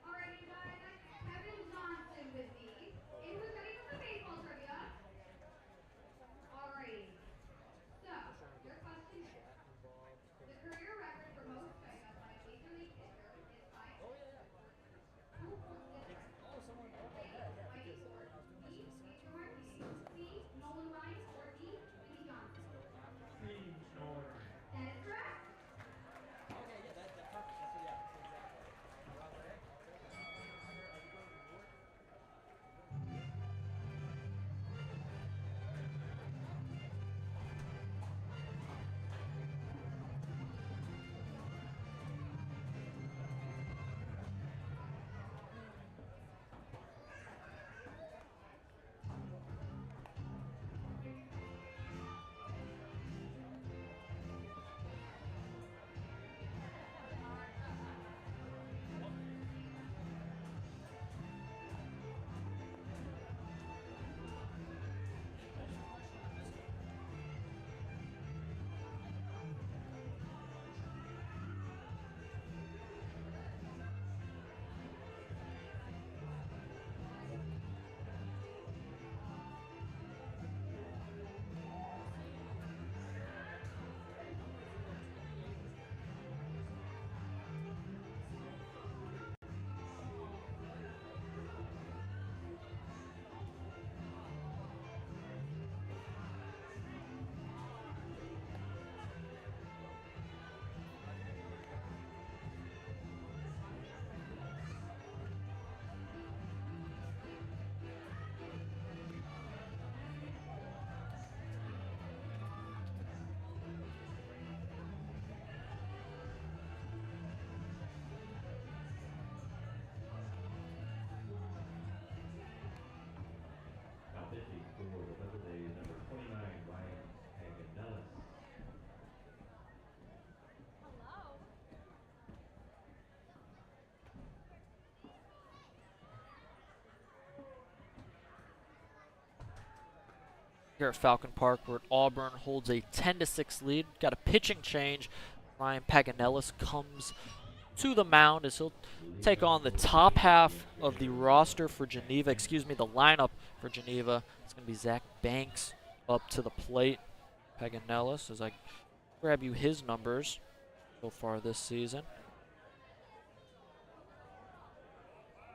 S3: Alrighty, guys, Kevin Johnson with me. And who's ready for some baseball trivia? Alrighty. So, your question is, the career record for most strikeouts by a major league pitcher is 5. Who holds this record? A. Mikey Ford, B. Pedro Martinez, C. Nolan Ryan, or D. Vinny Johnson? That is correct.
S1: Now pitching for the Doubledays, number 29, Ryan Paganellis.
S2: Here at Falcon Park, where Auburn holds a 10-6 lead. Got a pitching change. Ryan Paganellis comes to the mound as he'll take on the top half of the roster for Geneva. The lineup for Geneva. It's going to be Zach Banks up to the plate. Paganellis, as I grab you his numbers so far this season.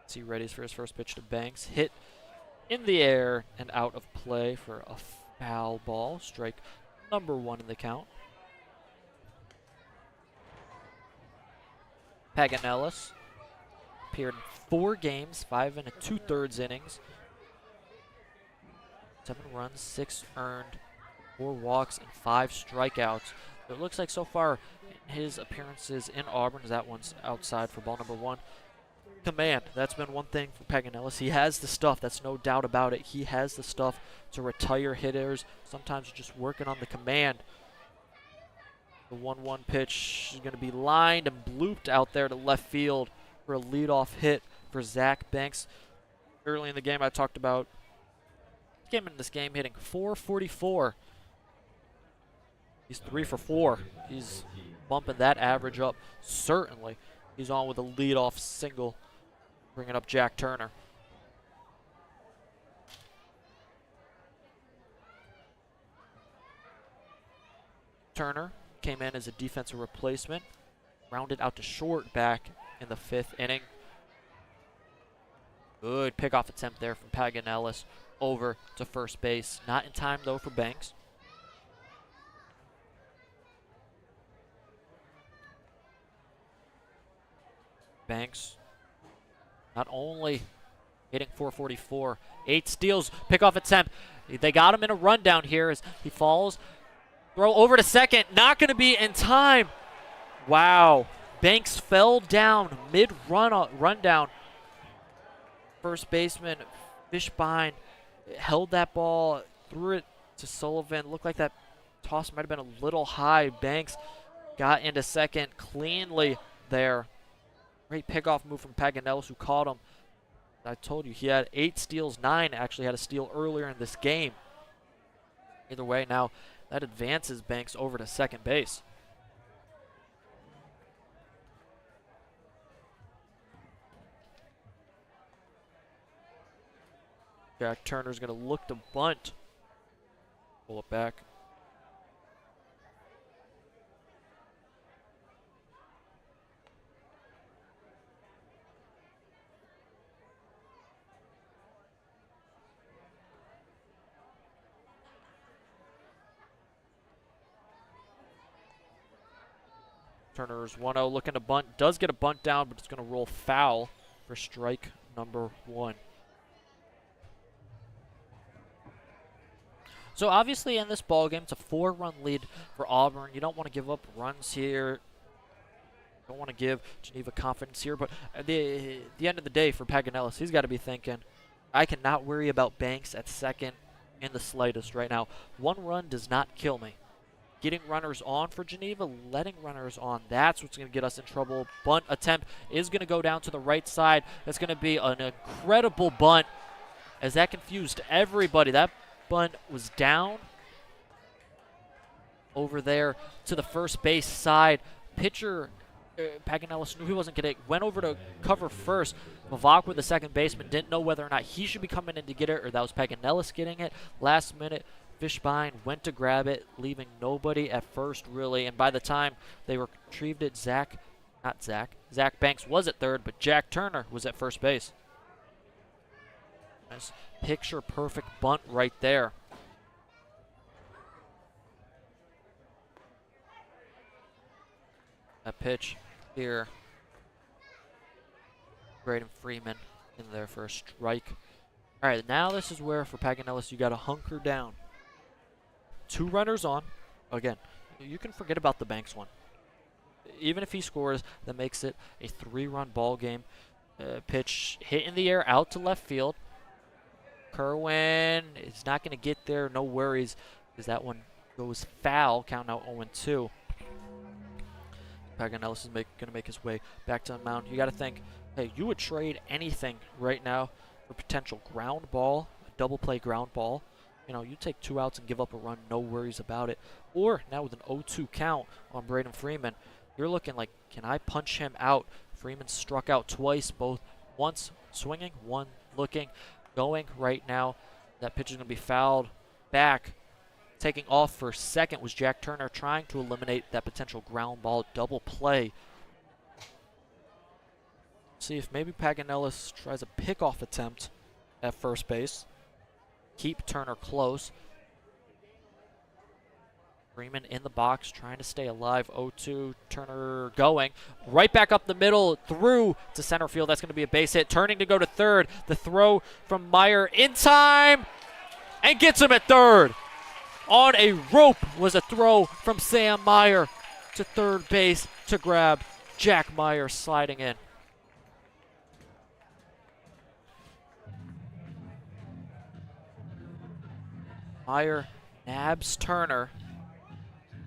S2: As he readies for his first pitch to Banks. Hit in the air and out of play for a foul ball. Strike number 1 in the count. Paganellis appeared in 4 games, 5 2/3 innings. 7 runs, 6 earned, 4 walks, and 5 strikeouts. So it looks like so far in his appearances in Auburn, that one's outside for ball number 1. Command, that's been one thing for Paganellis. He has the stuff, that's no doubt about it. He has the stuff to retire hitters. Sometimes just working on the command. The 1-1 pitch is going to be lined and blooped out there to left field for a leadoff hit for Zach Banks. Early in the game, I talked about he came in this game hitting .444. He's 3 for 4. He's bumping that average up. Certainly, he's on with a leadoff single, bringing up Jack Turner. Turner came in as a defensive replacement, rounded out to short back in the 5th inning. Good pickoff attempt there from Paganellis over to first base. Not in time, though, for Banks. Banks not only hitting .444, 8 steals, pickoff attempt. They got him in a rundown here as he falls Throw over to second. Not going to be in time. Wow. Banks fell down mid-rundown. First baseman Fishbein held that ball, threw it to Sullivan. Looked like that toss might have been a little high. Banks got into second cleanly there. Great pickoff move from Paganellis, who caught him. I told you, he had 8 steals, 9 actually had a steal earlier in this game. Either way, now that advances Banks over to second base. Jack Turner's going to look to bunt. Pull it back. Turner's 1-0 looking to bunt. Does get a bunt down, but it's going to roll foul for strike number 1. So obviously in this ballgame, it's a 4-run lead for Auburn. You don't want to give up runs here. Don't want to give Geneva confidence here. But at the end of the day for Paganellis, he's got to be thinking, I cannot worry about Banks at second in the slightest right now. 1 run does not kill me. Getting runners on for Geneva, letting runners on, that's what's going to get us in trouble. Bunt attempt is going to go down to the right side. That's going to be an incredible bunt as that confused everybody. That bunt was down over there to the first base side. Pitcher Paganellis knew he wasn't going to, went over to cover first. Mavak, the second baseman, didn't know whether or not he should be coming in to get it or that was Paganellis getting it. Last minute, Fishbein went to grab it, leaving nobody at first, really. And by the time they retrieved it, Zach Banks was at third, but Jack Turner was at first base. Nice picture-perfect bunt right there. That pitch here. Braden Freeman in there for a strike. All right, now this is where, for Paganellis, you got to hunker down. 2 runners on. Again, you can forget about the Banks one. Even if he scores, that makes it a 3-run ball game. Pitch hit in the air out to left field. Kerwin is not going to get there. No worries, because that one goes foul. Count out 0-2. Paganellis is going to make his way back to the mound. You got to think, hey, you would trade anything right now for potential ground ball, a double play ground ball. You know, you take 2 outs and give up a run, no worries about it. Or now with an 0-2 count on Braden Freeman, you're looking like, can I punch him out? Freeman struck out twice, both once swinging, one looking, going right now. That pitch is going to be fouled back. Taking off for second was Jack Turner, trying to eliminate that potential ground ball double play. See if maybe Paganellis tries a pickoff attempt at first base. Keep Turner close. Freeman in the box, trying to stay alive. 0-2, Turner going. Right back up the middle, through to center field. That's going to be a base hit. Turning to go to third. The throw from Meyer in time, and gets him at third. On a rope was a throw from Sam Meyer to third base to grab Jack Meyer sliding in. Meyer nabs Turner.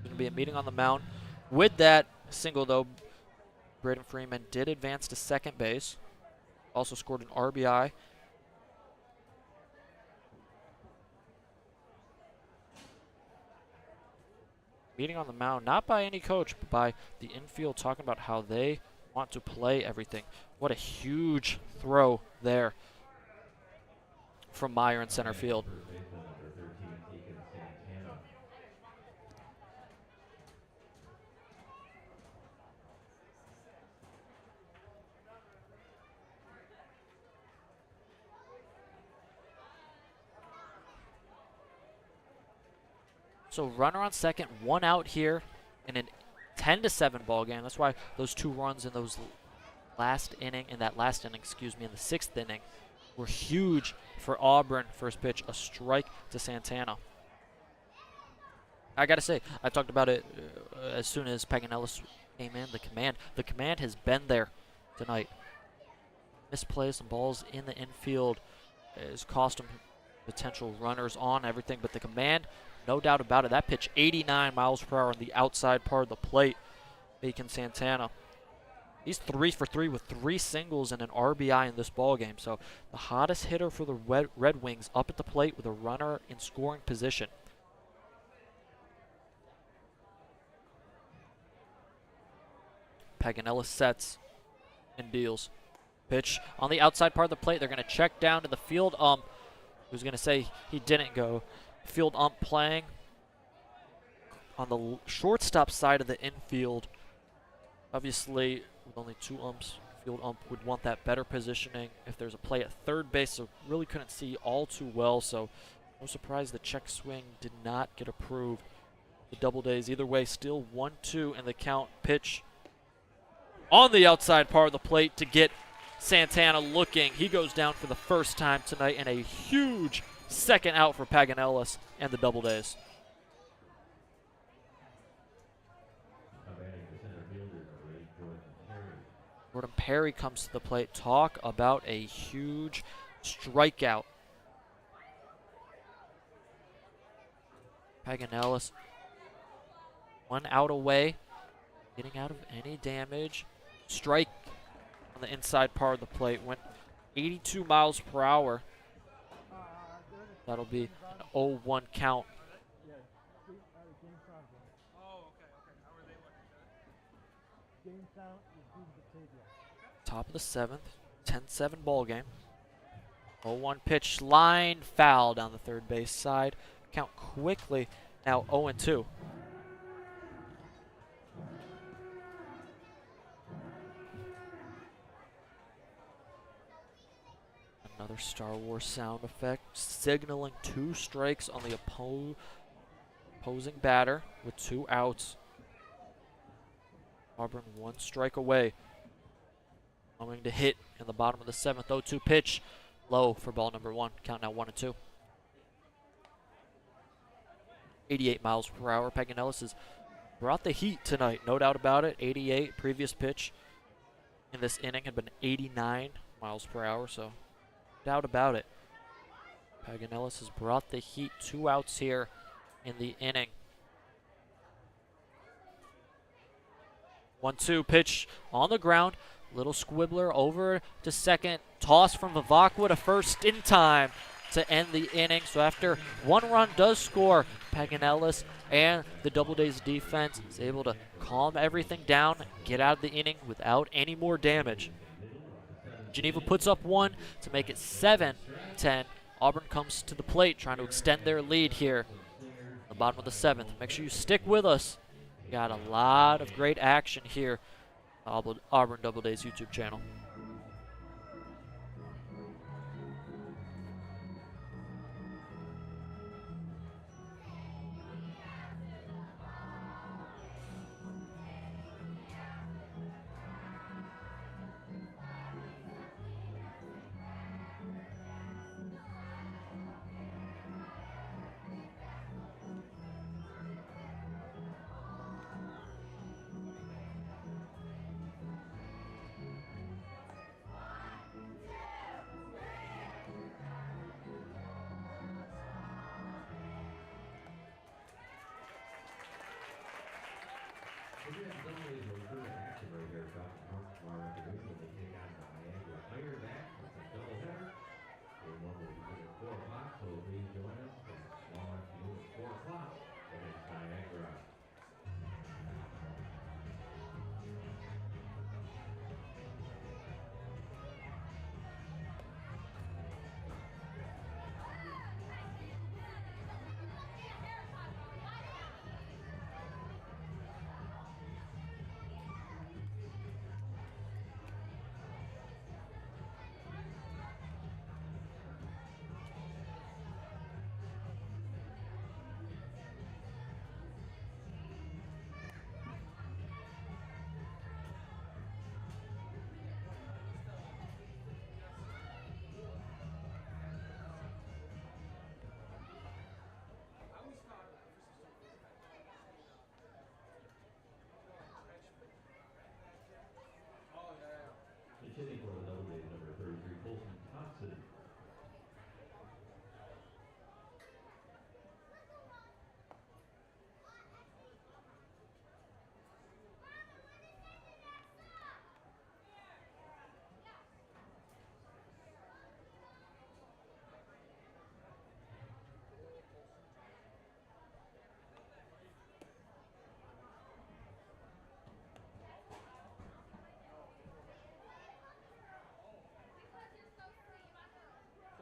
S2: Going to be a meeting on the mound. With that single, though, Braden Freeman did advance to second base. Also scored an RBI. Meeting on the mound, not by any coach, but by the infield, talking about how they want to play everything. What a huge throw there from Meyer in center field. So runner on second, 1 out here in a 10-7 ball game. That's why those 2 runs in those last inning, in the 6th inning, were huge for Auburn. First pitch, a strike to Santana. I gotta say, I talked about it as soon as Paganellis came in. The command has been there tonight. Misplays some balls in the infield has cost him potential runners on everything, but the command, no doubt about it. That pitch, 89 miles per hour on the outside part of the plate. Bacon Santana. He's 3 for 3 with 3 singles and an RBI in this ball game. So the hottest hitter for the Red Wings up at the plate with a runner in scoring position. Paganellis sets and deals. Pitch on the outside part of the plate. They're going to check down to the field ump, who's going to say he didn't go. Field ump playing on the shortstop side of the infield. Obviously, with only 2 umps, field ump would want that better positioning if there's a play at third base, so really couldn't see all too well, so no surprise the check swing did not get approved. The Doubledays, either way, still 1-2 in the count. Pitch on the outside part of the plate to get Santana looking. He goes down for the first time tonight, and a huge second out for Paganellis and the Doubledays. Jordan Perry comes to the plate. Talk about a huge strikeout. Paganellis 1 out away, getting out of any damage. Strike on the inside part of the plate. Went 82 miles per hour. That'll be an 0-1 count. Top of the 7th, 10-7 ball game. 0-1 pitch, line foul down the third base side. Count quickly, now 0-2. Another Star Wars sound effect, signaling 2 strikes on the opposing batter with 2 outs. Auburn 1 strike away. Going to hit in the bottom of the 7th. 0-2 pitch, low for ball number 1. Count now 1-2. 88 miles per hour. Paganellis has brought the heat tonight, no doubt about it. 88. Previous pitch in this inning had been 89 miles per hour, so no doubt about it. Paganellis has brought the heat. 2 outs here in the inning. 1-2 pitch on the ground. Little squibbler over to second. Toss from Vivacqua to first in time to end the inning. So after 1 run does score, Paganellis and the Doubledays defense is able to calm everything down, get out of the inning without any more damage. Geneva puts up 1 to make it 7-10. Auburn comes to the plate trying to extend their lead here. The bottom of the 7th. Make sure you stick with us. We got a lot of great action here. Auburn Doubledays YouTube channel.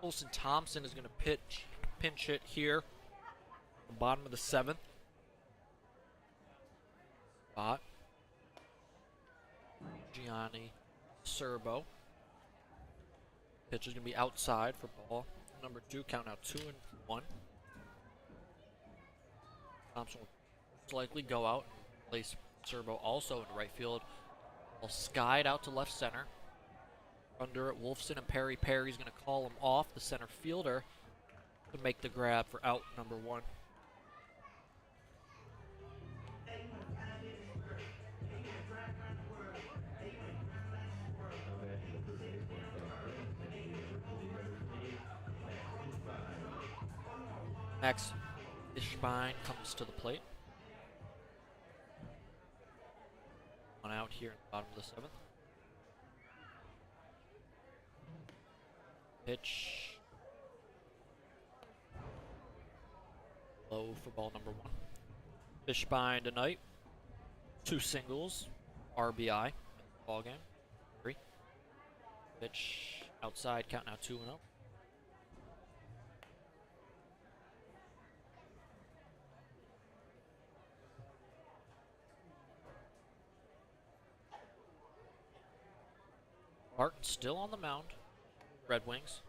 S2: Wilson Thompson is going to pinch hit here. The bottom of the 7th. Spot. Gianni Serbo. Pitch is going to be outside for ball number 2. Count now 2-1. Thompson will likely go out and place Serbo also in right field. Ball skied out to left center. Under it, Wolfson and Perry. Perry's going to call him off, the center fielder, to make the grab for out number 1. Max Fishbein comes to the plate. One out here in the bottom of the 7th. Pitch. Low for ball number 1. Fishbein tonight. 2 singles. RBI in the ball game. 3. Pitch outside. Count now 2-0. Barton still on the mound. Red Wings.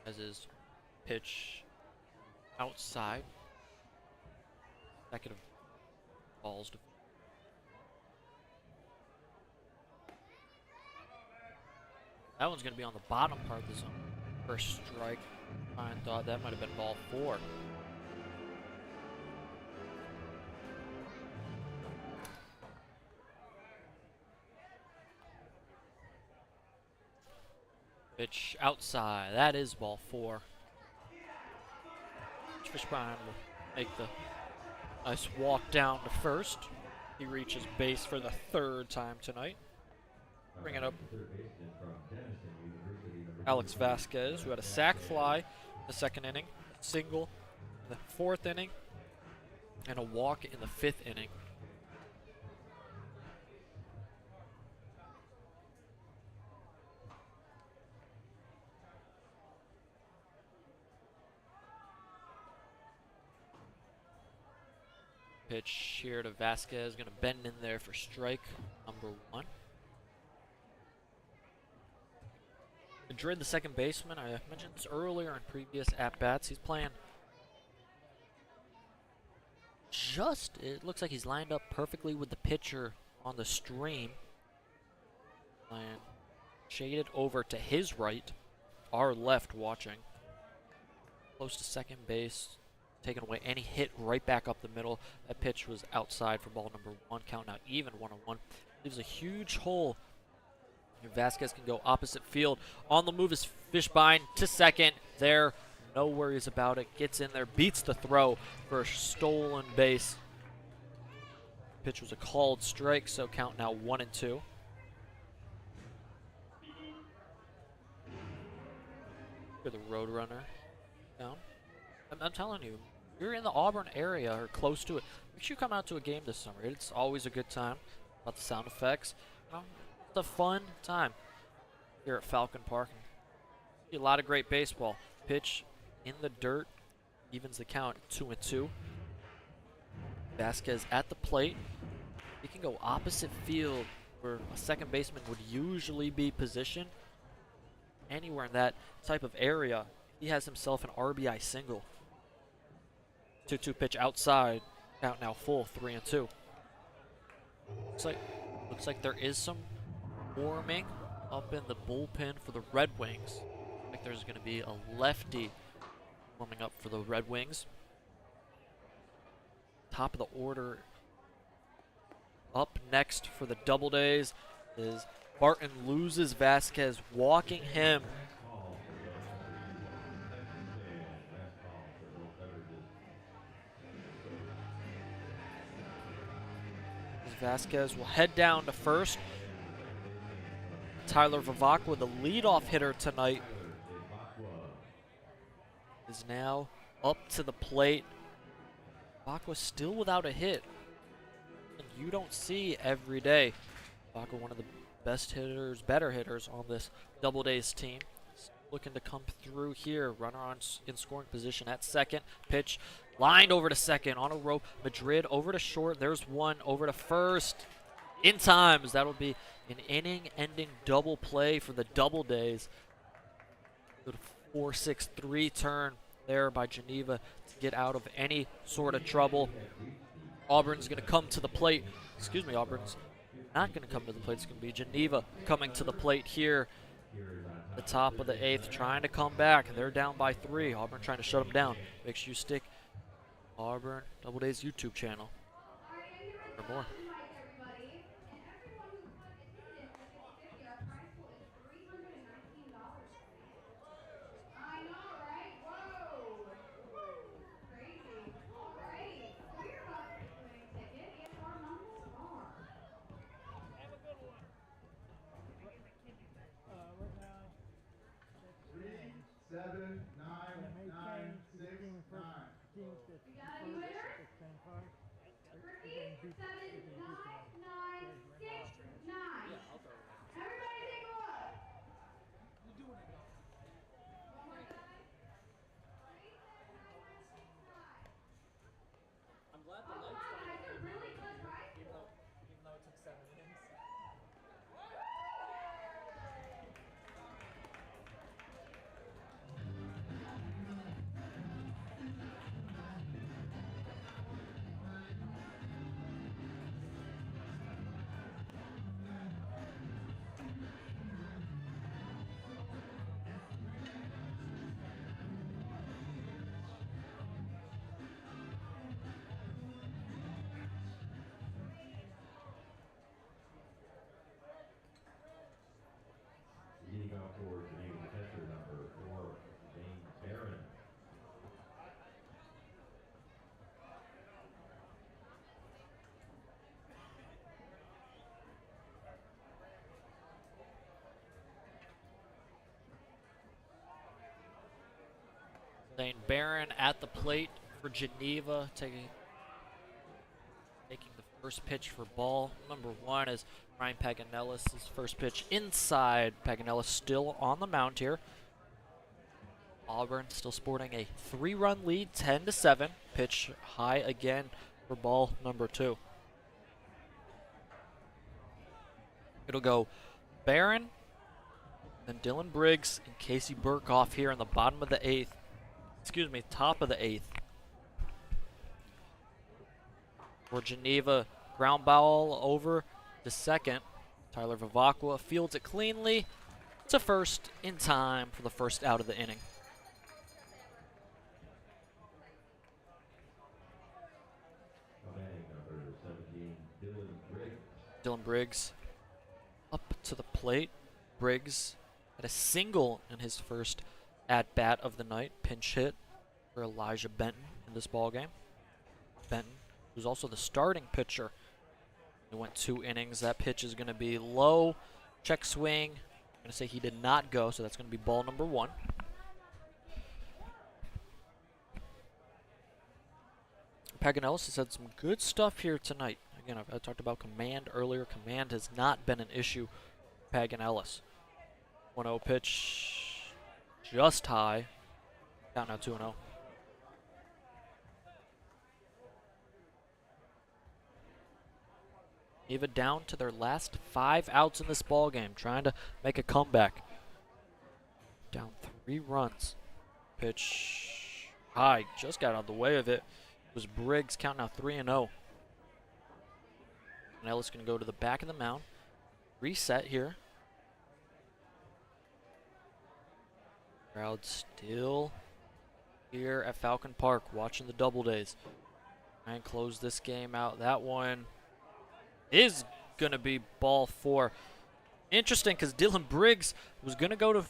S2: As his pitch outside. Second of balls to that one's going to be on the bottom part of the zone. First strike. I thought that might have been ball 4. Pitch outside. That is ball 4. Fishbein will make the nice walk down to first. He reaches base for the 3rd time tonight. Bring it up. Alex Vasquez, who had a sac fly in the 2nd inning, a single in the 4th inning, and a walk in the 5th inning. Pitch here to Vasquez, going to bend in there for strike number 1. Madrid, the second baseman, I mentioned this earlier in previous at-bats. He's playing it looks like he's lined up perfectly with the pitcher on the stream. Playing shaded over to his right, our left watching. Close to second base. Taken away any hit right back up the middle. That pitch was outside for ball number 1. Count now even 1-1. Leaves a huge hole. Vasquez can go opposite field. On the move is Fishbein to second. There, no worries about it. Gets in there, beats the throw for a stolen base. Pitch was a called strike, so count now 1-2. Look at the Roadrunner down. I'm telling you, if you're in the Auburn area or close to it, make sure you come out to a game this summer. It's always a good time. About the sound effects. It's a fun time here at Falcon Park. See a lot of great baseball. Pitch in the dirt, evens the count 2-2. Vasquez at the plate. He can go opposite field where a second baseman would usually be positioned. Anywhere in that type of area, he has himself an RBI single. 2-2 pitch outside. Count now full, 3-2. Looks like there is some warming up in the bullpen for the Red Wings. I think there's going to be a lefty warming up for the Red Wings. Top of the order. Up next for the Doubledays is Barton loses Vasquez, walking him. Vasquez will head down to first. Tyler Vivacqua, the leadoff hitter tonight, is now up to the plate. Vivacqua still without a hit. And you don't see every day. Baca, one of the best hitters, better hitters on this Doubledays team. Looking to come through here. Runner in scoring position at second. Pitch lined over to second on a rope. Madrid over to short. There's one over to first. In times. That'll be an inning-ending double play for the Doubledays. Good 4-6-3 turn there by Geneva to get out of any sort of trouble. Auburn's going to come to the plate. Excuse me, Auburn's not going to come to the plate. It's going to be Geneva coming to the plate here. The top of the 8th, trying to come back. They're down by 3. Auburn trying to shut them down. Make sure you stick Auburn Doubledays YouTube channel for more.
S4: Seven, nine, nine, 6, 9.
S3: You got any winners? Repeat, 7, 9, 9, 6, 9. Everybody take a look. One more time. 3, 7, 9, 9, 6, 9.
S2: I'm glad
S3: Oh, come on, guys, you're really good, right?
S2: even though it took 7 innings.
S1: Leading off for Geneva catcher number 4, James Barron.
S2: Zane Barron at the plate for Geneva, taking the first pitch for ball number 1 is Ryan Paganellis' first pitch inside. Paganellis still on the mound here. Auburn still sporting a 3-run lead, 10-7. Pitch high again for ball number 2. It'll go Barron, then Dylan Briggs and Casey Burkhoff here in the bottom of the 8th. Excuse me, top of the 8th. For Geneva, ground ball over to second. Tyler Vivacqua fields it cleanly to first in time for the first out of the inning.
S1: Batting number 17, Dylan Briggs.
S2: Dylan Briggs up to the plate. Briggs had a single in his first at-bat of the night. Pinch hit for Elijah Benton in this ball game. Benton, who's also the starting pitcher. He went 2 innings. That pitch is going to be low. Check swing. I'm going to say he did not go, so that's going to be ball number 1. Paganellis has had some good stuff here tonight. Again, I talked about command earlier. Command has not been an issue for Paganellis. 1-0 pitch, just high. Count now 2-0. Even down to their last 5 outs in this ball game, trying to make a comeback. Down 3 runs. Pitch high, just got out of the way of it. It was Briggs, count now 3-0. And Ellis going to go to the back of the mound. Reset here. Crowd still here at Falcon Park watching the Doubledays. And close this game out. That one is going to be ball 4. Interesting because Dylan Briggs was going to go to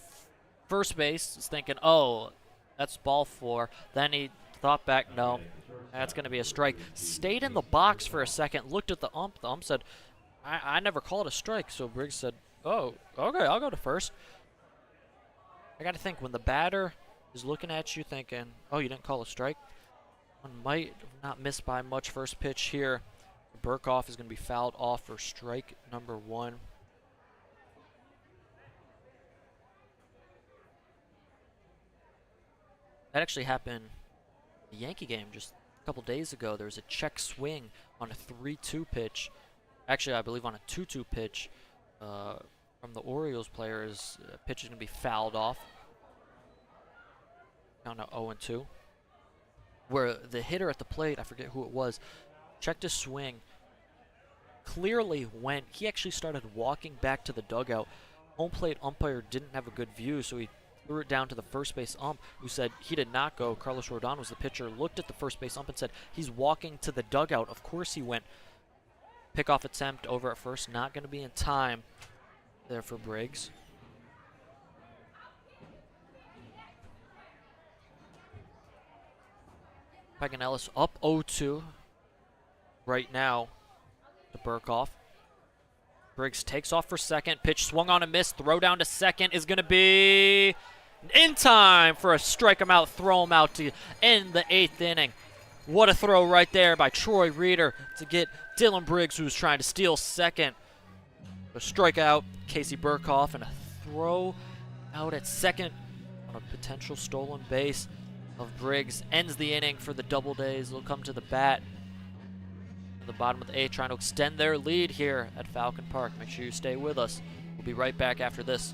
S2: first base. Was thinking, oh, that's ball 4. Then he thought back, no, that's going to be a strike. Stayed in the box for a second, looked at the ump. The ump said, I never called a strike. So Briggs said, oh, okay, I'll go to first. I got to think, when the batter is looking at you thinking, oh, you didn't call a strike, one might not miss by much first pitch here. Burkhoff is going to be fouled off for strike number 1. That actually happened in the Yankee game just a couple days ago. There was a check swing on a 3-2 pitch. Actually, I believe on a 2-2 pitch from the Orioles players. Pitch is going to be fouled off. Count now 0-2. Where the hitter at the plate, I forget who it was, checked his swing. Clearly went, he actually started walking back to the dugout. Home plate umpire didn't have a good view, so he threw it down to the first base ump, who said he did not go. Carlos Rodon was the pitcher, looked at the first base ump and said, he's walking to the dugout. Of course he went. Pickoff attempt over at first, not going to be in time there for Briggs. Paganellis up 0-2 right now to Burkhoff. Briggs takes off for second. Pitch swung on a miss. Throw down to second is going to be in time for a strike him out, throw him out to end the 8th inning. What a throw right there by Troy Reeder to get Dylan Briggs, who was trying to steal second. A strikeout, Casey Burkhoff, and a throw out at second on a potential stolen base of Briggs ends the inning for the Doubledays. They'll come to the bat at the bottom of the 8th, trying to extend their lead here at Falcon Park. Make sure you stay with us. We'll be right back after this.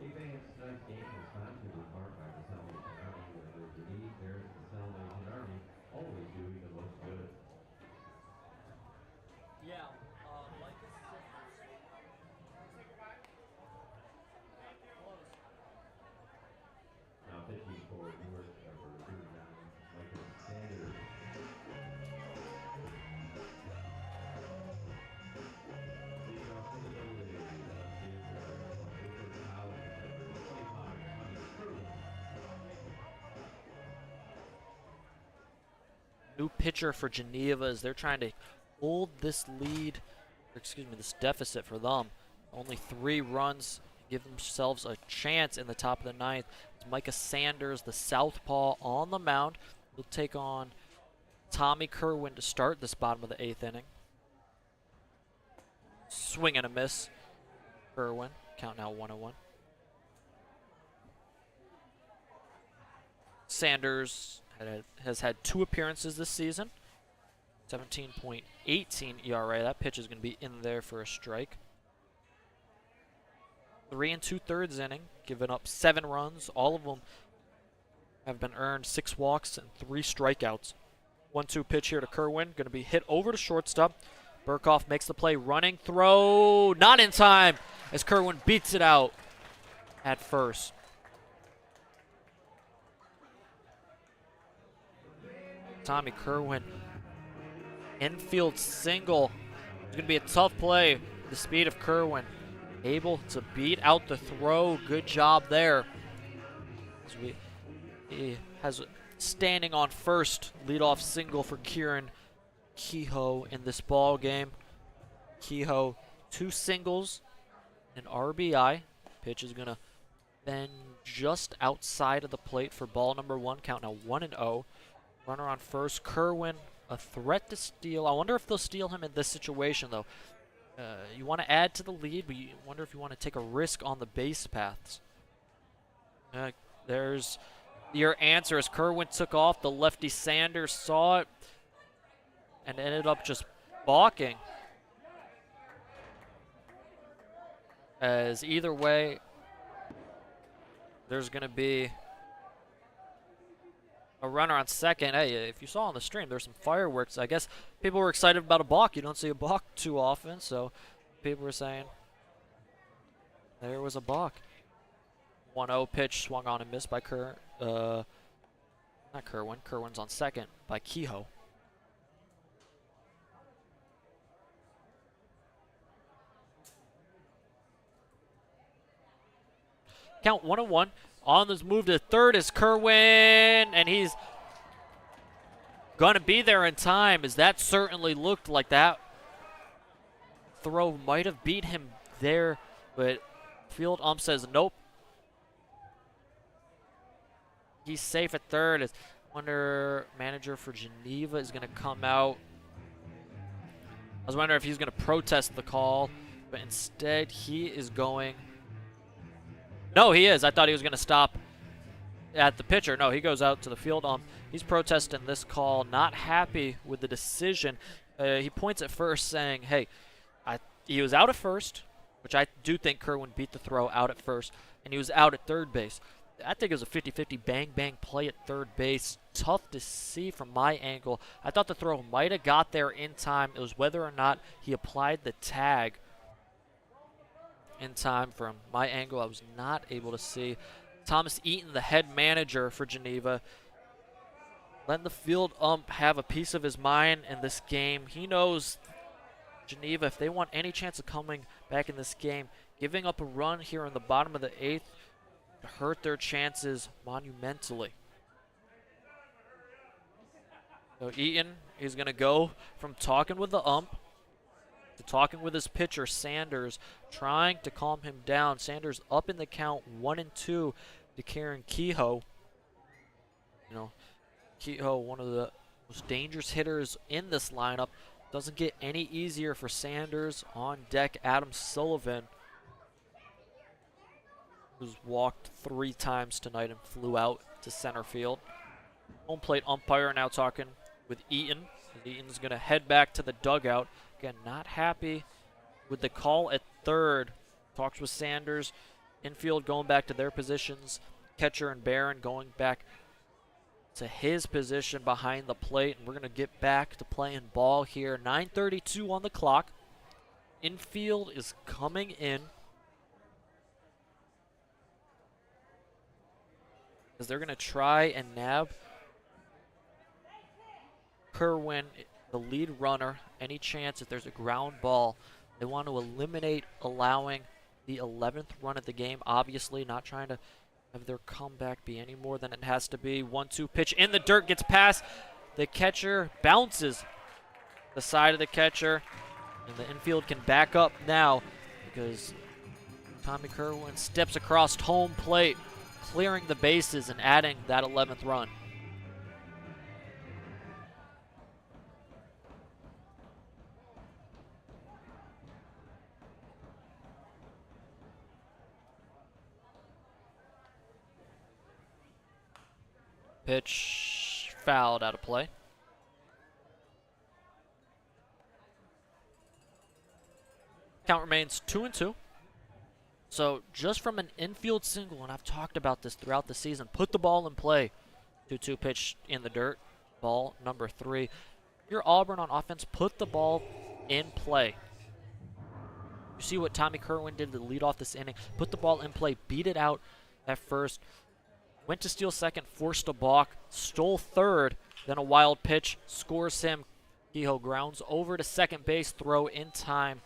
S1: Hey fans, tonight's game is sponsored in part by the Salvation Army, where there's a need, there's the Salvation Army, always doing the most good.
S2: Yeah,
S1: Now pitching for Newark, number 39, Michael Sanders. Leading off for the Doubledays, is Auburn Doubledays, number 25, Tommy Curley.
S2: new pitcher for Geneva as they're trying to hold this lead, or excuse me, this deficit for them. Only 3 runs, give themselves a chance in the top of the 9th. It's Micah Sanders, the southpaw, on the mound. He'll take on Tommy Kerwin to start this bottom of the 8th inning. Swing and a miss. Kerwin, count now 1-1. Sanders has had 2 appearances this season. 17.18 ERA. That pitch is going to be in there for a strike. 3 2/3 inning, giving up 7 runs. All of them have been earned, 6 walks and 3 strikeouts. 1-2 pitch here to Kerwin, going to be hit over to shortstop. Burkhoff makes the play, running throw, not in time as Kerwin beats it out at first. Tommy Kerwin, infield single. It's going to be a tough play. The speed of Kerwin, able to beat out the throw. Good job there. He has standing on first, leadoff single for Kieran Kehoe in this ball game. Kehoe, 2 singles, an RBI. Pitch is going to bend just outside of the plate for ball number 1. Count now 1-0. Runner on first. Kerwin, a threat to steal. I wonder if they'll steal him in this situation, though. You want to add to the lead, but you wonder if you want to take a risk on the base paths. There's your answer as Kerwin took off. The lefty Sanders saw it and ended up just balking. As either way, there's going to be a runner on second. Hey, if you saw on the stream, there's some fireworks. I guess people were excited about a balk. You don't see a balk too often, so people were saying there was a balk. 1-0 pitch swung on and missed by not Kerwin. Kerwin's on second by Kehoe. Count 1-1. On this move to third is Kerwin, and he's going to be there in time, as that certainly looked like that throw might have beat him there, but field ump says nope. He's safe at third. As wonder manager for Geneva is going to come out. I was wondering if he's going to protest the call, but instead he is going. No, he is. I thought he was going to stop at the pitcher. No, he goes out to the field ump. He's protesting this call, not happy with the decision. He points at first saying, hey, he was out at first, which I do think Kerwin beat the throw out at first, and he was out at third base. I think it was a 50-50 bang-bang play at third base. Tough to see from my angle. I thought the throw might have got there in time. It was whether or not he applied the tag in time. From my angle, I was not able to see. Thomas Eaton, the head manager for Geneva, letting the field ump have a piece of his mind in this game. He knows Geneva, if they want any chance of coming back in this game, giving up a run here in the bottom of the 8th hurt their chances monumentally. So Eaton is going to go from talking with the ump to talking with his pitcher Sanders, trying to calm him down. Sanders up in the count 1-2 to Kieran Kehoe. You know, Kehoe, one of the most dangerous hitters in this lineup. Doesn't get any easier for Sanders. On deck, Adam Sullivan, who's walked 3 times tonight and flew out to center field. Home plate umpire now talking with Eaton. Eaton's going to head back to the dugout. Again, not happy with the call at third. Talks with Sanders. Infield going back to their positions. Catcher and Barron going back to his position behind the plate. And we're going to get back to playing ball here. 9:32 on the clock. Infield is coming in, as they're going to try and nab Kerwin, the lead runner. Any chance if there's a ground ball, they want to eliminate allowing the 11th run of the game. Obviously not trying to have their comeback be any more than it has to be. 1-2 pitch in the dirt, gets past the catcher, bounces the side of the catcher, and the infield can back up now because Tommy Kerwin steps across home plate, clearing the bases and adding that 11th run. Pitch fouled out of play. Count remains 2-2. So just from an infield single, and I've talked about this throughout the season, put the ball in play. 2-2 pitch in the dirt. Ball number 3. You're Auburn on offense, put the ball in play. You see what Tommy Kerwin did to lead off this inning. Put the ball in play, beat it out at first. Went to steal second, forced a balk, stole third, then a wild pitch, scores him. Kehoe grounds over to second base, throw in time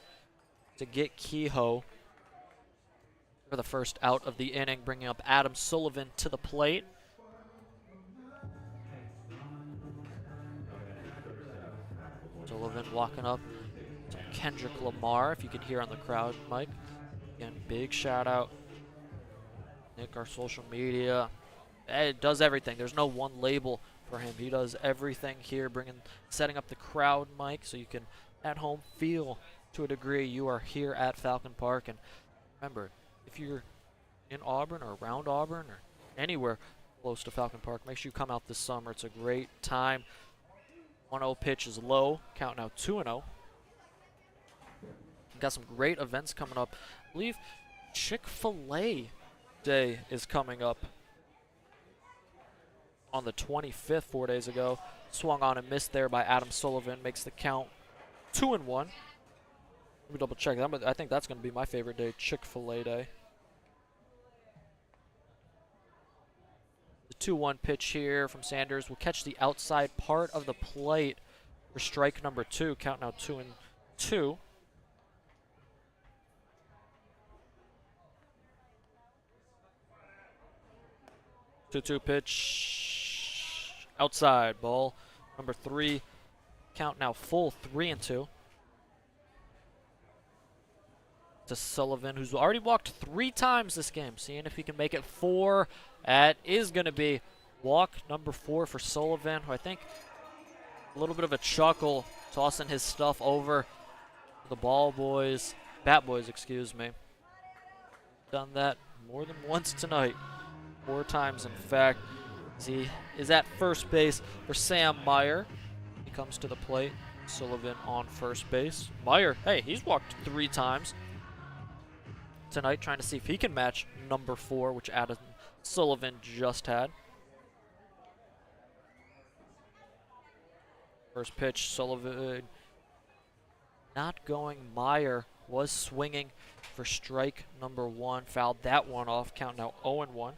S2: to get Kehoe for the first out of the inning, bringing up Adam Sullivan to the plate. Sullivan walking up to Kendrick Lamar, if you can hear on the crowd, Mike. Again, big shout out. Nick, our social media. It does everything. There's no one label for him. He does everything here, setting up the crowd, Mike, so you can at home feel to a degree, you are here at Falcon Park. And remember, if you're in Auburn or around Auburn or anywhere close to Falcon Park, make sure you come out this summer. It's a great time. 1-0 pitch is low. Count now 2-0. We've got some great events coming up. I believe Chick-fil-A Day is coming up on the 25th, 4 days ago. Swung on and missed there by Adam Sullivan. Makes the count 2-1. Let me double check. I think that's going to be my favorite day, Chick-fil-A Day. The 2-1 pitch here from Sanders will catch the outside part of the plate for strike number 2. Count now 2-2. Two pitch outside, ball number 3. Count now full 3-2. To Sullivan, who's already walked 3 times this game, seeing if he can make it 4. That is going to be walk number 4 for Sullivan, who I think a little bit of a chuckle tossing his stuff over the bat boys, excuse me. Done that more than once tonight. 4 times, in fact. He is at first base for Sam Meyer. He comes to the plate. Sullivan on first base. Meyer, hey, he's walked 3 times tonight, trying to see if he can match number 4, which Adam Sullivan just had. First pitch, Sullivan not going. Meyer was swinging for strike number 1. Fouled that one off. Count now 0-1.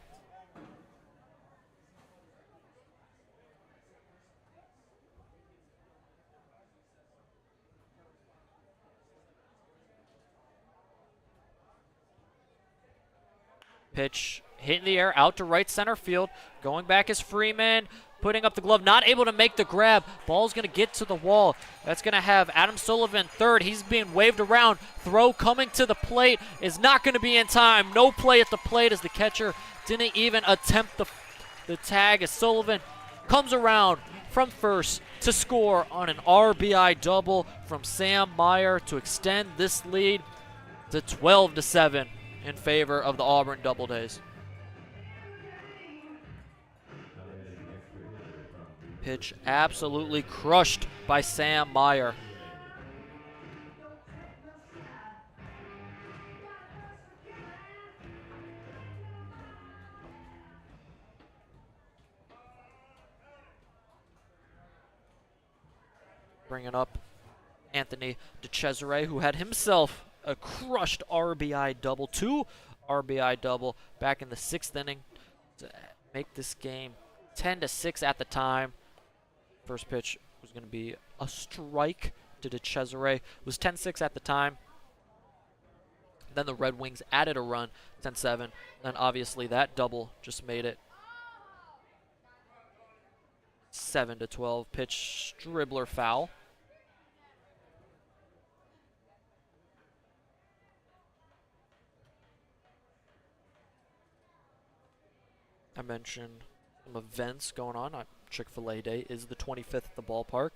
S2: Pitch hit in the air, out to right center field. Going back is Freeman, putting up the glove, not able to make the grab. Ball's going to get to the wall. That's going to have Adam Sullivan third. He's being waved around. Throw coming to the plate is not going to be in time. No play at the plate as the catcher didn't even attempt the tag as Sullivan comes around from first to score on an RBI double from Sam Meyer to extend this lead to 12-7. In favor of the Auburn Doubledays. Pitch absolutely crushed by Sam Meyer. Bringing up Anthony DeCesare, who had himself a crushed RBI double, 2 RBI double back in the 6th inning to make this game 10-6 at the time. First pitch was going to be a strike to DeCesare. It was 10-6 at the time. Then the Red Wings added a run, 10-7. Then obviously that double just made it 7-12. Pitch, dribbler foul. I mentioned some events going on. Chick-fil-A Day is the 25th at the ballpark.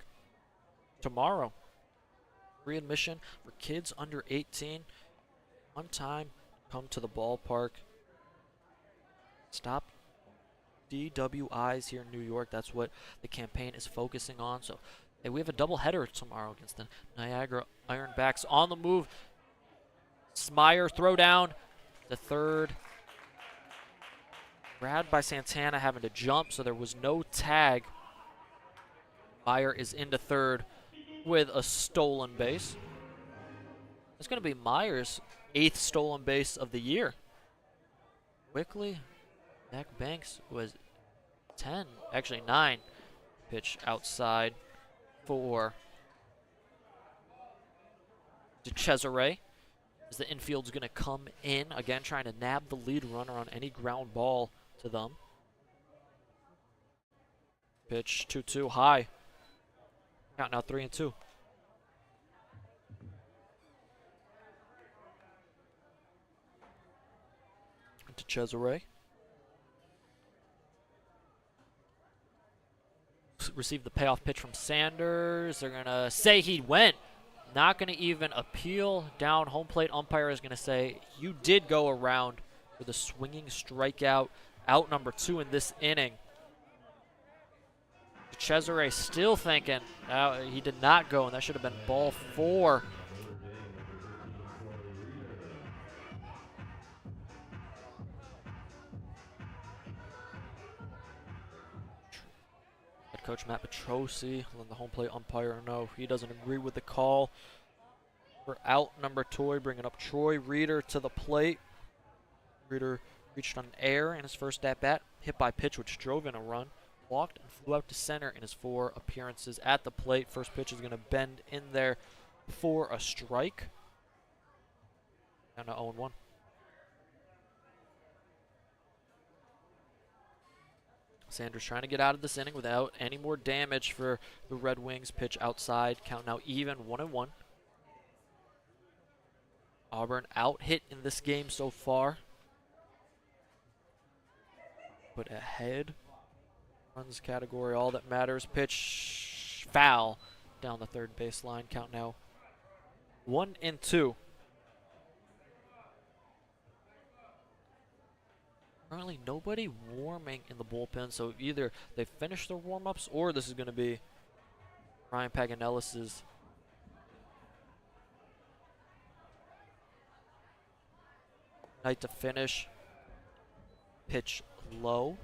S2: Tomorrow, free admission for kids under 18. One time, come to the ballpark. Stop DWIs here in New York. That's what the campaign is focusing on. So, hey, we have a doubleheader tomorrow against the Niagara Ironbacks. On the move, Smyer throw down the third. Grabbed by Santana, having to jump, so there was no tag. Meyer is into third with a stolen base. It's going to be Meyer's 8th stolen base of the year. Quickly, Zach Banks was 10, actually 9. Pitch outside for DeCesare. As the infield's going to come in, again trying to nab the lead runner on any ground ball to them. Pitch 2-2 high. Count now 3-2. DeCesare. Received the payoff pitch from Sanders. They're going to say he went not going to even appeal down. Home plate umpire is going to say, you did go around with a swinging strikeout, out number 2 in this inning. Cesare still thinking he did not go, and that should have been ball 4. Head coach Matt Petrosi letting the home plate umpire know he doesn't agree with the call for out number 2, bringing up Troy Reeder to the plate. Reeder reached on air in his first at-bat, hit by pitch which drove in a run, walked and flew out to center in his 4 appearances at the plate. First pitch is going to bend in there for a strike. Down to 0-1. Sanders trying to get out of this inning without any more damage for the Red Wings. Pitch outside, count now even, 1-1. Auburn out hit in this game so far, but ahead. Runs category, all that matters. Pitch foul down the third baseline. Count now 1-2. Currently nobody warming in the bullpen, so either they finished their warm-ups or this is going to be Ryan Paganellis's night to finish. Pitch low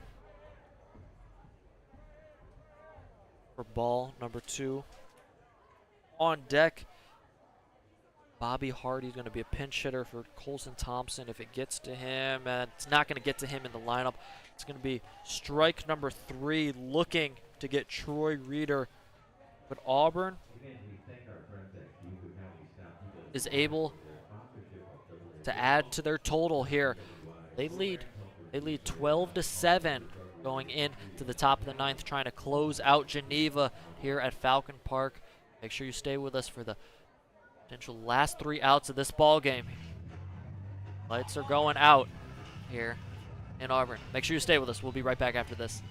S2: for ball number 2. On deck, Bobby Hardy's going to be a pinch hitter for Colson Thompson if it gets to him. It's not going to get to him in the lineup. It's going to be strike number 3, looking to get Troy Reeder. But Auburn is able to add to their total here. They lead 12-7 going into the top of the 9th, trying to close out Geneva here at Falcon Park. Make sure you stay with us for the potential last 3 outs of this ball game. Lights are going out here in Auburn. Make sure you stay with us. We'll be right back after this.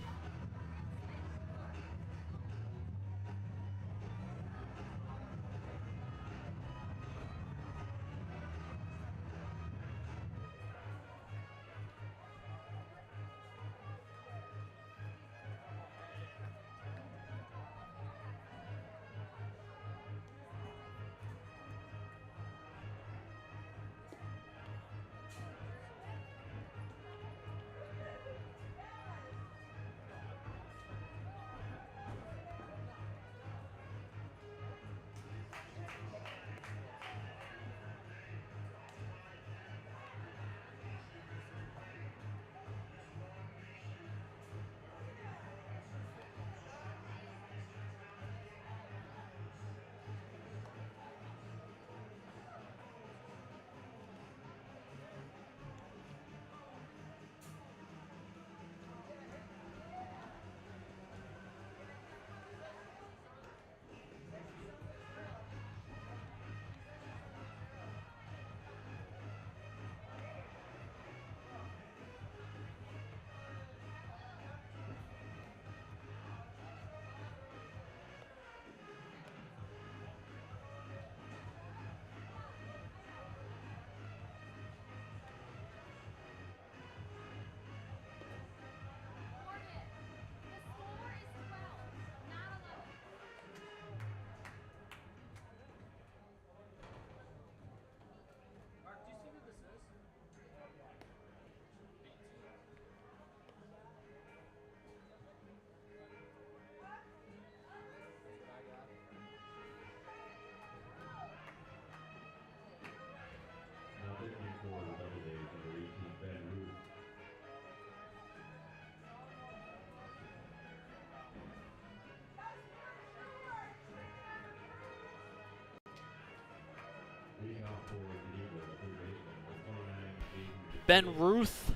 S2: Ben Ruth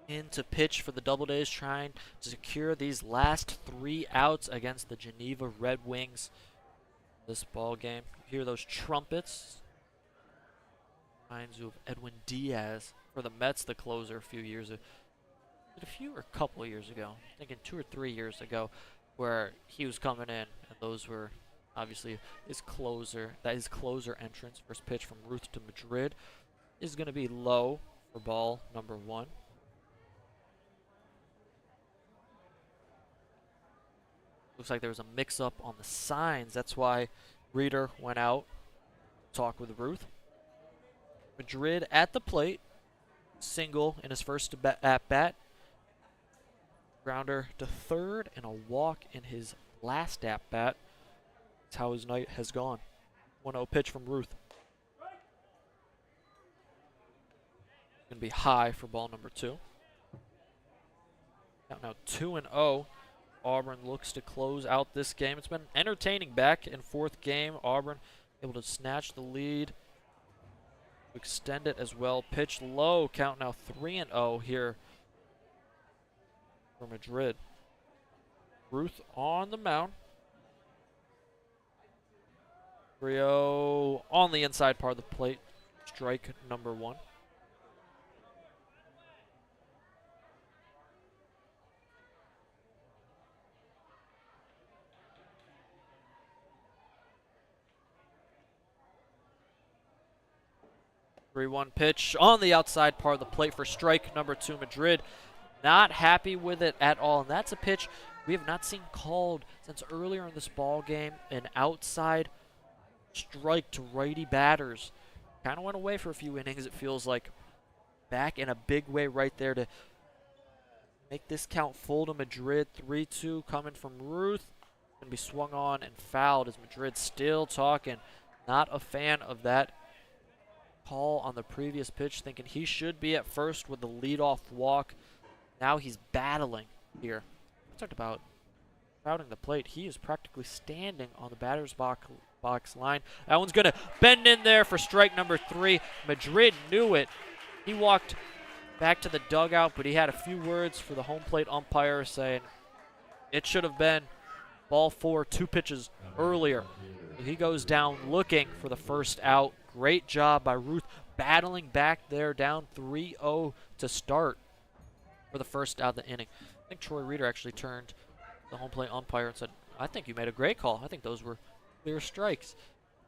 S2: in to pitch for the Doubledays, trying to secure these last 3 outs against the Geneva Redwings this ball game. You hear those trumpets. Reminds you of Edwin Diaz for the Mets, the closer a few years ago. A couple of years ago, I think 2 or 3 years ago, where he was coming in, and those were obviously his closer entrance. First pitch from Ruth to Madrid is going to be low for ball number 1. Looks like there was a mix-up on the signs. That's why Reeder went out to talk with Ruth. Madrid at the plate. Single in his first at-bat. Grounder to third and a walk in his last at-bat. That's how his night has gone. 1-0 pitch from Ruth. Going to be high for ball number 2. Now 2-0. Auburn looks to close out this game. It's been entertaining back in 4th game. Auburn able to snatch the lead, extend it as well. Pitch low, count now 3-0 here for Madrid. Ruth on the mound. 3-0 on the inside part of the plate. Strike number 1. Three-one pitch on the outside part of the plate for strike number 2. Madrid not happy with it at all, and that's a pitch we have not seen called since earlier in this ball game. An outside strike to righty batters. Kind of went away for a few innings, it feels like. Back in a big way right there to make this count full to Madrid. 3-2 coming from Ruth. Going to be swung on and fouled as Madrid still talking. Not a fan of that call on the previous pitch, thinking he should be at first with the leadoff walk. Now he's battling here. I talked about crowding the plate. He is practically standing on the batter's box line. That one's going to bend in there for strike number 3. Madrid knew it. He walked back to the dugout, but he had a few words for the home plate umpire saying it should have been ball 4, 2 pitches earlier. He goes down looking for the first out. Great job by Ruth battling back there, down 3-0 to start for the first out of the inning. I think Troy Reeder actually turned to the home plate umpire and said, I think you made a great call. I think those were clear strikes,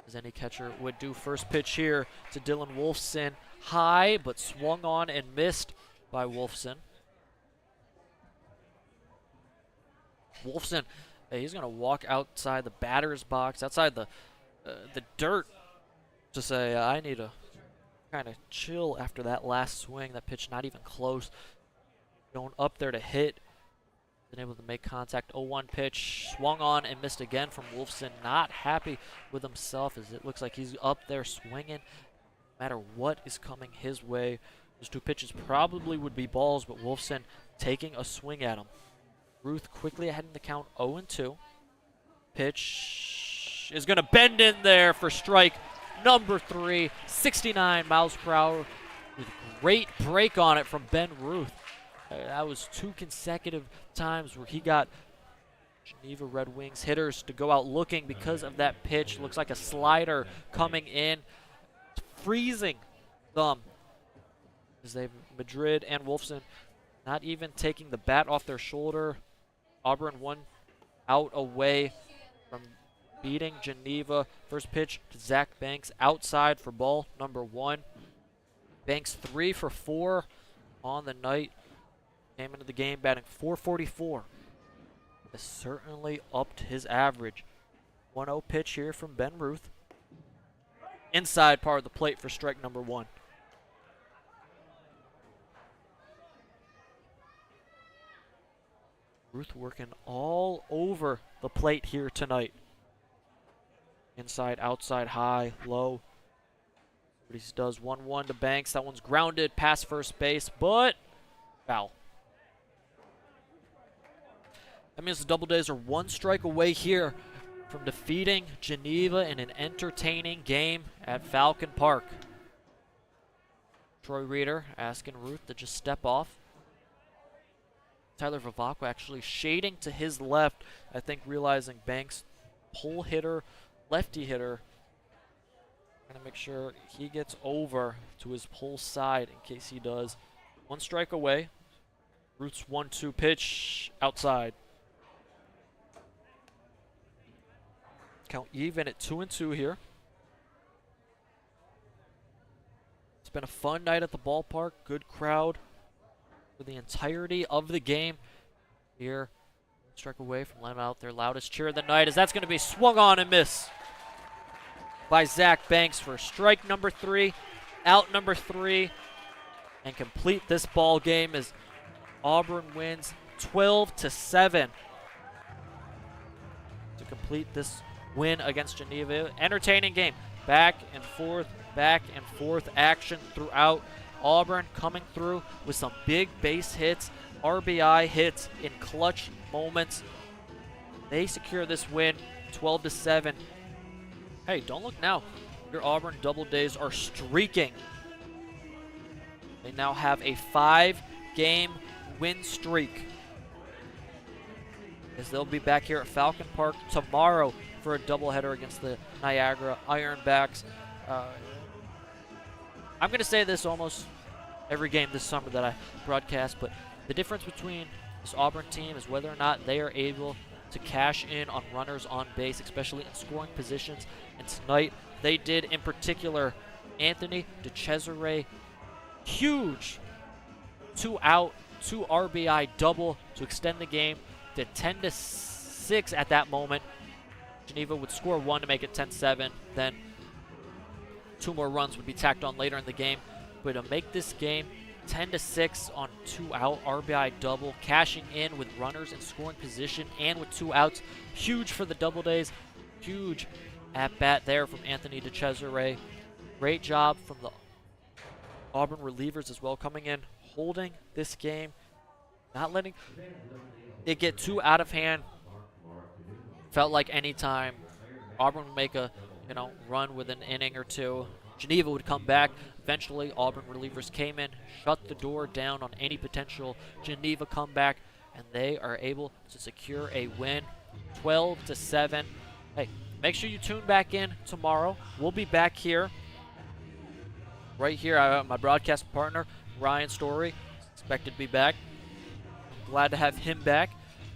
S2: as any catcher would do. First pitch here to Dylan Wolfson. High, but swung on and missed by Wolfson. Wolfson, he's going to walk outside the batter's box, outside the dirt, to say, I need to kind of chill after that last swing. That pitch not even close. Going up there to hit. Been able to make contact. 0-1 pitch. Swung on and missed again from Wolfson. Not happy with himself as it looks like he's up there swinging. No matter what is coming his way. Those 2 pitches probably would be balls, but Wolfson taking a swing at him. Ruth quickly ahead in the count, 0-2. Pitch is going to bend in there for strike number 3, 69 miles per hour with great break on it from Ben Ruth. That was 2 consecutive times where he got Geneva Redwings hitters to go out looking because of that pitch. Looks like a slider coming in, freezing them. As they've Madrid and Wolfson not even taking the bat off their shoulder. Auburn 1 out away from beating Geneva. First pitch to Zach Banks outside for ball number 1. Banks 3 for 4 on the night. Came into the game batting .444. Has certainly upped his average. 1-0 pitch here from Ben Ruth. Inside part of the plate for strike number 1. Ruth working all over the plate here tonight. Inside, outside, high, low. But he does 1-1 to Banks. That one's grounded past first base, but foul. That means the Doubledays are 1 strike away here from defeating Geneva in an entertaining game at Falcon Park. Troy Reeder asking Ruth to just step off. Tyler Vivacqua actually shading to his left, I think realizing Banks, pull hitter, lefty hitter. Trying to make sure he gets over to his pull side in case he does. 1 strike away. Ruth's 1-2 pitch outside. count even at 2-2 here. It's been a fun night at the ballpark. Good crowd for the entirety of the game. Here, strike away from letting out their loudest cheer of the night, as that's going to be swung on and miss by Zach Banks for strike number 3, out number 3, and complete this ball game as Auburn wins 12-7 to complete this win against Geneva. Entertaining game, back and forth action throughout. Auburn coming through with some big base hits, RBI hits in clutch moments. They secure this win 12-7. Hey, don't look now. Your Auburn Doubledays are streaking. They now have a 5-game win streak, as they'll be back here at Falcon Park tomorrow for a doubleheader against the Niagara Ironbacks. I'm going to say this almost every game this summer that I broadcast, but the difference between this Auburn team is whether or not they are able to cash in on runners on base, especially in scoring positions. And tonight, they did. In particular, Anthony DeCesare, huge 2-out, 2 RBI double to extend the game to 10-6 at that moment. Geneva would score 1 to make it 10-7. Then 2 more runs would be tacked on later in the game. But to make this game 10-6 on 2-out RBI double, cashing in with runners in scoring position and with 2 outs, huge for the Doubledays. Huge at bat there from Anthony DeCesare. Great job from the Auburn relievers as well, coming in, holding this game, not letting it get too out of hand. Felt like any time Auburn would make a run with an inning or two, Geneva would come back. Eventually, Auburn relievers came in, shut the door down on any potential Geneva comeback, and they are able to secure a win, 12-7. Hey, make sure you tune back in tomorrow. We'll be back here, right here. My broadcast partner, Ryan Story, is expected to be back. Glad to have him back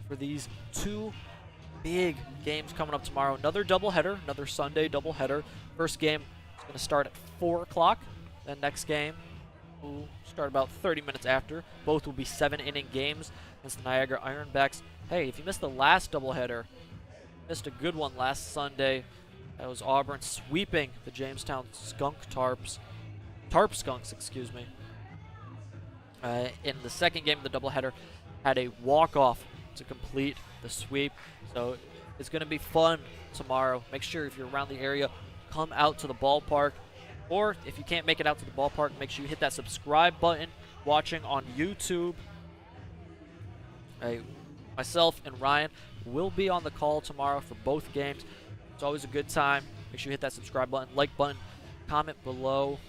S2: for these 2 big games coming up tomorrow. Another doubleheader, another Sunday doubleheader. First game is going to start at 4 o'clock. Then next game will start about 30 minutes after. Both will be 7-inning games against the Niagara Ironbacks. Hey, if you missed the last doubleheader, missed a good one last Sunday. That was Auburn sweeping the Jamestown Tarp Skunks, excuse me. In the second game of the doubleheader, had a walk-off to complete the sweep. So it's going to be fun tomorrow. Make sure if you're around the area, come out to the ballpark. Or if you can't make it out to the ballpark, make sure you hit that subscribe button watching on YouTube. Myself and Ryan will be on the call tomorrow for both games. It's always a good time. Make sure you hit that subscribe button, like button, comment below.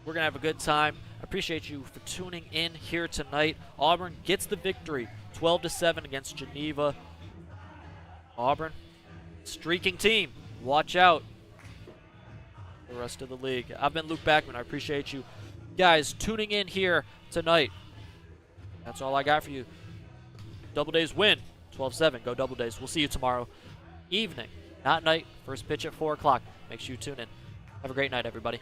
S2: We're going to have a good time. I appreciate you for tuning in here tonight. Auburn gets the victory, 12-7 against Geneva. Auburn, streaking team. Watch out for the rest of the league. I've been Luke Backman. I appreciate you guys tuning in here tonight. That's all I got for you. Doubledays win, 12-7. Go Doubledays. We'll see you tomorrow evening, not night. First pitch at 4 o'clock. Make sure you tune in. Have a great night, everybody.